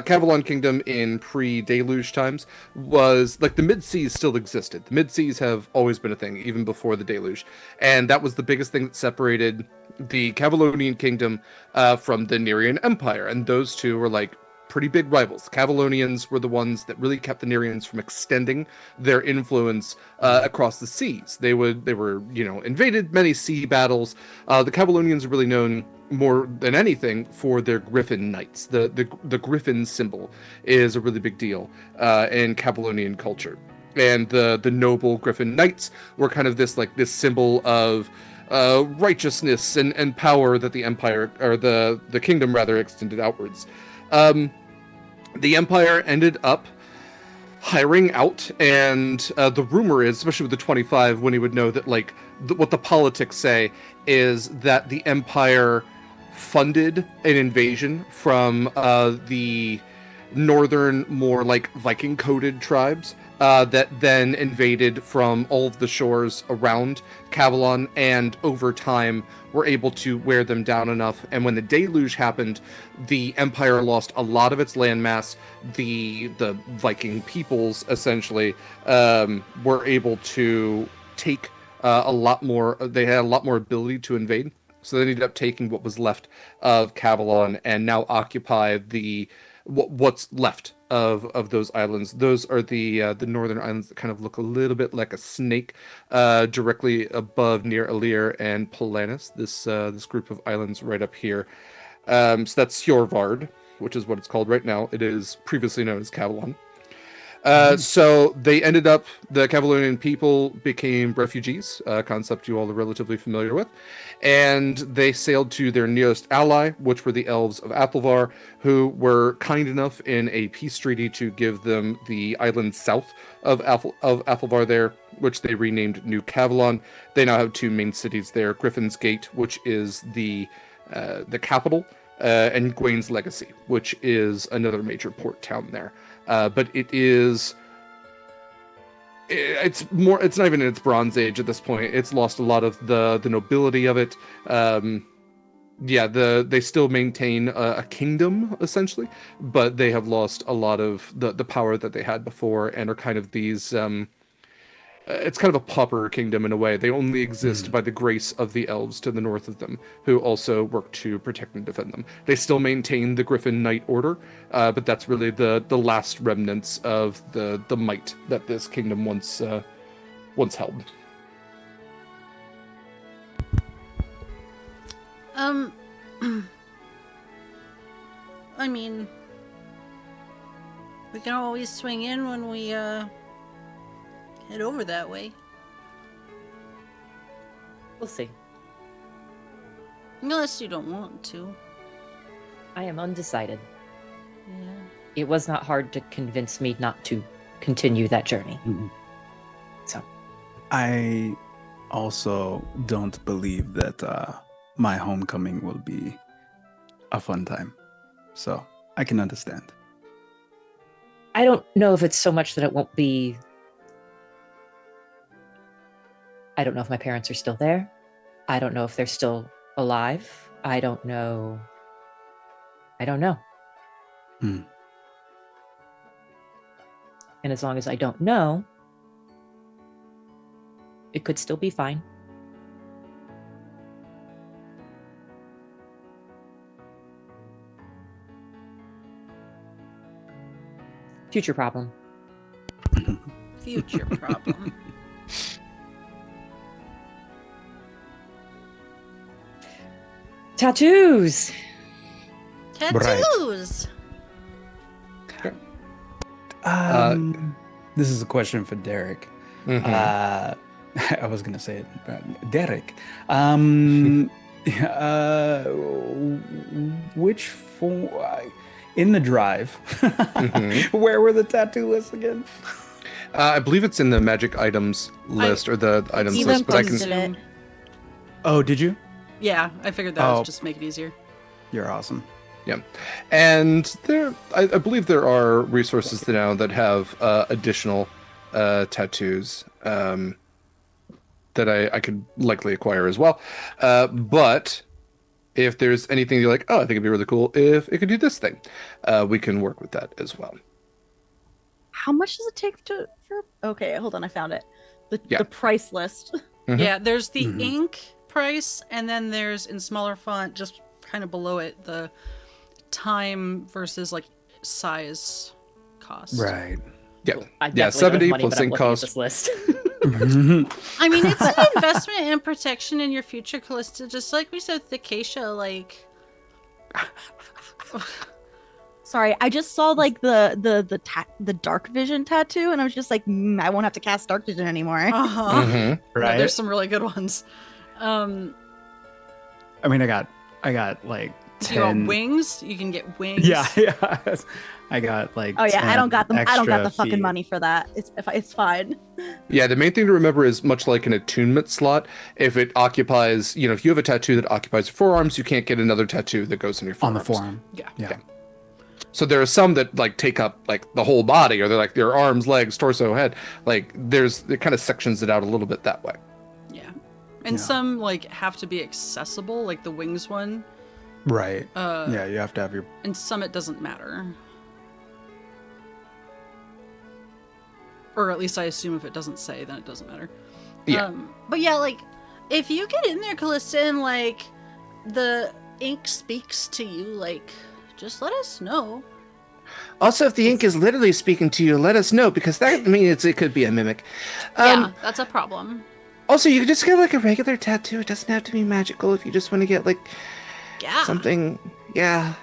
Cavalon Kingdom in pre-deluge times was like the mid-seas still existed. The mid-seas have always been a thing, even before the deluge, and that was the biggest thing that separated the Cavalonian Kingdom from the Nerian Empire, and those two were like pretty big rivals. The Cavalonians were the ones that really kept the Nerians from extending their influence across the seas. They were invaded many sea battles. The Cavalonians are really known more than anything for their griffin knights. The griffin symbol is a really big deal in Cavalonian culture, and the noble griffin knights were kind of this symbol of righteousness and power that the empire, or the kingdom rather, extended outwards. The empire ended up hiring out, and the rumor is, especially with the 25, when he would know that what the politics say is that the empire funded an invasion from the northern, more like Viking coded tribes that then invaded from all of the shores around Cavalon, and over time were able to wear them down enough. And when the deluge happened, the empire lost a lot of its landmass. The Viking peoples essentially were able to take a lot more. They had a lot more ability to invade, so they ended up taking what was left of Cavalon and now occupy what's left of those islands. Those are the northern islands that kind of look a little bit like a snake, directly above near Alir and Polanis. This group of islands right up here. So that's Hjorvard, which is what it's called right now. It is previously known as Cavalon. So they ended up, the Cavalonian people became refugees, a concept you all are relatively familiar with, and they sailed to their nearest ally, which were the elves of Athelvar, who were kind enough in a peace treaty to give them the island south of Athelvar there, which they renamed New Cavalon. They now have two main cities there, Griffin's Gate, which is the capital, and Gwain's Legacy, which is another major port town there. But it's not even in its Bronze Age at this point. It's lost a lot of the nobility of it. They still maintain a kingdom essentially, but they have lost a lot of the power that they had before and are kind of these it's kind of a pauper kingdom in a way. They only exist by the grace of the elves to the north of them, who also work to protect and defend them. They still maintain the Griffin Knight Order, but that's really the last remnants of the might that this kingdom once held. I mean, we can always swing in when we head over that way. We'll see. Unless you don't want to. I am undecided. Yeah. It was not hard to convince me not to continue that journey. So, I also don't believe that my homecoming will be a fun time. So I can understand. I don't know if it's so much that it won't be. I don't know if my parents are still there. I don't know if they're still alive. I don't know. And as long as I don't know, it could still be fine. Future problem. Future problem. Tattoos! Tattoos! This is a question for Derek. I was gonna say it, Derek. Which form in the drive? Where were the tattoo lists again? I believe it's in the magic items list or the items Even list, but I can. posted it. Oh, did you? Yeah, I figured that Oh. would just make it easier. You're awesome. Yeah, and I believe there are resources now that have additional tattoos that I could likely acquire as well. But if there's anything you're like, oh, I think it'd be really cool if it could do this thing, we can work with that as well. How much does it take for? Okay, hold on, I found it. Yeah. The price list. Yeah, there's the ink price, and then there's in smaller font, just kind of below it, the time versus like size cost. Right. Yeah, I yeah, definitely don't have 70 money, plus but I'm ink looking at cost. this list. I mean, it's an investment and protection in your future, Kallista. Just like we said with Acacia, like. Sorry, I just saw like the dark vision tattoo, and I was just like, I won't have to cast dark vision anymore. Uh-huh. Mhm. No, Right. there's some really good ones. I mean, I got like Do you want 10. wings? You can get wings. Yeah. I got like. Oh yeah, I 10 don't got the extra fucking feet. money for that. It's fine. Yeah, the main thing to remember is much like an attunement slot, if it occupies, if you have a tattoo that occupies your forearms, you can't get another tattoo that goes on your On forearms. the forearm. Yeah. Yeah. So there are some that like take up like the whole body, or they're like their arms, legs, torso, head. Like it kind of sections it out a little bit that way. Yeah. And Yeah. some like have to be accessible, like the wings one. Right. Yeah, you have to have your. And some it doesn't matter. Or at least I assume if it doesn't say, then it doesn't matter. Yeah. But yeah, like, if you get in there, Kallista, and like the ink speaks to you, like, just let us know. Also, if the ink is literally speaking to you, let us know, because that means it could be a mimic. Yeah, that's a problem. Also, you can just get like a regular tattoo. It doesn't have to be magical if you just want to get like Yeah. something. Yeah.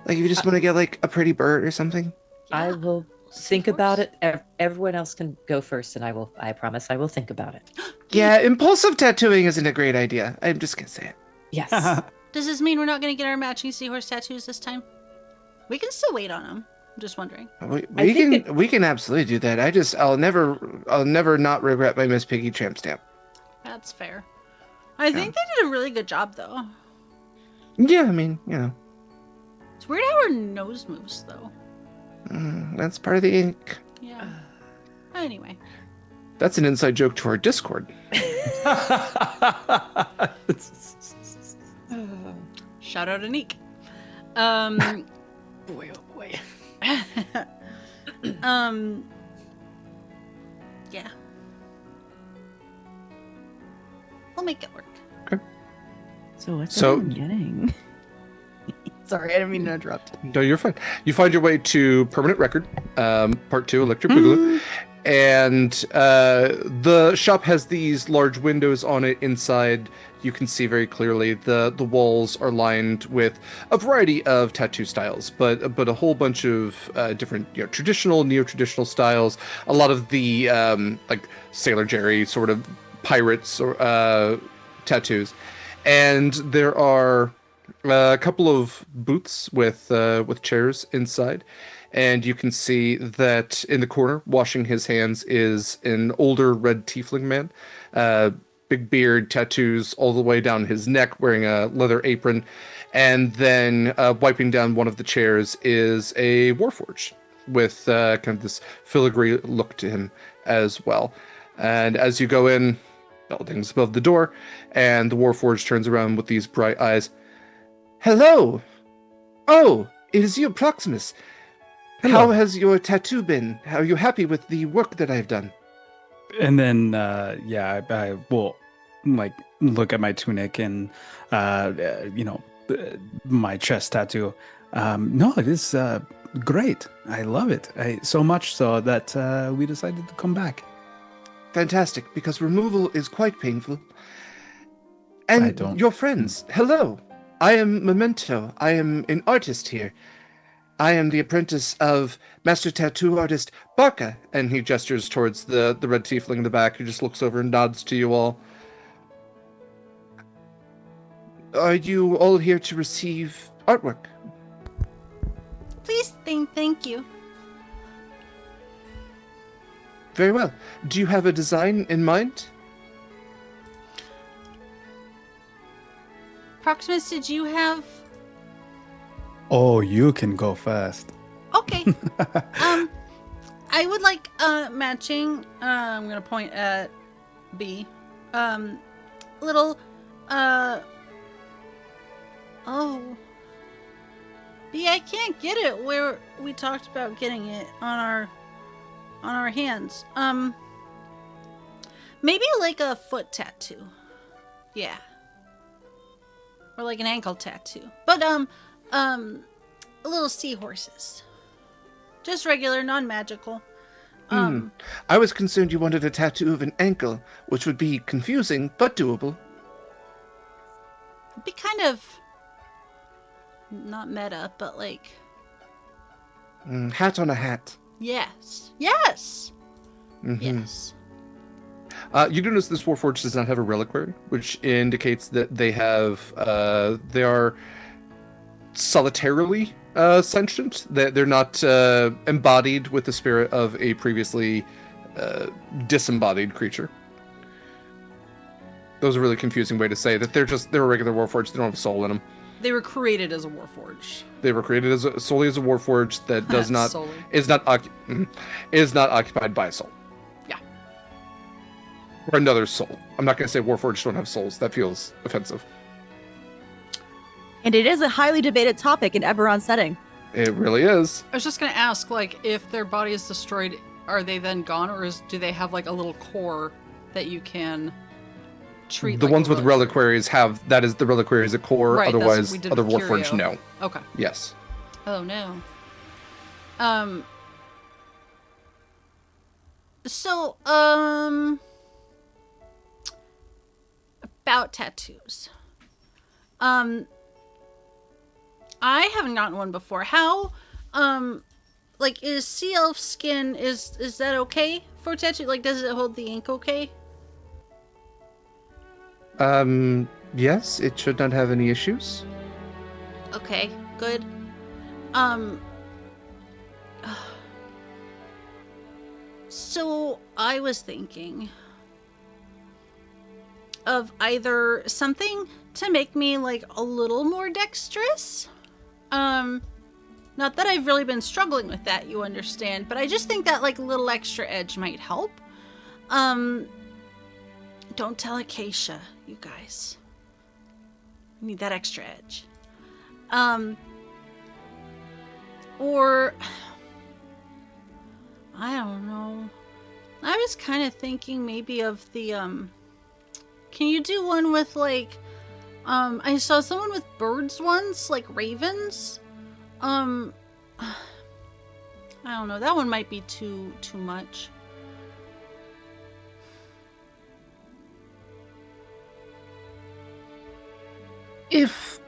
Like if you just want to get like a pretty bird or something. Yeah. I will think about it. Everyone else can go first, and I promise I will think about it. Yeah, impulsive tattooing isn't a great idea. I'm just gonna say it. Yes. Does this mean we're not going to get our matching seahorse tattoos this time? We can still wait on them. I'm just wondering. We can absolutely do that. I'll never not regret my Miss Piggy tramp stamp. That's fair. I think they did a really good job, though. Yeah, I mean, you know, It's weird how her nose moves, though. that's part of the ink. Yeah. Anyway. That's an inside joke to our Discord. Shout out Anik. Boy, oh boy. Yeah. We'll make it work. So what's So- I'm getting? Sorry, I didn't mean to interrupt. No, you're fine. You find your way to Permanent Record, Part 2, Electric Boogaloo. And the shop has these large windows on it inside. You can see very clearly the walls are lined with a variety of tattoo styles, but a whole bunch of different, traditional, neo-traditional styles. A lot of the like Sailor Jerry sort of pirates or tattoos, and there are a couple of booths with chairs inside. And you can see that in the corner, washing his hands, is an older red tiefling man. Big beard, tattoos all the way down his neck, wearing a leather apron. And then wiping down one of the chairs is a warforged with kind of this filigree look to him as well. And as you go in, buildings above the door, and the warforged turns around with these bright eyes. Hello! Oh, it is you, Proximus. Hello. How has your tattoo been? Are you happy with the work that I've done? And then, I will like look at my tunic and, my chest tattoo. No, it is great. I love it. So much so that we decided to come back. Fantastic, because removal is quite painful. I And don't- your friends, hello. I am Memento. I am an artist here. I am the apprentice of Master Tattoo Artist Barca. And he gestures towards the red tiefling in the back, who just looks over and nods to you all. Are you all here to receive artwork? Please, thank you. Very well. Do you have a design in mind? Proximus, did you have... Oh, you can go first. Okay. I would like matching. I'm gonna point at B. Little. Oh. B, I can't get it where we talked about getting it on our hands. Maybe like a foot tattoo. Yeah. Or like an ankle tattoo. But little seahorses. Just regular, non-magical. I was concerned you wanted a tattoo of an ankle, which would be confusing, but doable. It'd be kind of not meta, but like Hat on a hat. yes. Mhm. Yes. You do notice this warforged does not have a reliquary, which indicates that they are solitarily sentient. They're not embodied with the spirit of a previously disembodied creature. That was a really confusing way to say that they're a regular warforged. They don't have a soul in them. They were created as a warforged. They were created solely as a warforged that does not Solely. is not occupied by a soul. Yeah. Or another soul. I'm not going to say warforged don't have souls. That feels offensive. And it is a highly debated topic in Eberron's setting. It really is. I was just gonna ask, like, if their body is destroyed, are they then gone, or do they have like a little core that you can treat. The like ones a with reliquaries have that is the reliquary is a core. Right, that's what Otherwise, we did other with Warforged, Curio. no. Okay. Yes. Oh no. So, about tattoos. I haven't gotten one before. How, like, is sea elf skin, is that okay for tattoo? Like, does it hold the ink okay? Yes, it should not have any issues. Okay, good. So I was thinking of either something to make me like a little more dexterous. Not that I've really been struggling with that, you understand, but I just think that like little extra edge might help. Don't tell Acacia, you guys. I need that extra edge. Or I don't know. I was kind of thinking maybe of the, can you do one with, like, I saw someone with birds once, like ravens. I don't know. That one might be too much. If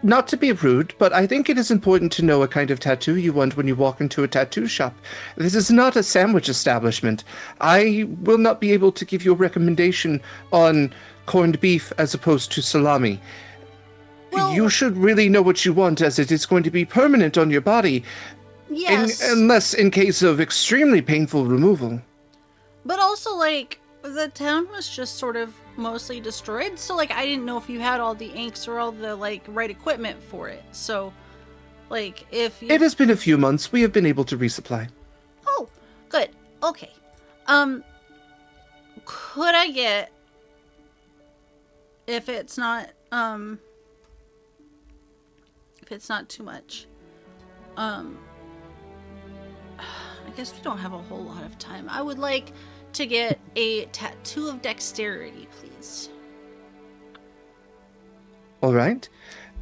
not to be rude, but I think it is important to know what kind of tattoo you want when you walk into a tattoo shop. This is not a sandwich establishment. I will not be able to give you a recommendation on corned beef as opposed to salami. Well, You should really know what you want, as it is going to be permanent on your body, yes. unless in case of extremely painful removal. But also, like, the town was just sort of mostly destroyed, so, like, I didn't know if you had all the inks or all the, like, right equipment for it. So, like, if you... It has been a few months. We have been able to resupply. Oh, good. Okay. Could I get... If it's not too much. I guess we don't have a whole lot of time. I would like to get a tattoo of dexterity, please. All right.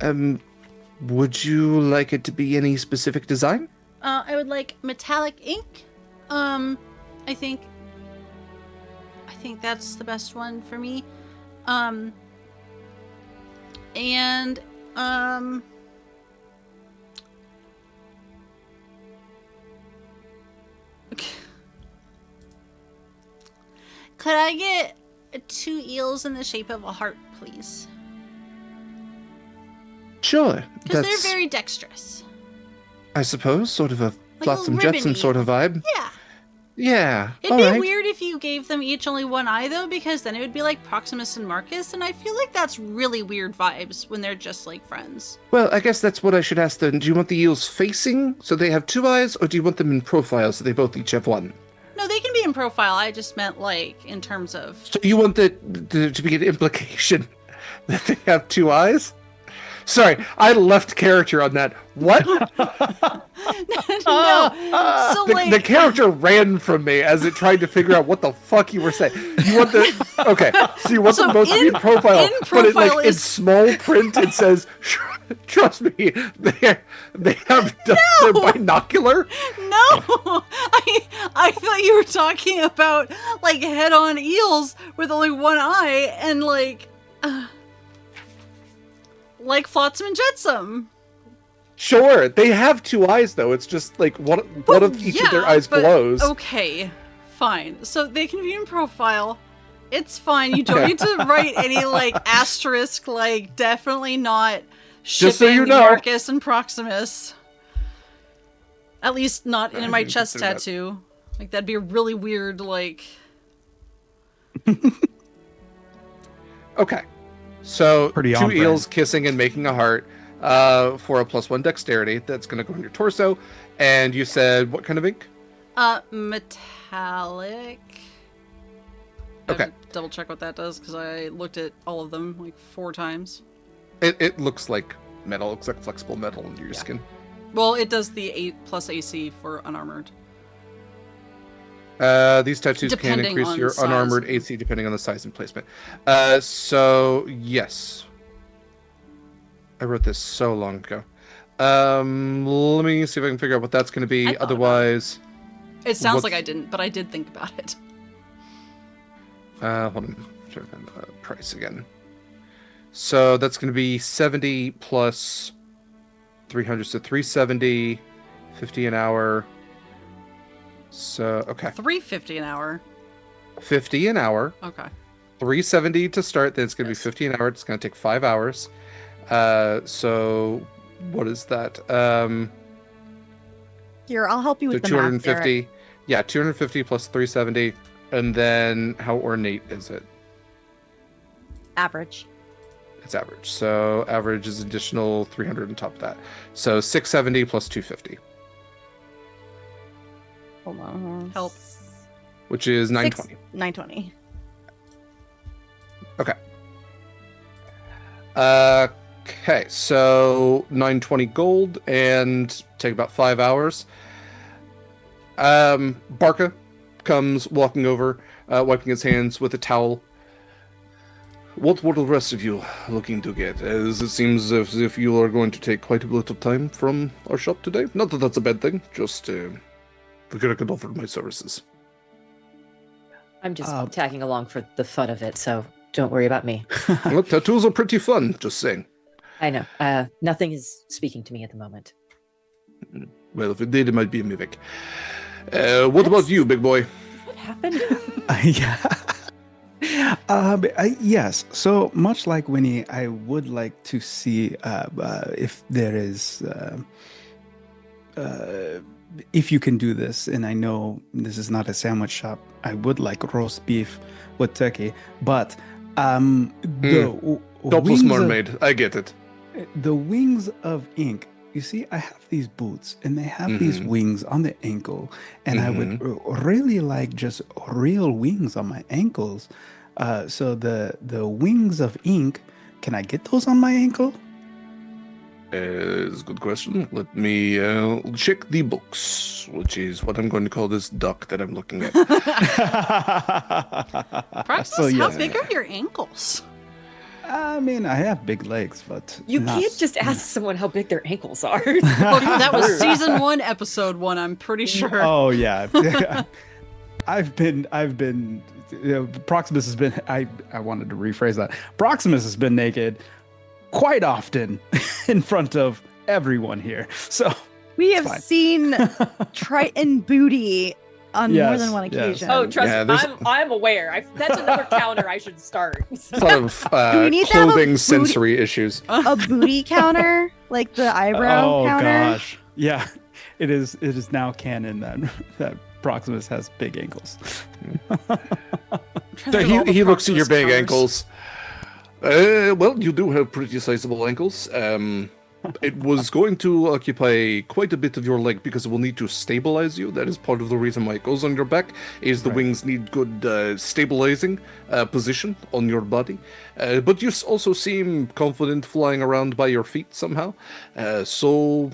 Would you like it to be any specific design? I would like metallic ink. I think that's the best one for me. And could I get 2 eels in the shape of a heart, please? Sure. Because they're very dexterous. I suppose, sort of a Like Flotsam a ribbon Jetsam sort of vibe. Yeah. Yeah. It'd all be right. weird if you gave them each only one eye, though, because then it would be like Proximus and Marcus, and I feel like that's really weird vibes when they're just like friends. Well, I guess that's what I should ask then. Do you want the eels facing so they have 2 eyes, or do you want them in profile so they both each have 1? No, they can be in profile. I just meant like in terms of... So you want the to be an implication that they have 2 eyes? Sorry, I left character on that. What? No. So The character ran from me as it tried to figure out what the fuck you were saying. You want the okay? So you want So them both to be in profile, but it, like in small print it says, "Trust me, they have they're binocular." No, I thought you were talking about like head-on eels with only 1 eye and like Flotsam and Jetsam. Sure, they have 2 eyes though. It's just like one of each of their eyes glows. Okay, fine. So they can be in profile. It's fine. You don't need to write any like asterisk, like definitely not shipping Just so you know. Marcus and Proximus. At least not in my chest tattoo. Like that'd be a really weird, like. Okay. So Pretty 2 on brand. eels kissing and making a heart for a +1 dexterity. That's going to go on your torso. And you said what kind of ink? Metallic. I Okay. have to double check what that does because I looked at all of them like 4 times. It looks like metal. It looks like flexible metal under your skin. Well, it does the 8+ AC for unarmored. These tattoos can Depending increase on your size. unarmored AC depending on the size and placement. So yes. I wrote this so long ago. Let me see if I can figure out what that's going to I be. thought about Otherwise, It sounds like What's- I didn't, but I did think about it. hold on. Trying to find the price again. So that's going to be 70 plus 300, so 370, 50 an hour. So okay, $3.50 an hour. 50 an hour. Okay. 370 to start. Then it's going to Yes. be 50 an hour. It's going to take 5 hours. So what is that? Here, I'll help you So with the math, Derek. 250. Yeah, 250 plus 370. And then how ornate is it? Average. It's average. So average is additional 300 on top of that. So 670 plus 250, Hold on. Help. which is 920. 920. Okay, so 920 gold and take about 5 hours. Barca comes walking over, wiping his hands with a towel. What were the rest of you looking to get? As it seems as if you are going to take quite a bit of time from our shop today. Not that that's a bad thing, just figured I could offer my services. I'm just tagging along for the fun of it, so don't worry about me. Well, tattoos are pretty fun, just saying. I know. Nothing is speaking to me at the moment. Well, if it did, it might be a mimic. What about you, big boy? What happened? Yeah. Yes. So much like Winnie, I would like to see if there is, if you can do this. And I know this is not a sandwich shop. I would like roast beef with turkey, but the Topless wings mermaid. I get it. the wings of ink. You see, I have these boots and they have these Mhm. wings on the ankle, and I would really like just real wings on my ankles. So the wings of ink, can I get those on my ankle? It's a good question. Let me check the books, which is what I'm going to call this duck that I'm looking at. Proximus, how yes. big are your ankles? I mean, I have big legs, but You not- can't just ask someone how big their ankles are. Look, that was season 1, episode 1, I'm pretty sure. Oh yeah. I've been Proximus has been I wanted to rephrase that. Proximus has been naked quite often in front of everyone here. So We have fine. seen Triton booty on more Yes, than one yes. occasion. Oh, trust Yeah, me, there's- I'm aware. That's another counter I should start. A lot of Do we need to have a clothing booty- sensory issues. A booty counter, like the eyebrow oh counter. gosh. Yeah. It is now canon that Proximus has big ankles. So he looks at your big ankles. Well, you do have pretty sizable ankles. It was going to occupy quite a bit of your leg because it will need to stabilize you. That is part of the reason why it goes on your back, is the Right. wings need good stabilizing position on your body. But you also seem confident flying around by your feet somehow. So,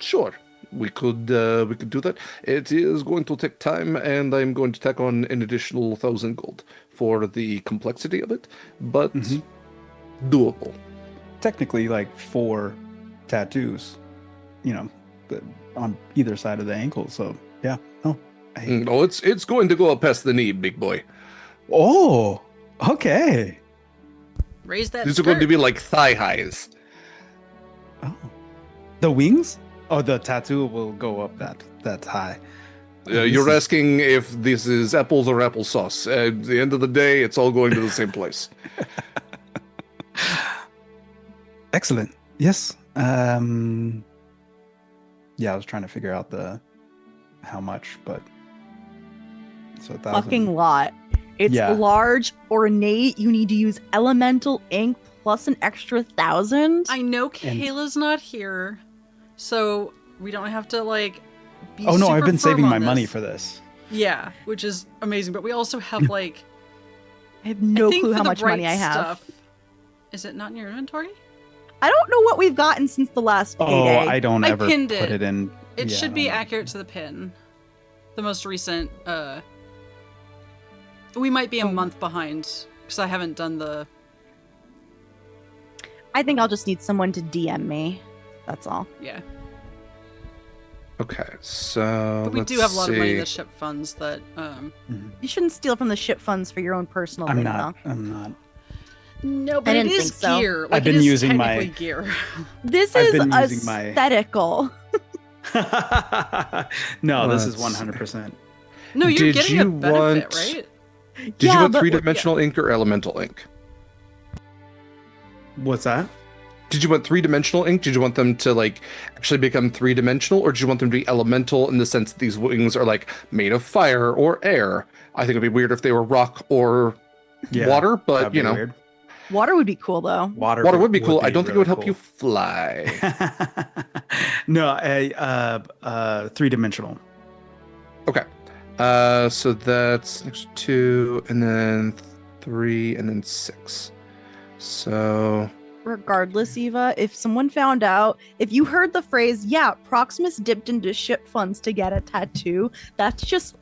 sure. We could do that. It is going to take time, and I'm going to tack on an additional 1,000 gold for the complexity of it, but doable. Technically like 4 tattoos, on either side of the ankle. So yeah. No. Oh, it's going to go up past the knee, big boy. Oh, okay. Raise that These are going to skirt. be like thigh highs. Oh, the wings? Oh, the tattoo will go up that high. This You're is- asking if this is apples or applesauce. At the end of the day, it's all going to the same place. Excellent. Yes. Yeah, I was trying to figure out how much, but it's 1,000. Fucking lot. It's Yeah. large, ornate. You need to use elemental ink plus an extra 1,000. I know Kayla's not here, so we don't have to be Oh no, I've super been firm saving on my money this. for this. Yeah, which is amazing. But we also have I have no I think clue for how the much money bright I have. stuff- Is it not in your inventory? I don't know what we've gotten since the last Oh, payday. I don't I ever pinned put it. it in. It Yeah, I should be don't know. accurate to the pin. the most recent. We might be a month behind because I haven't done the. I think I'll just need someone to DM me. That's all. Yeah. Okay, so But we let's do have a lot of money in see. the ship funds that. You shouldn't steal from the ship funds for your own personal I'm thing, not. though. I'm not. No, but I it didn't is think so. gear. Like, I've been it is using my- technically gear. This I've is been using my- aesthetical. No, this is Let's 100%. No, you're Did getting you a benefit, want- right? Did you Yeah, want but- three-dimensional ink or elemental ink? What's that? Did you want three-dimensional ink? Did you want them to like actually become three-dimensional, or did you want them to be elemental in the sense that these wings are like made of fire or air? I think it'd be weird if they were rock or Yeah, water, but That'd be you know, weird. Water would be cool, though. water would be cool. I don't think it would help you fly. No, three-dimensional. Okay. So that's next 2, and then 3, and then 6. So Regardless, Eva, if someone found out, if you heard the phrase, yeah, Proximus dipped into ship funds to get a tattoo, that's just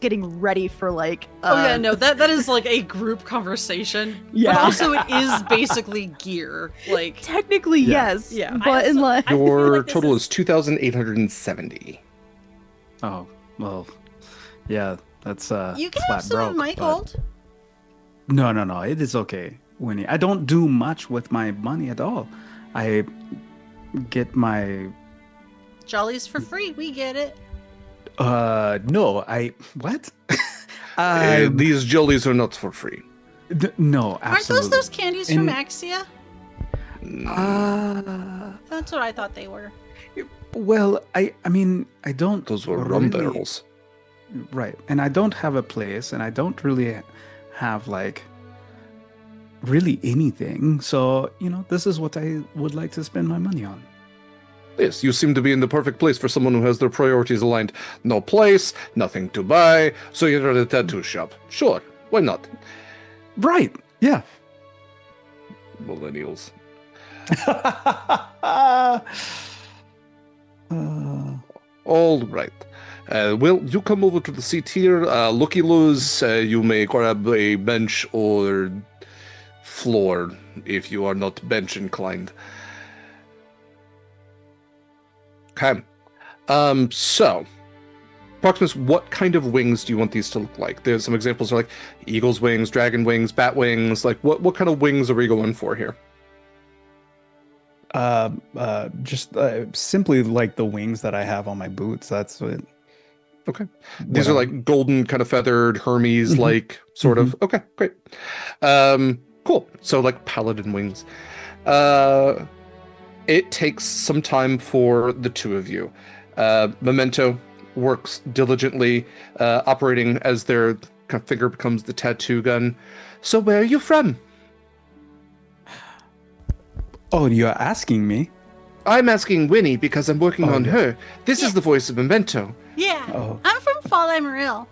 getting ready for like. Oh yeah, no, that is like a group conversation. Yeah. But also it is basically gear. Like Technically, Yeah. yes. Yeah. But in like. I feel your like this total is- is 2,870. Oh, well, yeah, that's you can flat have some of broke, my but- gold. No, it is okay, Winnie. I don't do much with my money at all. I get my Jollies for free, we get it. no, what? Um, These jollies are not for free. no, Aren't absolutely. those candies from In- Acacia? That's what I thought they were. Well, I mean, I don't. Those were rum really- barrels. Right, and I don't have a place, and I don't really have like really anything. So this is what I would like to spend my money on. Yes, you seem to be in the perfect place for someone who has their priorities aligned. No place, nothing to buy, so you're at a tattoo shop. Sure, why not? Right? Yeah. Millennials. All right. Well, you come over to the seat here. Looky-loos, you may grab a bench or floor if you are not bench inclined. Okay. So, Proximus, what kind of wings do you want these to look like? There's some examples are like eagle's wings, dragon wings, bat wings. Like, what kind of wings are we going for here? Just simply like the wings that I have on my boots. That's what. Okay. These are like golden, kind of feathered, Hermes like sort of. Okay, great. Cool. So like paladin wings. It takes some time for the two of you. Memento works diligently, operating as their kind of finger becomes the tattoo gun. So where are you from? Oh, you're asking me? I'm asking Winnie because I'm working on yeah. her. This is the voice of Memento. Yeah. Oh. I'm from Fall Amarillo.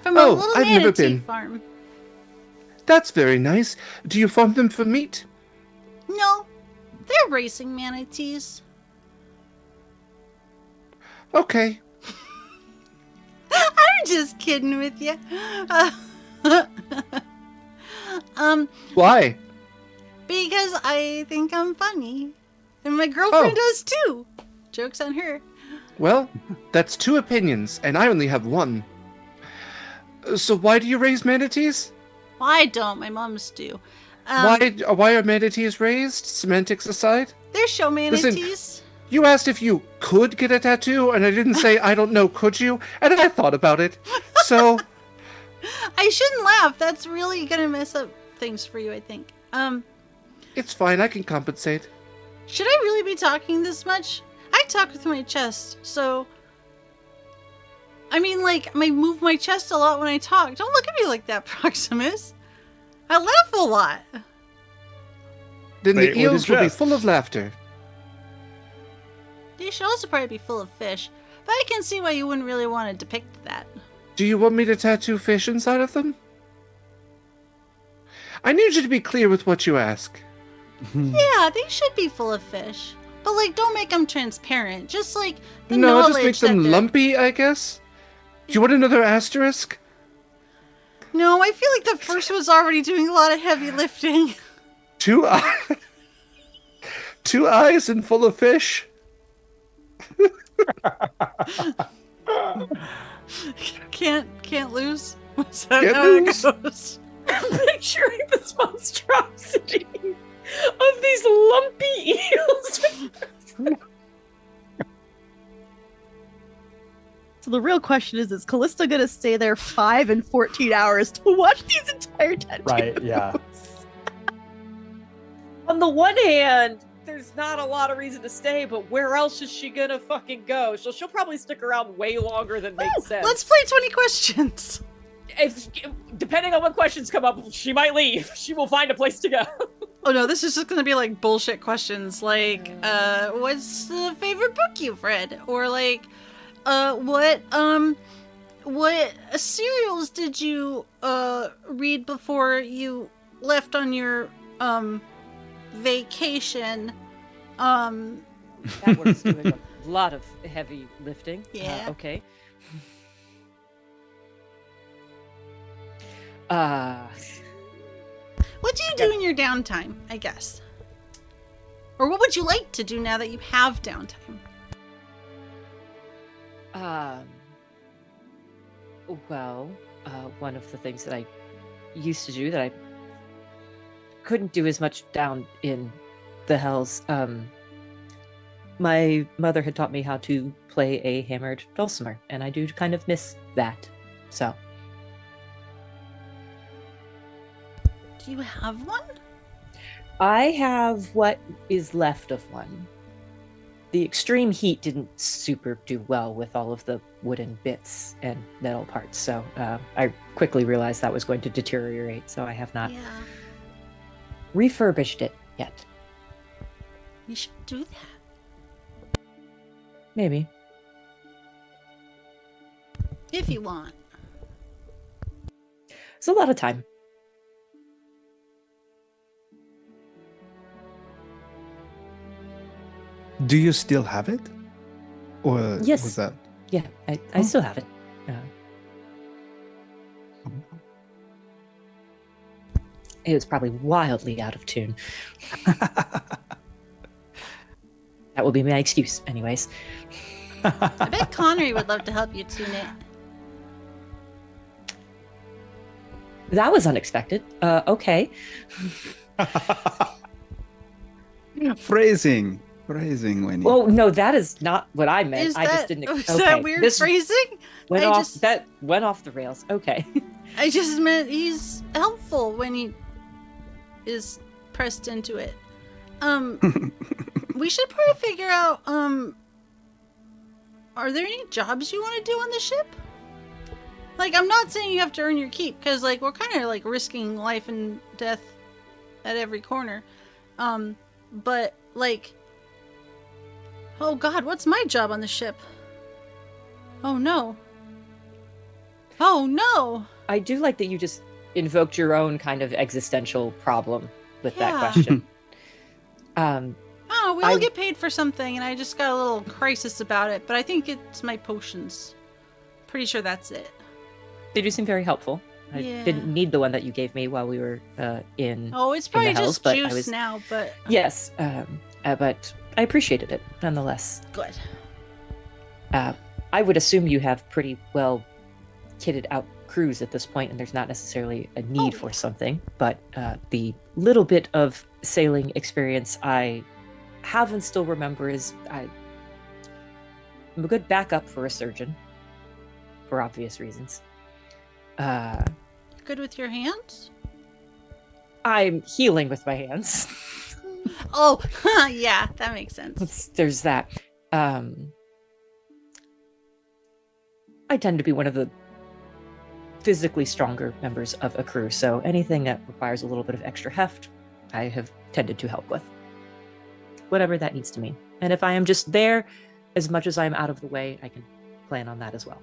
From a Oh, little I've never manatee been. farm. That's very nice. Do you farm them for meat? No. They're racing manatees. Okay. I'm just kidding with you. Why? Because I think I'm funny. And my girlfriend does too. Joke's on her. Well, that's two opinions, and I only have one. So why do you raise manatees? Well, I don't. My moms do. Why are manatees raised? Semantics aside? They're show Listen, manatees. You asked if you could get a tattoo, and I didn't say, I don't know, could you? And I thought about it. So, I shouldn't laugh. That's really gonna mess up things for you, I think. it's fine, I can compensate. Should I really be talking this much? I talk with my chest, so... I mean, like, I move my chest a lot when I talk. Don't look at me like that, Proximus. I laugh a lot. Then Wait, the what eels is will be just? full of laughter. They should also probably be full of fish. But I can see why you wouldn't really want to depict that. Do you want me to tattoo fish inside of them? I need you to be clear with what you ask. Yeah, they should be full of fish. But like, don't make them transparent. Just like the No, knowledge just make them that they're- lumpy, I guess. Do you want another asterisk? No, I feel like the first was already doing a lot of heavy lifting. 2 eyes. 2 eyes and full of fish. Can't lose. Is that Can't how lose. it goes? I'm picturing this monstrosity of these lumpy eels. So the real question is Kallista gonna stay there 5 and 14 hours to watch these entire tattoos? Right, yeah. On the one hand, there's not a lot of reason to stay, but where else is she gonna fucking go? So she'll probably stick around way longer than makes sense. Let's play 20 questions. If, depending on what questions come up, she might leave. She will find a place to go. Oh no, this is just gonna be like bullshit questions like, what's the favorite book you've read? Or like, what serials did you, read before you left on your, vacation? That works doing a lot of heavy lifting. Yeah. Okay. What do you do in your downtime, I guess? Or what would you like to do now that you have downtime? Well, one of the things that I used to do that I couldn't do as much down in the hells, my mother had taught me how to play a hammered dulcimer, and I do kind of miss that. So, Do you have one? I have what is left of one. The extreme heat didn't super do well with all of the wooden bits and metal parts, so I quickly realized that was going to deteriorate, so I have not Yeah, refurbished it yet. you should do that. Maybe. If you want. It's a lot of time. Do you still have it? Or Yes. was that? Yeah, I still have it. It was probably wildly out of tune. That will be my excuse, anyways. I bet Connery would love to help you tune it. That was unexpected. Okay. Phrasing, Winnie. Oh no, that is not what I meant. Is I that, just didn't. is Okay, that weird this phrasing? went I off. just- That went off the rails. Okay. I just meant he's helpful when he is pressed into it. We should probably figure out, are there any jobs you want to do on the ship? Like, I'm not saying you have to earn your keep, because, like, we're kind of, like, risking life and death at every corner. But, like, oh god, what's my job on the ship? Oh no. Oh no! I do like that you just invoked your own kind of existential problem with that Yeah. question. Oh, we all I- get paid for something, and I just got a little crisis about it, but I think it's my potions. Pretty sure that's it. They do seem very helpful. I Yeah. didn't need the one that you gave me while we were in. Oh, it's the probably hells, just but I juice was- now, but Yes, but I appreciated it nonetheless. good. I would assume you have pretty well kitted out crews at this point, and there's not necessarily a need Oh, for yeah. something. But the little bit of sailing experience I have and still remember is I'm a good backup for a surgeon, for obvious reasons. Good with your hands? I'm healing with my hands. Oh, yeah, that makes sense. There's that. I tend to be one of the physically stronger members of a crew, so anything that requires a little bit of extra heft, I have tended to help with. Whatever that needs to mean. And if I am just there, as much as I'm out of the way, I can plan on that as well.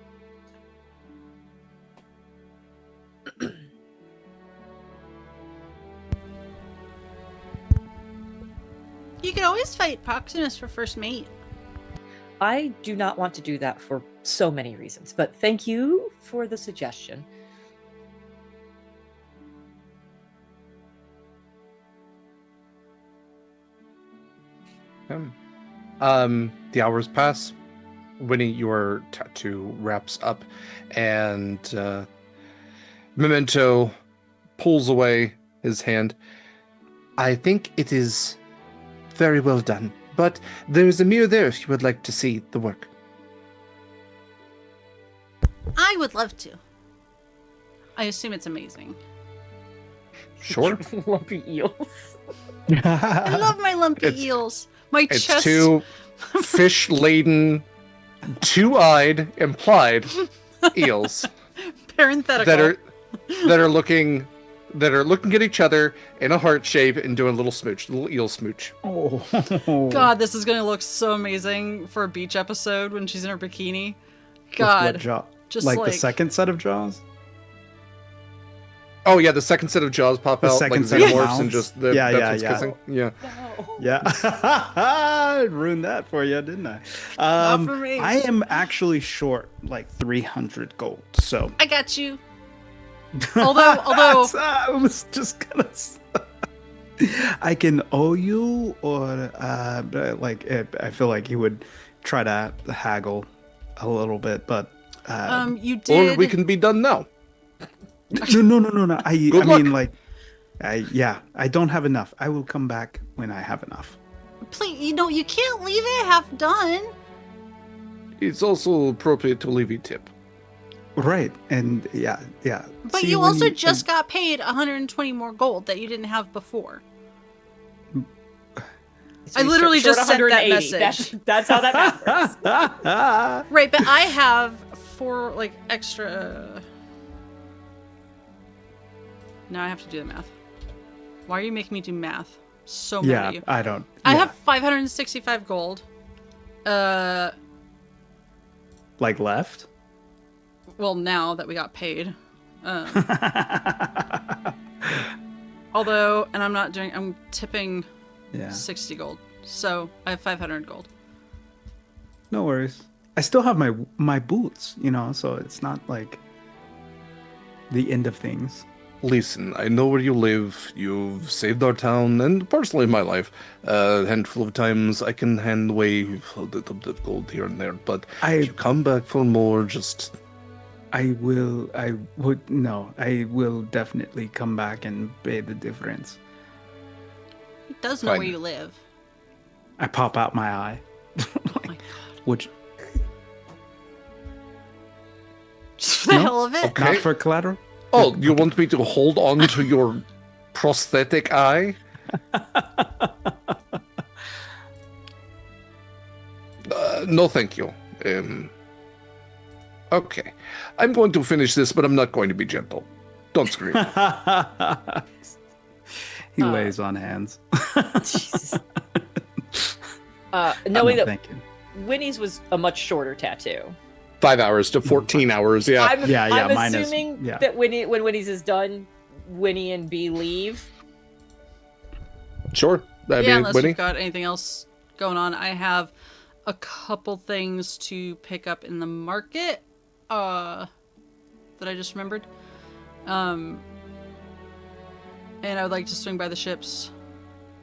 You could always fight Proximus for first mate. I do not want to do that for so many reasons, but thank you for the suggestion. The hours pass. Winnie, your tattoo wraps up, and Memento pulls away his hand. I think it is very well done, but there is a mirror there if you would like to see the work. I would love to. I assume it's amazing. Sure. Lumpy eels. I love my lumpy eels. My It's chest. two fish-laden, two-eyed, implied eels Parenthetical. that are looking at each other in a heart shape and doing a little eel smooch. Oh. God, this is gonna look so amazing for a beach episode when she's in her bikini. With God, what jaw? just like like the second set of jaws? Oh yeah, the second set of jaws pop The out second like set of xenomorphs mouths? and just the, Yeah, that's yeah, what's yeah. kissing. Yeah. No. Yeah. I ruined that for you, didn't I? Not for me. I am actually short like 300 gold, so. I got you. Although I was just gonna say, I can owe you, or I feel like he would try to haggle a little bit, but you did. Or we can be done now. no. I Good luck. mean, like, I don't have enough. I will come back when I have enough. Please, you can't leave it half done. It's also appropriate to leave a tip. Right, and yeah. But See, you when also just got paid 120 more gold that you didn't have before. I literally Short just sent that 180. message. That's how that matters. Right, but I have 4 like extra. Now I have to do the math. Why are you making me do math? So mad at you. I don't. I yeah. have 565 gold. Like left. Well, now that we got paid. Although, and I'm tipping Yeah. 60 gold. So I have 500 gold. No worries. I still have my boots, so it's not like the end of things. Listen, I know where you live. You've saved our town and personally my life. A handful of times I can hand wave a little bit of gold here and there, but if you come back for more, just I will definitely come back and pay the difference. He does know Fine. where you live. I pop out my eye. Oh my god. Which, Just for the No? hell of it. Okay. not for collateral? Oh, you want me to hold on to your prosthetic eye? No, thank you. Okay. I'm going to finish this, but I'm not going to be gentle. Don't scream. He lays on hands. Jesus. Knowing No, that thank you. Winnie's was a much shorter tattoo. 5 hours to 14 hours, yeah. I'm mine is- assuming yeah. that when Winnie's is done, Winnie and B leave. Sure. I Yeah, mean, unless Winnie? you've got anything else going on. I have a couple things to pick up in the market that I just remembered. And I would like to swing by the ships.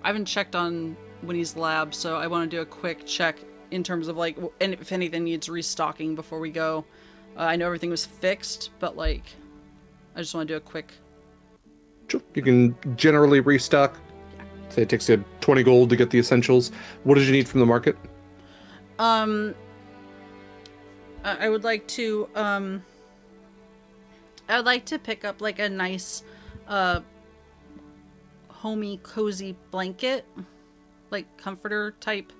I haven't checked on Winnie's lab, so I want to do a quick check in terms of like, and if anything needs restocking before we go. I know everything was fixed, but like, I just want to do a quick. Sure. You can generally restock. Say it takes you 20 gold to get the essentials. What did you need from the market? I would like to pick up like a nice homey cozy blanket, like comforter type,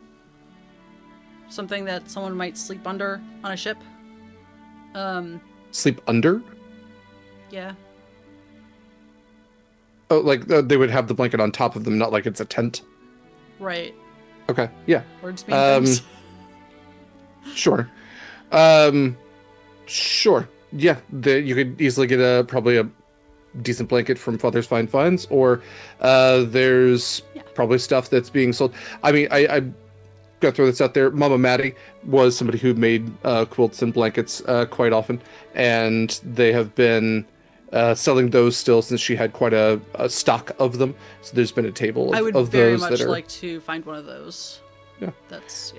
something that someone might sleep under on a ship. Sleep under? Yeah. Oh, like they would have the blanket on top of them, not like it's a tent. Right. Okay, yeah, Words mean things. sure. Sure. Yeah, you could easily get probably a decent blanket from Father's Fine Finds, or there's Yeah. probably stuff that's being sold. I mean, I gotta throw this out there. Mama Maddie was somebody who made quilts and blankets quite often, and they have been selling those still since she had quite a stock of them. So there's been a table I would of very those much that are. like to find one of those. Yeah. That's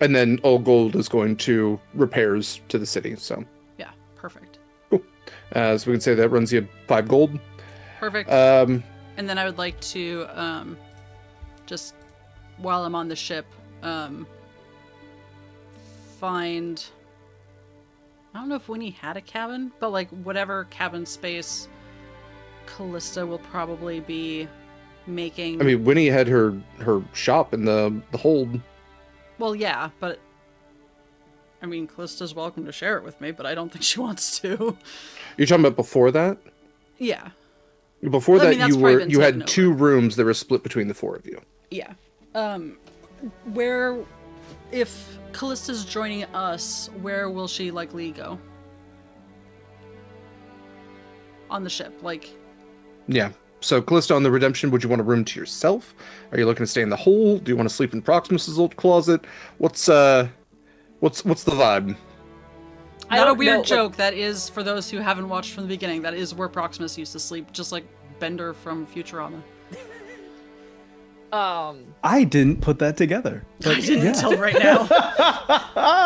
And then all gold is going to repairs to the city. So perfect. so we can say that runs you 5 gold. Perfect. Um, And then I would like to just while I'm on the ship find, I don't know if Winnie had a cabin, but like whatever cabin space Kallista will probably be making. I mean, Winnie had her shop in the hold. Well, yeah, but I mean, Kallista's welcome to share it with me, but I don't think she wants to. You're talking about before that? Yeah. Before I that, mean, that's you probably were been you taken had 2 rooms that were split between the 4 of you. Yeah. Where, if Kallista's joining us, where will she likely go? On the ship, like. Yeah. So, Kallista, on the Redemption, would you want a room to yourself? Are you looking to stay in the hold? Do you want to sleep in Proximus's old closet? What's the vibe? I Not a don't weird know, joke. That is, for those who haven't watched from the beginning, that is where Proximus used to sleep, just like Bender from Futurama. I didn't put that together. I didn't until right now.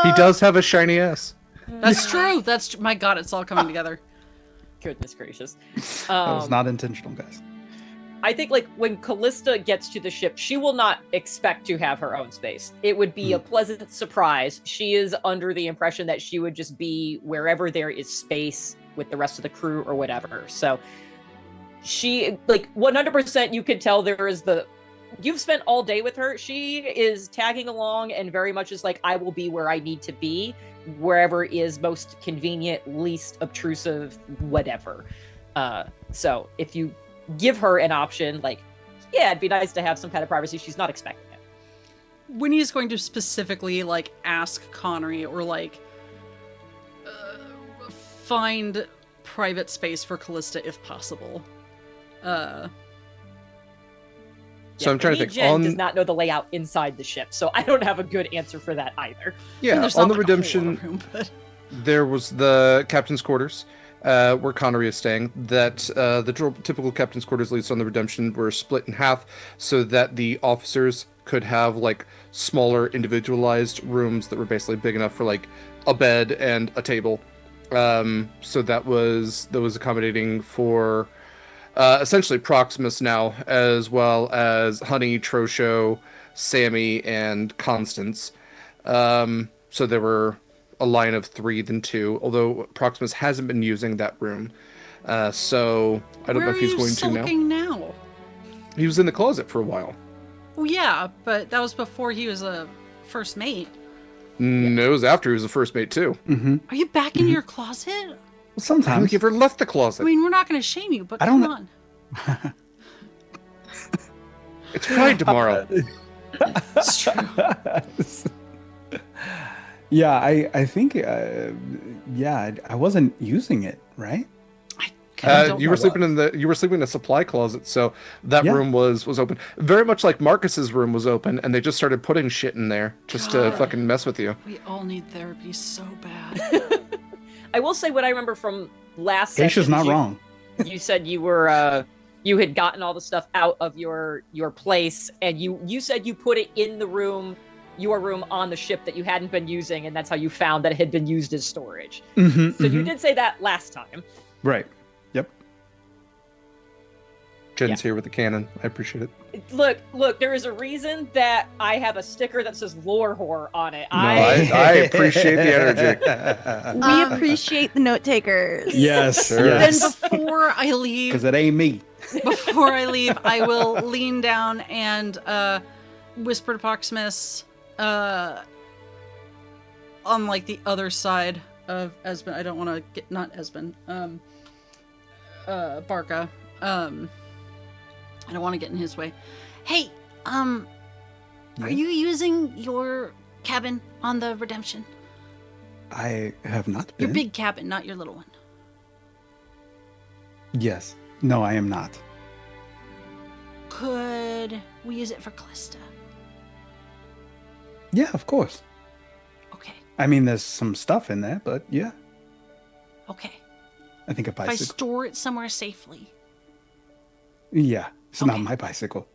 He does have a shiny ass. That's true. That's my God. It's all coming together. Goodness gracious. That was not intentional, guys. I think like when Kallista gets to the ship, she will not expect to have her own space. It would be a pleasant surprise. She is under the impression that she would just be wherever there is space with the rest of the crew or whatever. So she, like 100% you could tell there is you've spent all day with her. She is tagging along and very much is like, I will be where I need to be, wherever is most convenient, least obtrusive, whatever. So if you give her an option, like, yeah, it'd be nice to have some kind of privacy, she's not expecting it. Winnie's going to specifically like ask Connery or like find private space for Kallista if possible. So I'm trying to think. Jenn does not know the layout inside the ship, so I don't have a good answer for that either. Yeah, There's on not, the like, a whole lot Redemption, of room, but... there was the captain's quarters, where Connery is staying. That the typical captain's quarters, at least on the Redemption, were split in half so that the officers could have like smaller individualized rooms that were basically big enough for like a bed and a table. So that was accommodating for essentially Proximus now, as well as Honey, Trosho, Sammy, and Constance. So there were a line of 3 than 2, although Proximus hasn't been using that room. So I don't know if he's going to now. Where are you sulking now? He was in the closet for a while. Well, yeah, but that was before he was a first mate. No, it was after he was the first mate too. Mm-hmm. Are you back in your closet? I don't Sometimes. think he ever left the I closet. mean, we're not going to shame you, but I don't come know. on. It's Pride tomorrow. It's true. Yeah, I think, yeah, I wasn't using it, right? I don't You know. were sleeping in a supply closet, so that Yeah. room was open. Very much like Marcus's room was open, and they just started putting shit in there just to God. fucking mess with you. We all need therapy so bad. I will say what I remember from last Aisha's session not is wrong. You said you were you had gotten all the stuff out of your place, and you said you put it in the room, your room on the ship that you hadn't been using, and that's how you found that it had been used as storage. Mm-hmm, So you did say that last time. Right. Yep. Jen's here with the cannon. I appreciate it. Look, there is a reason that I have a sticker that says lore whore on it. No, I appreciate the energy. We appreciate the note takers. Yes. Sure. Then Yes. before I leave, Because it ain't me. I will lean down and whisper to Proximus on like the other side of Esben. I don't want to get not Esben. Barca. I don't want to get in his way. Hey, are you using your cabin on the Redemption? I have not been. Your big cabin, not your little one. Yes. No, I am not. could we use it for Kallista? Yeah, of course. Okay. I mean, there's some stuff in there, but yeah, Okay. I think a If I bicycle. store it somewhere safely. Yeah, it's not Okay. my bicycle.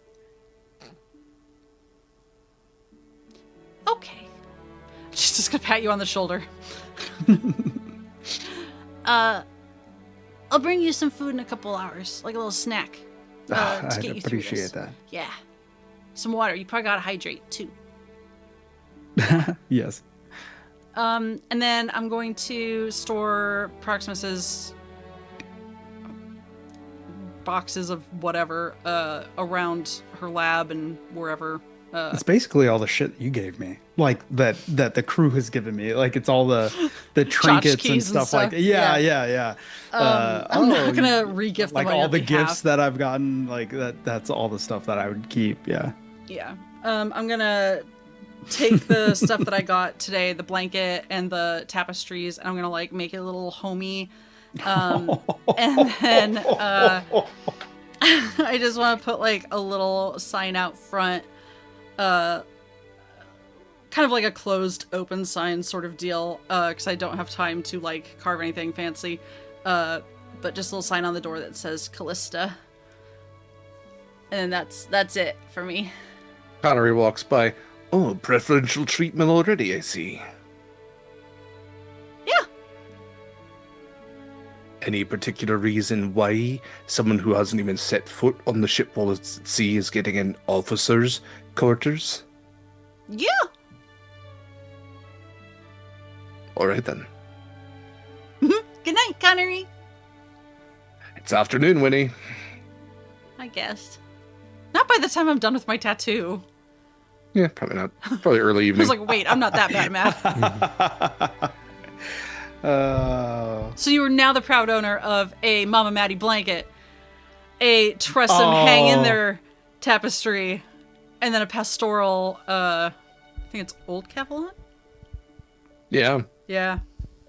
Okay. She's just gonna pat you on the shoulder. I'll bring you some food in a couple hours, like a little snack. To I'd get you through this. appreciate that. Yeah. Some water. You probably gotta hydrate too. Yes. And then I'm going to store Proximus's boxes of whatever around her lab and wherever. It's basically all the shit you gave me, like that the crew has given me. Like it's all the trinkets and keys and stuff like stuff. that. Yeah. I'm not gonna re-gift them like on all your the behalf. gifts that I've gotten. Like that's all the stuff that I would keep. Yeah. Yeah. I'm gonna take the stuff that I got today, the blanket and the tapestries, and I'm gonna like make it a little homey. And then I just want to put like a little sign out front, kind of like a closed open sign sort of deal, because I don't have time to like carve anything fancy, but just a little sign on the door that says Kallista. And then that's it for me. Connery walks by. Oh, preferential treatment already, I see. Yeah. Any particular reason why someone who hasn't even set foot on the ship while it's at sea is getting an officer's quarters? Yeah. All right, then. Good night, Connery. It's afternoon, Winnie. I guess. Not by the time I'm done with my tattoo. Yeah, probably not. Probably early I evening. was like, wait, I'm not that bad at math. So you are now the proud owner of a Mama Maddie blanket, a Tressum hang in there tapestry, and then a pastoral, I think it's Old Cavalon? Yeah. Yeah.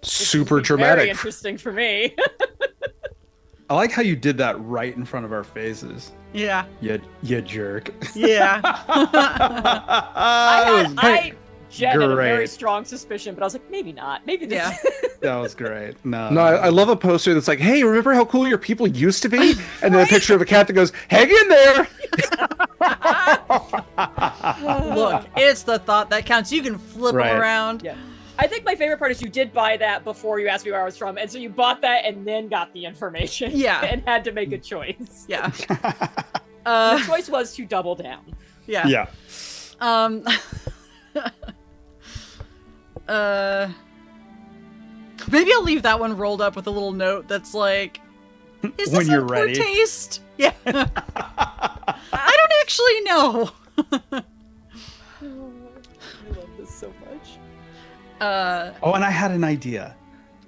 Super Very dramatic. interesting for me. I like how you did that right in front of our faces. Yeah. You jerk. Yeah. Jen had a very Great. strong suspicion, but I was like, maybe not. Maybe this. Yeah. That was great. No, No, I love a poster that's like, hey, remember how cool your people used to be? And then a picture of a cat that goes, hang in there! Look, it's the thought that counts. You can flip Right. them around. Yeah. I think my favorite part is you did buy that before you asked me where I was from, and so you bought that and then got the information. Yeah. And had to make a choice. Yeah. The choice was to double down. Yeah. Yeah. Maybe I'll leave that one rolled up with a little note that's like, is When this you're in poor ready. taste? Yeah. I don't actually know. I love this so much. Oh, and I had an idea.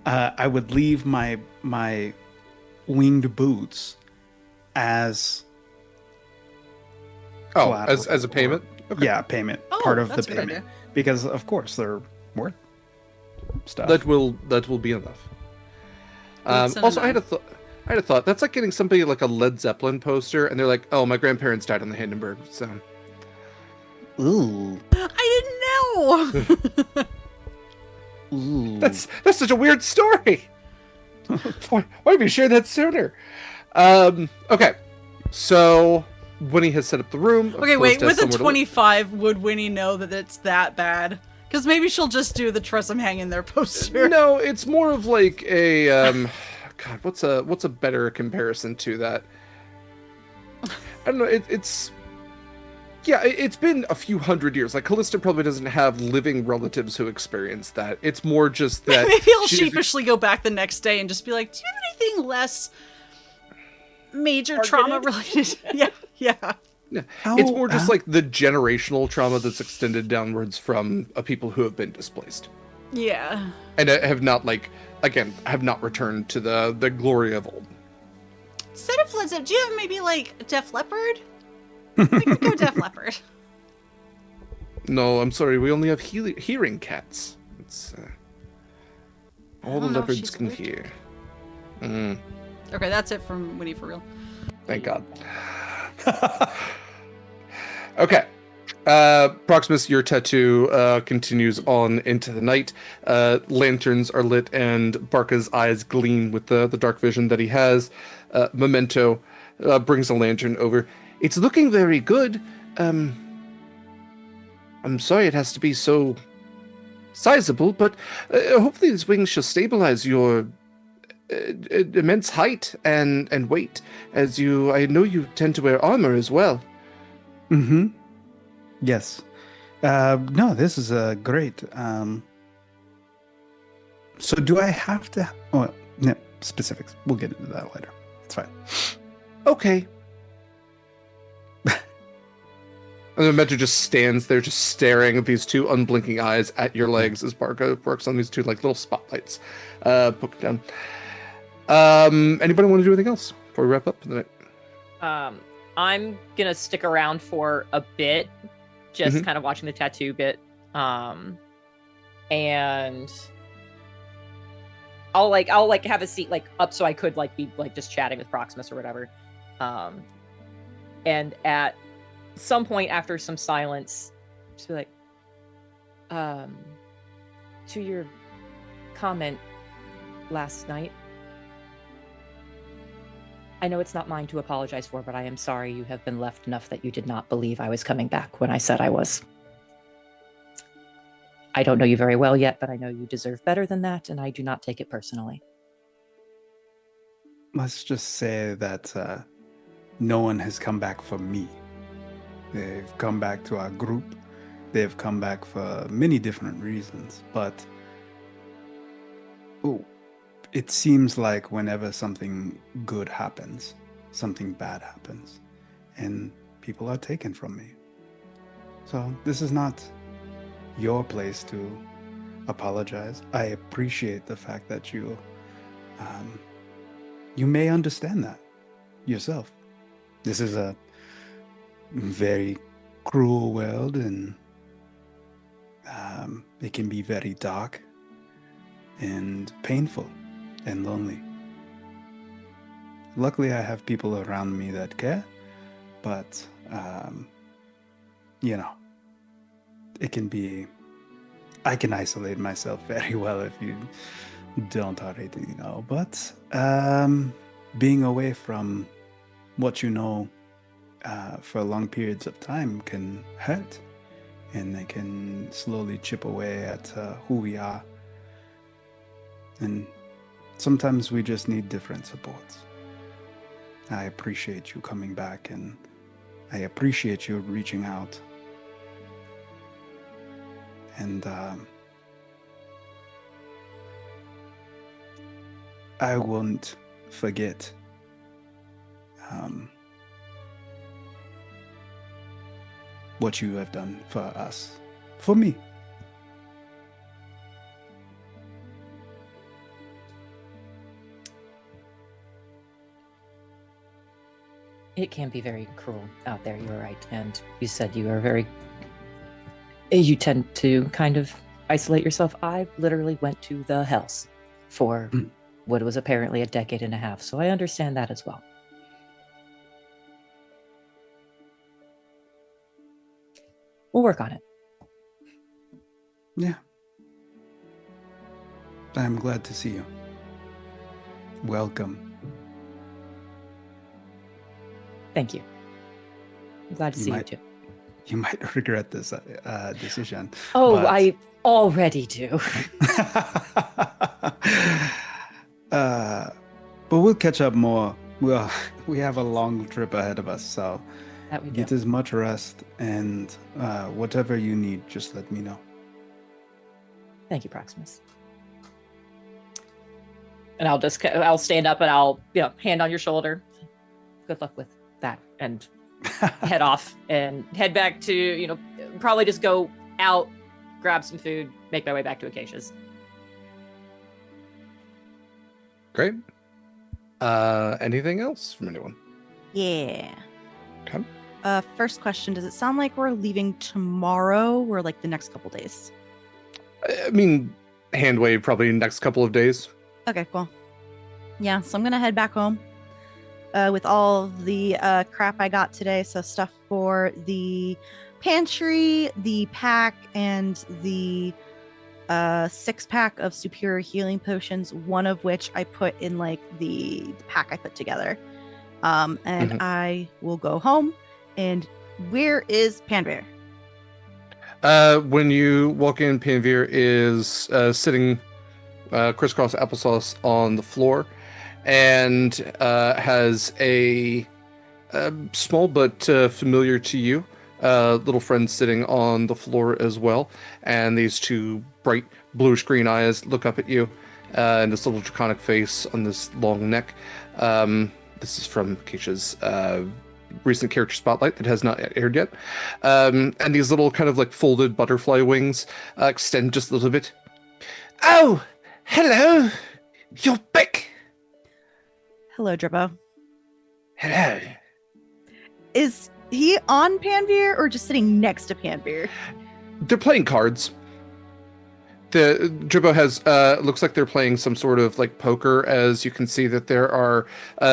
I would leave my winged boots as Oh, collateral as a payment? Okay. Yeah, payment. Oh, part of the that's a good payment. idea. Because of course they're worth stuff. That will be enough. Boots and Also, a I had a thought. That's like getting somebody like a Led Zeppelin poster, and they're like, "Oh, my grandparents died on the Hindenburg." So Ooh. I didn't know. Ooh. that's such a weird story. Why have you shared that sooner? Okay, so Winnie has set up the room. Okay, wait. Kallista has With a somewhere to live. 25, would Winnie know that it's that bad? Because maybe she'll just do the Tressum hang in there poster. No, it's more of like a God. What's a better comparison to that? I don't know. It's been a few hundred years. Like Kallista probably doesn't have living relatives who experience that. It's more just that Maybe I'll she's- sheepishly go back the next day and just be like, do you have anything less major trauma related? Yeah. Yeah. It's more just like the generational trauma that's extended downwards from people who have been displaced Yeah. and have not have not returned to the glory of old. Instead of Led Zeppelin, do you have maybe like Def Leppard? We could go Def Leppard. No, I'm sorry. We only have hearing cats. It's all the don't know if leopards she's can good. hear. Mm, Okay, that's it from Winnie for real. thank God. Okay. Proximus, your tattoo continues on into the night. Lanterns are lit, and Barca's eyes gleam with the dark vision that he has. Memento brings a lantern over. It's looking very good. I'm sorry it has to be so sizable, but hopefully these wings shall stabilize your immense height and weight, as I know you tend to wear armor as well. Mm-hmm. Yes. No, this is great. So do I have to... Oh, no, specifics. We'll get into that later. It's fine. Okay. And the Memento just stands there, just staring with these two unblinking eyes at your legs as Barca works on these two like little spotlights poking down. Anybody want to do anything else before we wrap up the night? I'm gonna stick around for a bit, just kind of watching the tattoo bit, and I'll have a seat like up so I could like be like just chatting with Proximus or whatever, and at some point after some silence, just be like, to your comment last night. I know it's not mine to apologize for, but I am sorry you have been left enough that you did not believe I was coming back when I said I was. I don't know you very well yet, but I know you deserve better than that, and I do not take it personally. Let's just say that no one has come back for me. They've come back to our group. They've come back for many different reasons, but it seems like whenever something good happens, something bad happens, and people are taken from me. So this is not your place to apologize. I appreciate the fact that you may understand that yourself. This is a very cruel world, and it can be very dark and painful and lonely. Luckily, I have people around me that care, but it can be... I can isolate myself very well if you don't already know, but being away from what you know for long periods of time can hurt, and they can slowly chip away at who we are. And sometimes we just need different supports. I appreciate you coming back, and I appreciate you reaching out. And I won't forget what you have done for us, for me. It can be very cruel out there, you're right. And you said you tend to kind of isolate yourself. I literally went to the hells for what was apparently a decade and a half, so I understand that as well. We'll work on it. Yeah. I'm glad to see you. Welcome. Thank you. I'm glad to see you too. You might regret this decision. Oh, but... I already do. But we'll catch up more. We have a long trip ahead of us, so get as much rest, and whatever you need, just let me know. Thank you, Proximus. And I'll stand up and I'll hand on your shoulder. Good luck with that, and head off and head back to probably just go out, grab some food, make my way back to Acacia's. Great. Anything else from anyone? Yeah. Okay. First question, does it sound like we're leaving tomorrow or like the next couple days? I mean, hand wave probably next couple of days. Okay, cool. Yeah, so I'm gonna head back home. with all of the crap I got today. So stuff for the pantry, the pack, and the 6-pack of superior healing potions, one of which I put in like the pack I put together. And I will go home. And where is Panveer? When you walk in, Panveer is sitting crisscross applesauce on the floor, and has a small but familiar to you little friend sitting on the floor as well. And these two bright bluish green eyes look up at you, and this little draconic face on this long neck. This is from Acacia's recent character spotlight that has not aired yet. And these little kind of like folded butterfly wings extend just a little bit. Oh, hello. You're back. Hello, Dribbo. Hello. Is he on Panveer or just sitting next to Panveer? They're playing cards. The Dribbo has looks like they're playing some sort of like poker, as you can see that there are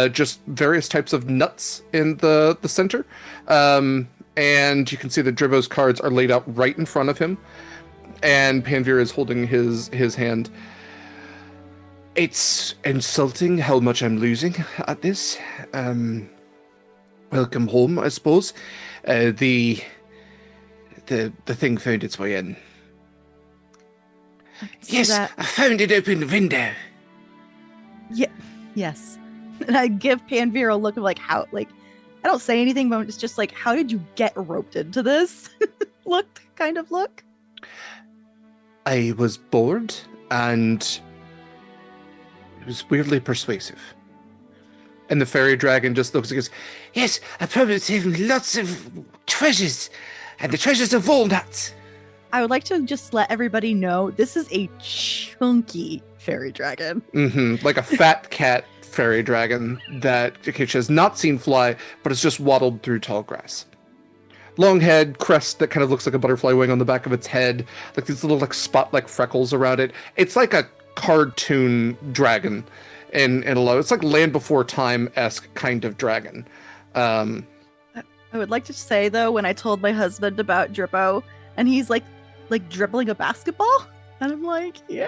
just various types of nuts in the center, and you can see that Dribbo's cards are laid out right in front of him, and Panveer is holding his hand. It's insulting how much I'm losing at this. Welcome home, I suppose. The thing found its way in. Yes, that. I found it open the window. Yeah. Yes. And I give Panveer a look of like how, like, I don't say anything, but it's just like, how did you get roped into this? kind of look. I was bored, and it was weirdly persuasive. And the fairy dragon just looks and goes, Yes, I promised him lots of treasures, and the treasures of walnuts. I would like to just let everybody know this is a chunky fairy dragon. like a fat cat fairy dragon that Acacia has not seen fly, but has just waddled through tall grass. Long head, crest that kind of looks like a butterfly wing on the back of its head, like these little like spot-like freckles around it. It's like a cartoon dragon in a lot. It's like Land Before Time-esque kind of dragon. I would like to say though, when I told my husband about Dribbo, and he's like dribbling a basketball, and I'm like, yeah.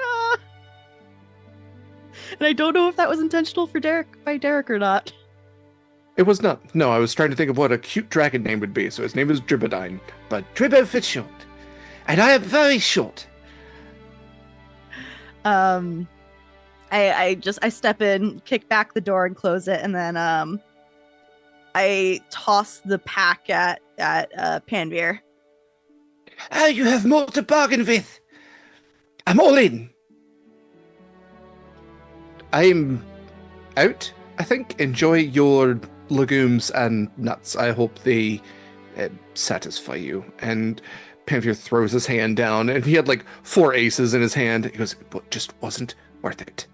And I don't know if that was intentional for Derek or not. It was not. No, I was trying to think of what a cute dragon name would be, so his name is Dribbodine. But Dribbo fits short, and I am very short. I step in, kick back the door, and close it, and then I toss the pack at Panveer. Oh, you have more to bargain with. I'm all in. I'm out, I think. Enjoy your legumes and nuts. I hope they satisfy you. And Panveer throws his hand down, and he had like 4 aces in his hand. He goes, "It just wasn't worth it."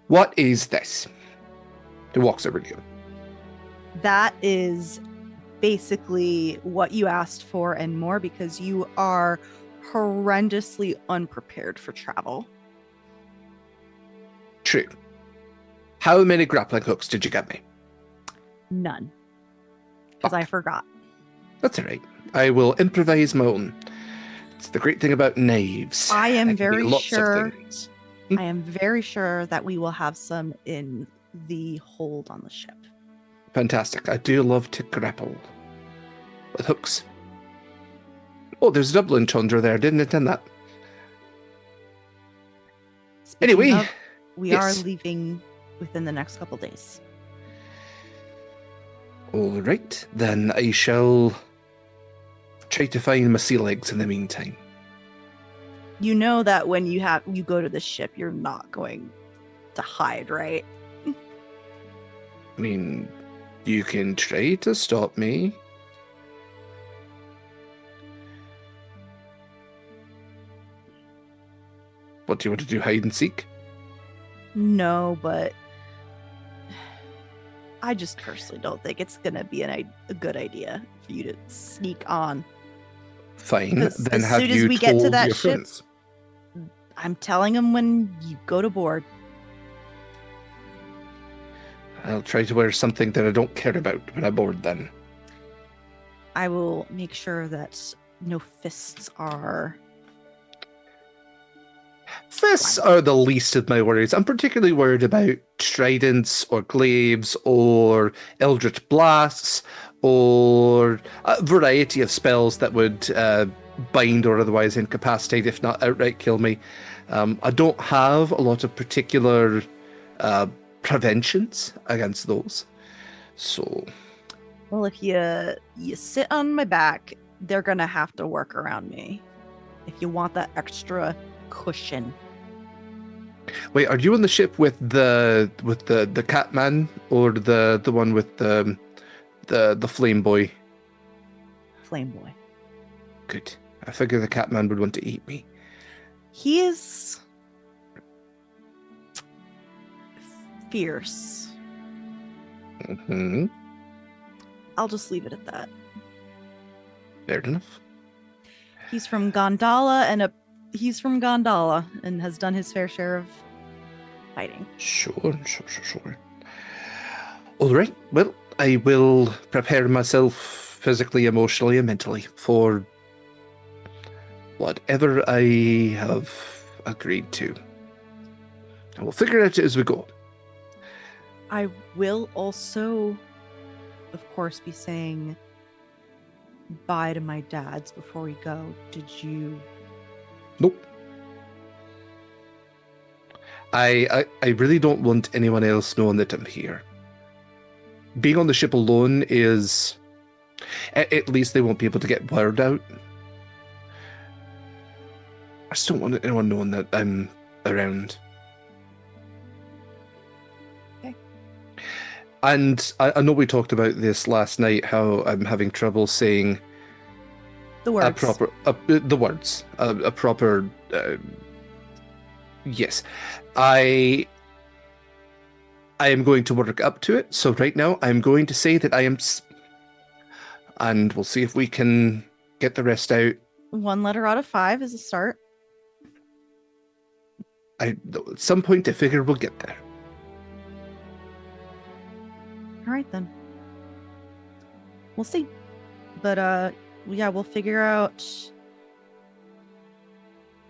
What is this? He walks over to you. That is basically what you asked for and more, because you are horrendously unprepared for travel. True. How many grappling hooks did you get me? None. Because I forgot. That's all right. I will improvise my own. It's the great thing about knaves. I am They can be very lots of sure. things. I am very sure that we will have some in the hold on the ship. Fantastic. I do love to grapple with hooks. Oh, there's a double entendre there. Didn't intend that. Speaking Anyway, of, we yes. are leaving within the next couple days. All right, then I shall try to find my sea legs in the meantime. You know that when you go to the ship, you're not going to hide, right? I mean, you can try to stop me. What do you want to do, hide and seek? No, but I just personally don't think it's going to be a good idea for you to sneak on. Fine, As then have soon as you we get to told that your ship- friends? I'm telling them when you go to board. I'll try to wear something that I don't care about when I'm bored then. I will make sure that no fists are. Fists are the least of my worries. I'm particularly worried about tridents or glaives or eldritch blasts or a variety of spells that would bind or otherwise incapacitate, if not outright kill me. I don't have a lot of particular preventions against those. So, Well, if you sit on my back, they're gonna have to work around me. If you want that extra cushion. wait, are you on the ship with the cat man or the one with the flame boy? Flame boy. Good. I figure the cat man would want to eat me. He is fierce. Mm-hmm. I'll just leave it at that. Fair enough. He's from Gondala and has done his fair share of fighting. Sure. All right. Well, I will prepare myself physically, emotionally, and mentally for whatever I have agreed to. And we'll figure it out as we go. I will also, of course, be saying bye to my dads before we go. Did you? Nope. I really don't want anyone else knowing that I'm here. Being on the ship alone is... At least they won't be able to get word out. I just don't want anyone knowing that I'm around. Okay. And I know we talked about this last night, how I'm having trouble saying The words. the words. A proper... yes. I am going to work up to it. So right now, I'm going to say that I am... And we'll see if we can get the rest out. 1 letter out of 5 is a start. At some point, I figure we'll get there. All right, then. We'll see. But, yeah, we'll figure out...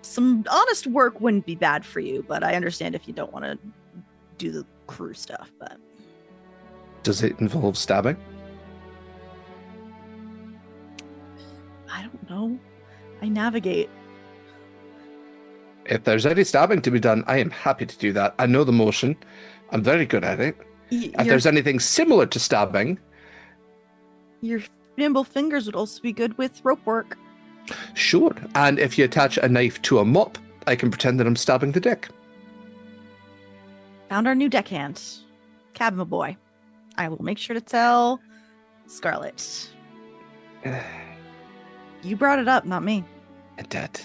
Some honest work wouldn't be bad for you, but I understand if you don't want to do the crew stuff, but... Does it involve stabbing? I don't know. I navigate. If there's any stabbing to be done, I am happy to do that. I know the motion. I'm very good at it. If there's anything similar to stabbing... Your nimble fingers would also be good with rope work. Sure. And if you attach a knife to a mop, I can pretend that I'm stabbing the deck. Found our new deckhand. Cabin boy. I will make sure to tell Scarlett. You brought it up, not me. Dad.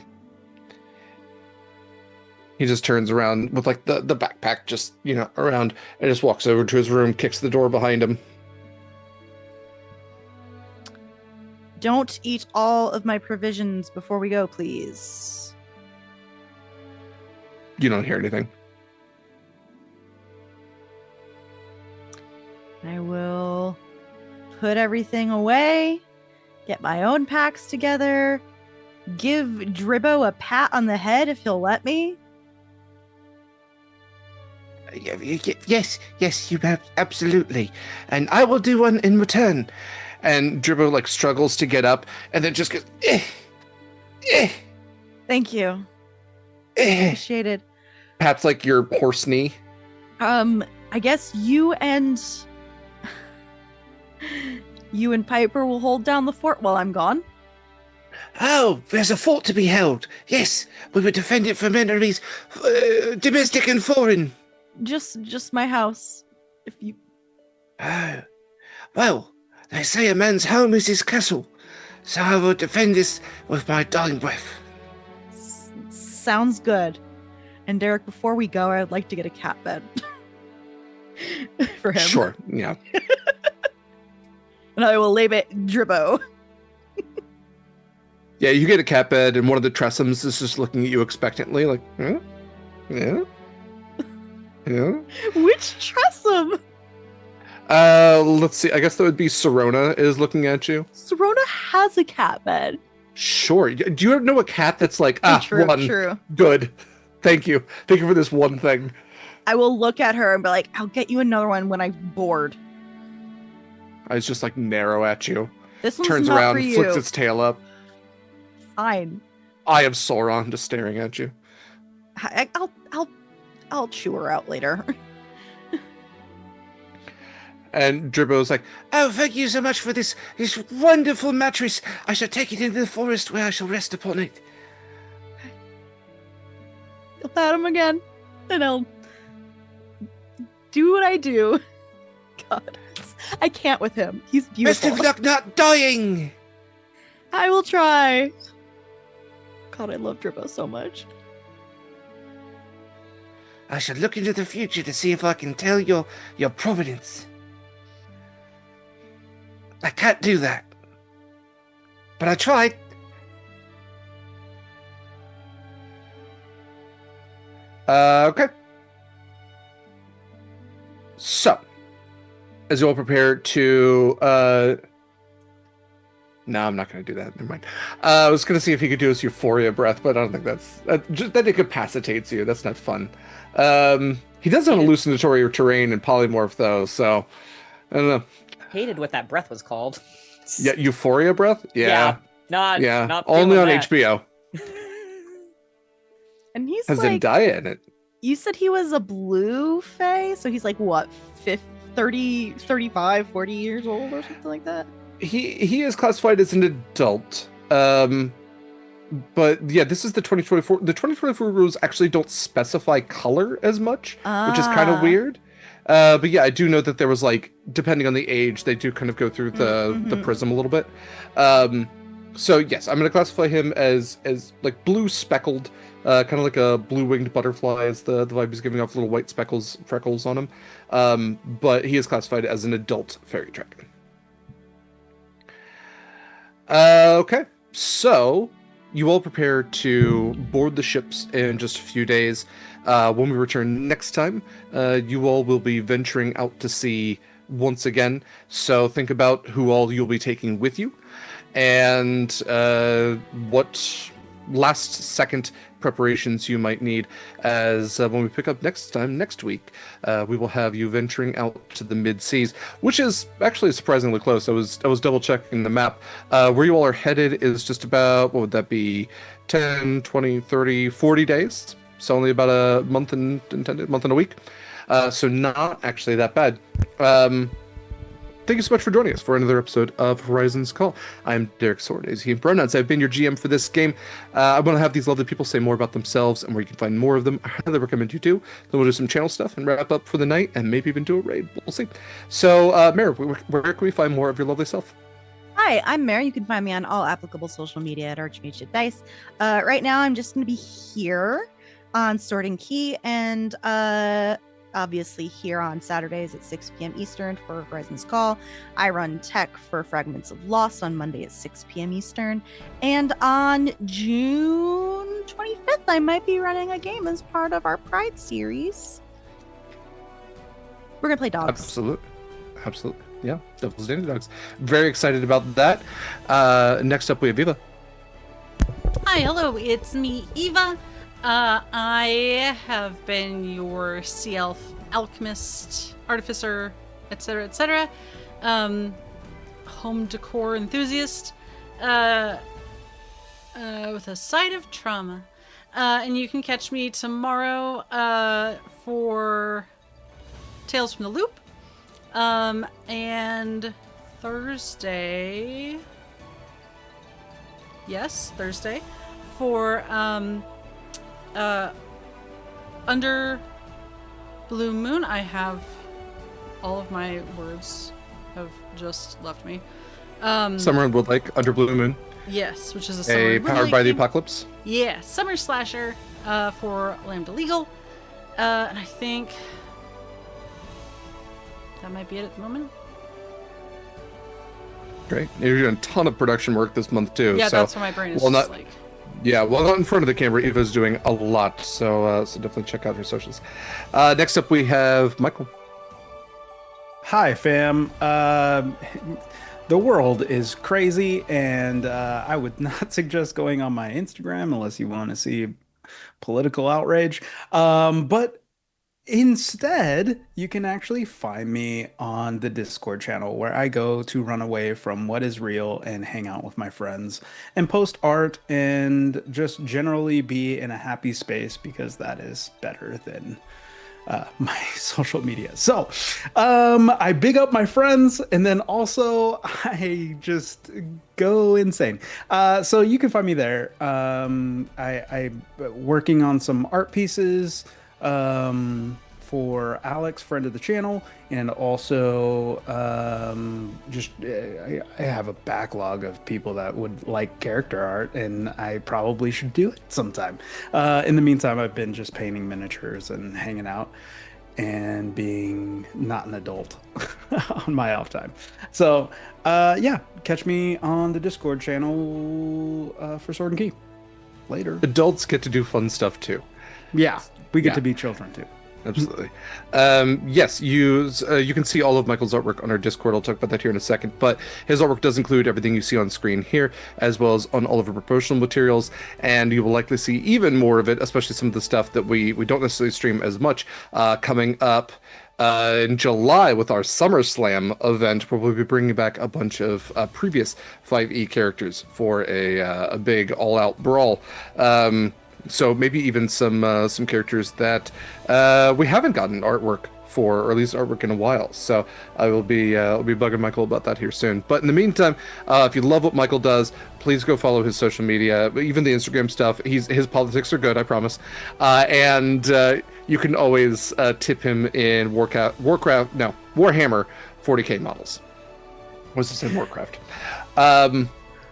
He just turns around with like the backpack just, around and just walks over to his room, kicks the door behind him. Don't eat all of my provisions before we go, please. You don't hear anything. I will put everything away, get my own packs together, give Dribbo a pat on the head if he'll let me. Yes, you have, absolutely. And I will do one in return. And Dribbo struggles to get up and then just goes, Thank you. Appreciated. pats your horse knee. I guess you and Piper will hold down the fort while I'm gone. Oh, there's a fort to be held. Yes, we would defend it from enemies, domestic and foreign. Just my house. If you... Oh, well, they say a man's home is his castle, so I will defend this with my dying breath. Sounds good. And Derek, before we go, I'd like to get a cat bed for him. Sure, yeah. And I will label it Dribbo. Yeah, you get a cat bed, and one of the Tressums is just looking at you expectantly, huh? Yeah? Yeah? Which Tressum? Let's see. I guess that would be Serona is looking at you. Serona has a cat bed. Sure. Do you know a cat that's like, True, one, true. good. Thank you. Thank you for this one thing. I will look at her and be like, I'll get you another one when I'm bored. I was just like narrow at you. This one's Turns not around, for you. flicks its tail up. Fine. I am Sauron just staring at you. I'll chew her out later. And Dribbo's like, Oh, thank you so much for this wonderful mattress. I shall take it into the forest where I shall rest upon it. I'll pat him again, and I'll do what I do. God, I can't with him. He's Best beautiful. of luck not dying. I will try. God, I love Dribbo so much. I shall look into the future to see if I can tell your providence. I can't do that. But I tried. Okay. So, as you all prepare to, no, I'm not going to do that. Never mind. I was going to see if he could do his euphoria breath, but I don't think that incapacitates you. That's not fun. He does have hallucinatory terrain and polymorph though, so I don't know. Hated what that breath was called. Yeah, euphoria breath. Yeah, Not only feeling on that. HBO. And he's Has like, Zendaya in it. you said he was a blue fae, so he's like what, 30, 35, 40 years old or something like that? He is classified as an adult. But yeah, this is the 2024. The 2024 rules actually don't specify color as much, which is kind of weird. But yeah, I do know that there was like, depending on the age, they do kind of go through the prism a little bit. So yes, I'm going to classify him as like blue speckled, kind of like a blue winged butterfly, as the vibe is giving off little white freckles on him. But he is classified as an adult fairy dragon. Okay, so you all prepare to board the ships in just a few days. When we return next time, you all will be venturing out to sea once again. So think about who all you'll be taking with you, and what last-second preparations you might need, as when we pick up next time, next week, we will have you venturing out to the mid-seas, which is actually surprisingly close. I was double-checking the map. Where you all are headed is just about, what would that be, 10, 20, 30, 40 days? So only about a month and a week. So not actually that bad. Thank you so much for joining us for another episode of Horizon's Call. I'm Derek Sword, as he and pronouns. I've been your GM for this game. I want to have these lovely people say more about themselves and where you can find more of them. I highly recommend you do. Then we'll do some channel stuff and wrap up for the night, and maybe even do a raid. We'll see. So, Mara, where can we find more of your lovely self? Hi, I'm Mary. You can find me on all applicable social media at Archmage Dice. Right now, I'm just going to be here on Sword and Key, and obviously here on Saturdays at 6 p.m. Eastern for Horizon's Call. I run tech for Fragments of Lost on Monday at 6 p.m. Eastern. And on June 25th, I might be running a game as part of our Pride series. We're going to play dogs. Absolutely. Yeah, Devil's Dandy Dogs. Very excited about that. Next up, we have Eva. Hi, hello, it's me, Eva. I have been your sea elf alchemist, artificer, etc., home decor enthusiast, with a side of trauma. And you can catch me tomorrow for Tales from the Loop, and Thursday. Yes, Thursday for Under Blue Moon. I have all of my words have just left me. Summer and Woodlake, Under Blue Moon. Yes, which is a summer Powered by the game. Apocalypse. Yeah, summer slasher for Lambda Legal. And I think that might be it at the moment. Great. You're doing a ton of production work this month too. Yeah, so, that's why my brain is well, just not- like... Yeah, well, not in front of the camera. Eva's doing a lot, so definitely check out her socials. Next up, we have Mikyl. Hi, fam. The world is crazy, and I would not suggest going on my Instagram unless you want to see political outrage. But instead, you can actually find me on the Discord channel where I go to run away from what is real and hang out with my friends and post art and just generally be in a happy space because that is better than my social media. So, I big up my friends and then also I just go insane. So you can find me there. I'm working on some art pieces for Alex, friend of the channel, and also I have a backlog of people that would like character art, and I probably should do it sometime. In the meantime, I've been just painting miniatures and hanging out and being not an adult on my off time. So yeah, catch me on the Discord channel for Sword and Key. Later. Adults get to do fun stuff too. Yeah, we get Yeah. to be children too. Absolutely. Yes, you can see all of Michael's artwork on our Discord. I'll talk about that here in a second. But his artwork does include everything you see on screen here, as well as on all of our promotional materials. And you will likely see even more of it, especially some of the stuff that we don't necessarily stream as much, coming up in July with our SummerSlam event, where we'll be bringing back a bunch of previous 5e characters for a big all-out brawl. So maybe even some characters that we haven't gotten artwork for, or at least artwork in a while. So I'll be bugging Michael about that here soon. But in the meantime, if you love what Michael does, please go follow his social media, even the Instagram stuff. His politics are good, I promise. And you can always tip him in Warhammer 40k models. What's the same Warcraft?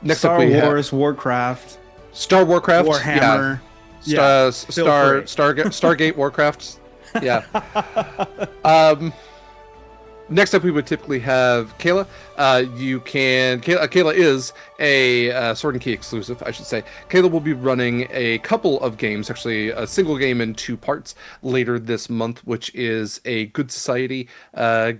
Next Star up we Wars, have Warcraft, Star Warcraft, Warhammer. Yeah. feel free. Stargate Warcraft. Yeah. Next up, we would typically have Kaila. Kaila is a Sword and Key exclusive, I should say. Kaila will be running a couple of games, actually a single game in 2 parts later this month, which is a Good Society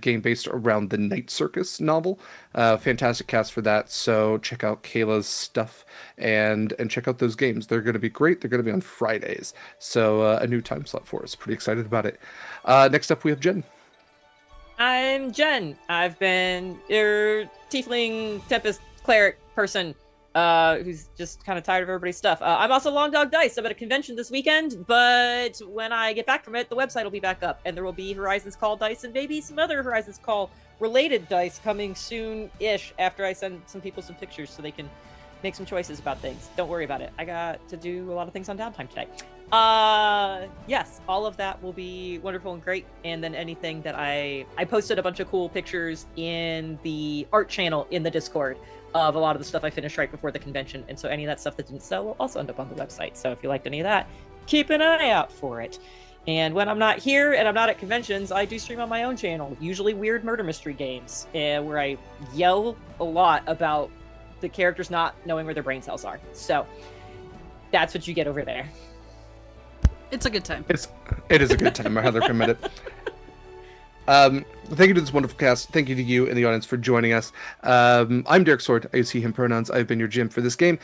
game based around the Night Circus novel. Fantastic cast for that, so check out Kayla's stuff and check out those games. They're going to be great. They're going to be on Fridays, so a new time slot for us. Pretty excited about it. Next up, we have Jenn. I'm Jenn. I've been your tiefling tempest cleric person who's just kind of tired of everybody's stuff. I'm also Long Dog Dice. I'm at a convention this weekend, but when I get back from it, the website will be back up, and there will be Horizons Call dice and maybe some other Horizons Call related dice coming soon-ish after I send some people some pictures so they can make some choices about things. Don't worry about it. I got to do a lot of things on downtime today. Yes, all of that will be wonderful and great. And then anything that I posted a bunch of cool pictures in the art channel in the Discord of a lot of the stuff I finished right before the convention. And so any of that stuff that didn't sell will also end up on the website. So if you liked any of that, keep an eye out for it. And when I'm not here and I'm not at conventions, I do stream on my own channel, usually weird murder mystery games, where I yell a lot about the characters not knowing where their brain cells are. So that's what you get over there. It's a good time. It is a good time. I highly recommend it. Thank you to this wonderful cast. Thank you to you in the audience for joining us. I'm Derek Sword. I use he, him pronouns. I've been your GM for this game.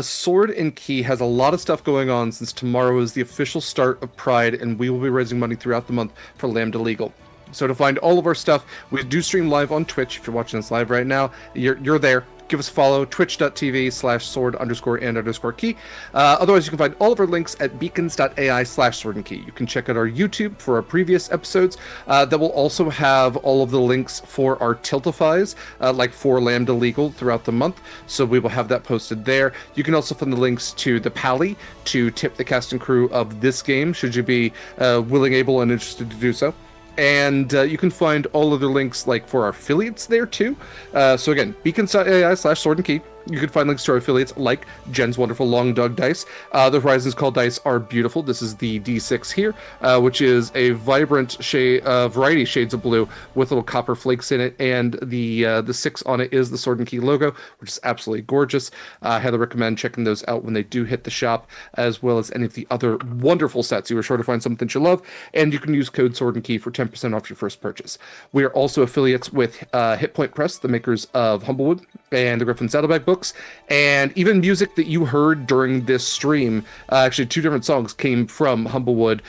Sword and Key has a lot of stuff going on since tomorrow is the official start of Pride, and we will be raising money throughout the month for Lambda Legal. So to find all of our stuff, we do stream live on Twitch. If you're watching us live right now, you're there. Give us a follow, twitch.tv/sword_and_key. Otherwise, you can find all of our links at beacons.ai/sword-and-key. You can check out our YouTube for our previous episodes. That will also have all of the links for our Tiltifies, like for Lambda Legal throughout the month. So we will have that posted there. You can also find the links to the Pally to tip the cast and crew of this game, should you be willing, able, and interested to do so. And you can find all of the links like for our affiliates there too. So again, beacons.ai/sword and key. You can find links to our affiliates like Jenn's wonderful Long Dog dice. The Horizons Call dice are beautiful. This is the D6 here, which is a vibrant variety of shades of blue with little copper flakes in it, and the 6 on it is the Sword and Key logo, which is absolutely gorgeous. I highly recommend checking those out when they do hit the shop, as well as any of the other wonderful sets. You are sure to find something you love, and you can use code Sword and Key for 10% off your first purchase. We are also affiliates with Hit Point Press, the makers of Humblewood and the Griffin Saddleback books, and even music that you heard during this stream. Actually, 2 different songs came from Humblewood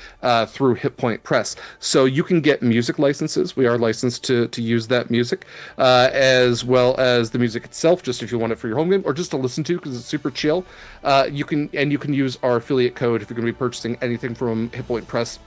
through Hit Point Press. So you can get music licenses. We are licensed to use that music, as well as the music itself, just if you want it for your home game or just to listen to because it's super chill. You can use our affiliate code if you're going to be purchasing anything from Hit Point Press.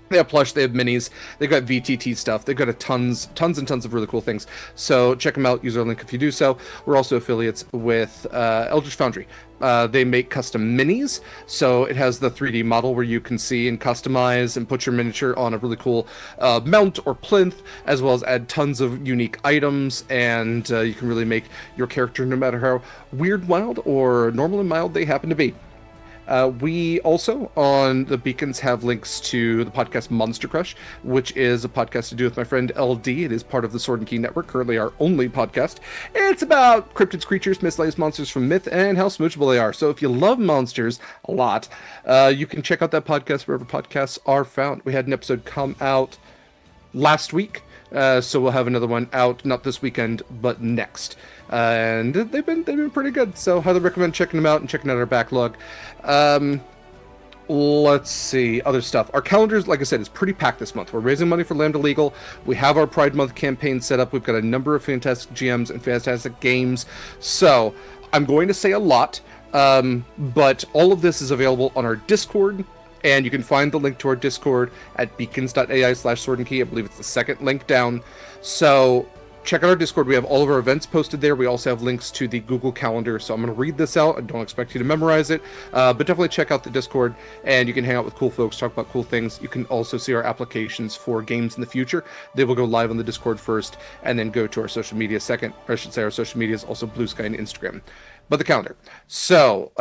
They have plush, they have minis, they've got VTT stuff, they've got tons and tons of really cool things. So check them out, use our link if you do so. We're also affiliates with Eldritch Foundry. They make custom minis, so it has the 3D model where you can see and customize and put your miniature on a really cool mount or plinth, as well as add tons of unique items, and you can really make your character no matter how weird, wild, or normal and mild they happen to be. We also, on the Beacons, have links to the podcast Monster Crush, which is a podcast to do with my friend LD. It is part of the Sword and Key Network, currently our only podcast. It's about cryptids, creatures, miscellaneous monsters from myth, and how smoochable they are. So if you love monsters a lot, you can check out that podcast wherever podcasts are found. We had an episode come out last week, so we'll have another one out, not this weekend, but next. And they've been pretty good, so highly recommend checking them out and checking out our backlog. Let's see, other stuff. Our calendars, like I said, is pretty packed this month. We're raising money for Lambda Legal. We have our Pride Month campaign set up. We've got a number of fantastic GMs and fantastic games. So I'm going to say a lot, but all of this is available on our Discord. And you can find the link to our Discord at beacons.ai/swordandkey. I believe it's the second link down. So check out our Discord. We have all of our events posted there. We also have links to the Google Calendar. So I'm going to read this out. I don't expect you to memorize it, but definitely check out the Discord, and you can hang out with cool folks, talk about cool things. You can also see our applications for games in the future. They will go live on the Discord first, and then go to our social media second. Or I should say our social media is also BlueSky and Instagram. But the calendar. So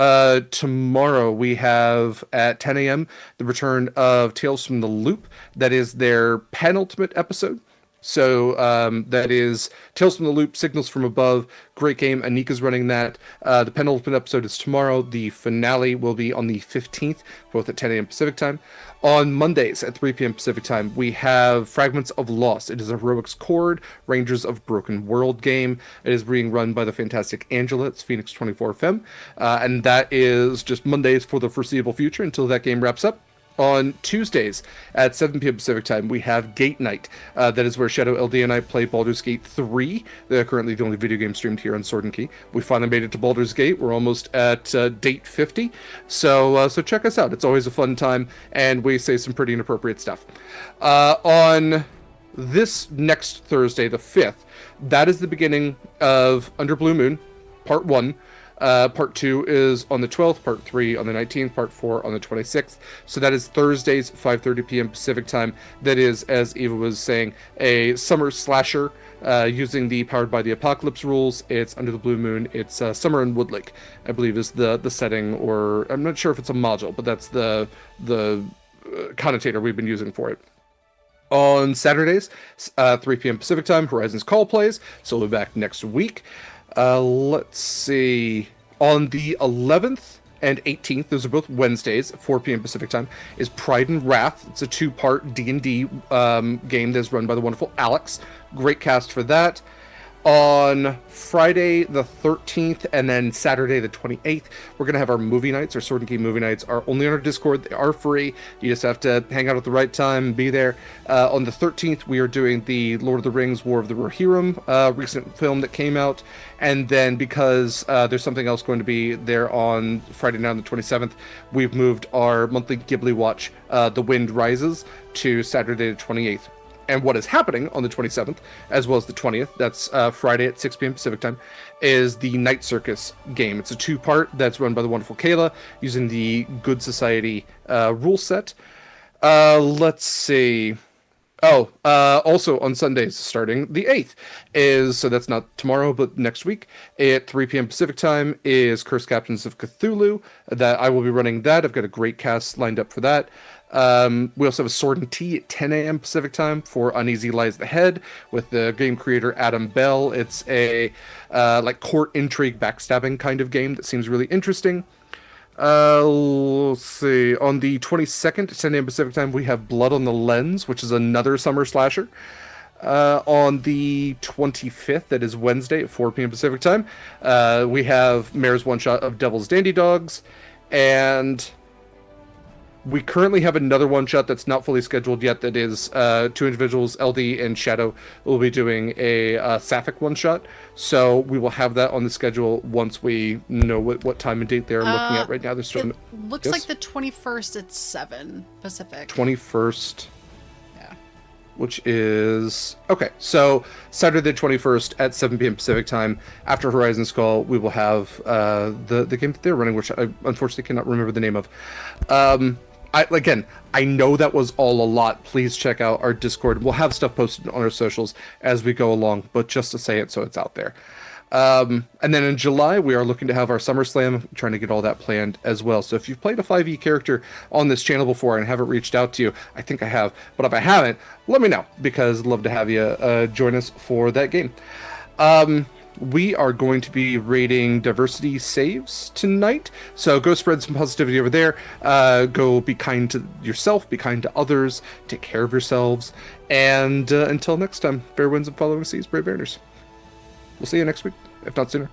tomorrow we have at 10 a.m. the return of Tales from the Loop. That is their penultimate episode. So that is Tales from the Loop, Signals from Above. Great game. Anika's running that. The penultimate episode is tomorrow. The finale will be on the 15th, both at 10 a.m. Pacific time. On Mondays at 3 p.m. Pacific time, we have Fragments of Lost. It is a Heroics Chord, Rangers of Broken World game. It is being run by the fantastic Angela. It's Phoenix 24 FM. And that is just Mondays for the foreseeable future until that game wraps up. On Tuesdays at 7 p.m. Pacific time, we have Gate Night. That is where Shadow LD and I play Baldur's Gate 3. They're currently the only video game streamed here on Sword and Key. We finally made it to Baldur's Gate. We're almost at date 50. So check us out. It's always a fun time, and we say some pretty inappropriate stuff. On this next Thursday, the 5th, that is the beginning of Under Blue Moon, Part 1. Part 2 is on the 12th, Part 3 on the 19th, Part 4 on the 26th. So that is Thursdays, 5:30 p.m. Pacific time. That is, as Eva was saying, a summer slasher using the Powered by the Apocalypse rules. It's Under the Blue Moon. It's Summer in Woodlake, I believe is the setting, or I'm not sure if it's a module, but that's the connotator we've been using for it. On Saturdays, 3 p.m. Pacific time, Horizons Call plays. So we'll be back next week. Let's see. On the 11th and 18th, those are both Wednesdays, 4 p.m. Pacific time, is Pride and Wrath. It's a 2-part D&D game that's run by the wonderful Alex. Great cast for that. On Friday the 13th and then Saturday the 28th, we're going to have our movie nights. Our Sword and Key movie nights are only on our Discord. They are free. You just have to hang out at the right time and be there. On the 13th, we are doing the Lord of the Rings War of the Rohirrim recent film that came out. And then because there's something else going to be there on Friday night on the 27th, we've moved our monthly Ghibli watch, The Wind Rises, to Saturday the 28th. And what is happening on the 27th, as well as the 20th, that's Friday at 6 p.m. Pacific time, is the Night Circus game. It's a 2-part that's run by the wonderful Kaila, using the Good Society rule set. Let's see. Also on Sundays, starting the 8th, so that's not tomorrow, but next week at 3 p.m. Pacific time is Curse Captains of Cthulhu. That I will be running that. I've got a great cast lined up for that. We also have a Sword and Tea at 10 a.m. Pacific time for Uneasy Lies the Head with the game creator Adam Bell. It's a like court intrigue backstabbing kind of game that seems really interesting. Let's see. On the 22nd at 10 a.m. Pacific time, we have Blood on the Lens, which is another summer slasher. On the 25th, that is Wednesday at 4 p.m. Pacific time, we have Mare's one shot of Devil's Dandy Dogs, and we currently have another one shot that's not fully scheduled yet. That is two individuals, LD and Shadow, will be doing a Sapphic one shot. So we will have that on the schedule once we know what time and date they're looking at right now. They're starting. It looks like the 21st at 7 Pacific. 21st. Yeah. Which is okay. So Saturday the 21st at 7 p.m. Pacific time, after Horizon's Call, we will have the game that they're running, which I unfortunately cannot remember the name of. I know that was all a lot. Please check out our Discord. We'll have stuff posted on our socials as we go along, but just to say it so it's out there. And then in July, we are looking to have our SummerSlam, trying to get all that planned as well. So if you've played a 5e character on this channel before and haven't reached out to you, I think I have, but if I haven't, let me know, because I'd love to have you join us for that game. We are going to be rating diversity saves tonight, so go spread some positivity over there. Go be kind to yourself, be kind to others, take care of yourselves, and until next time, fair winds and following seas, brave mariners. We'll see you next week, if not sooner.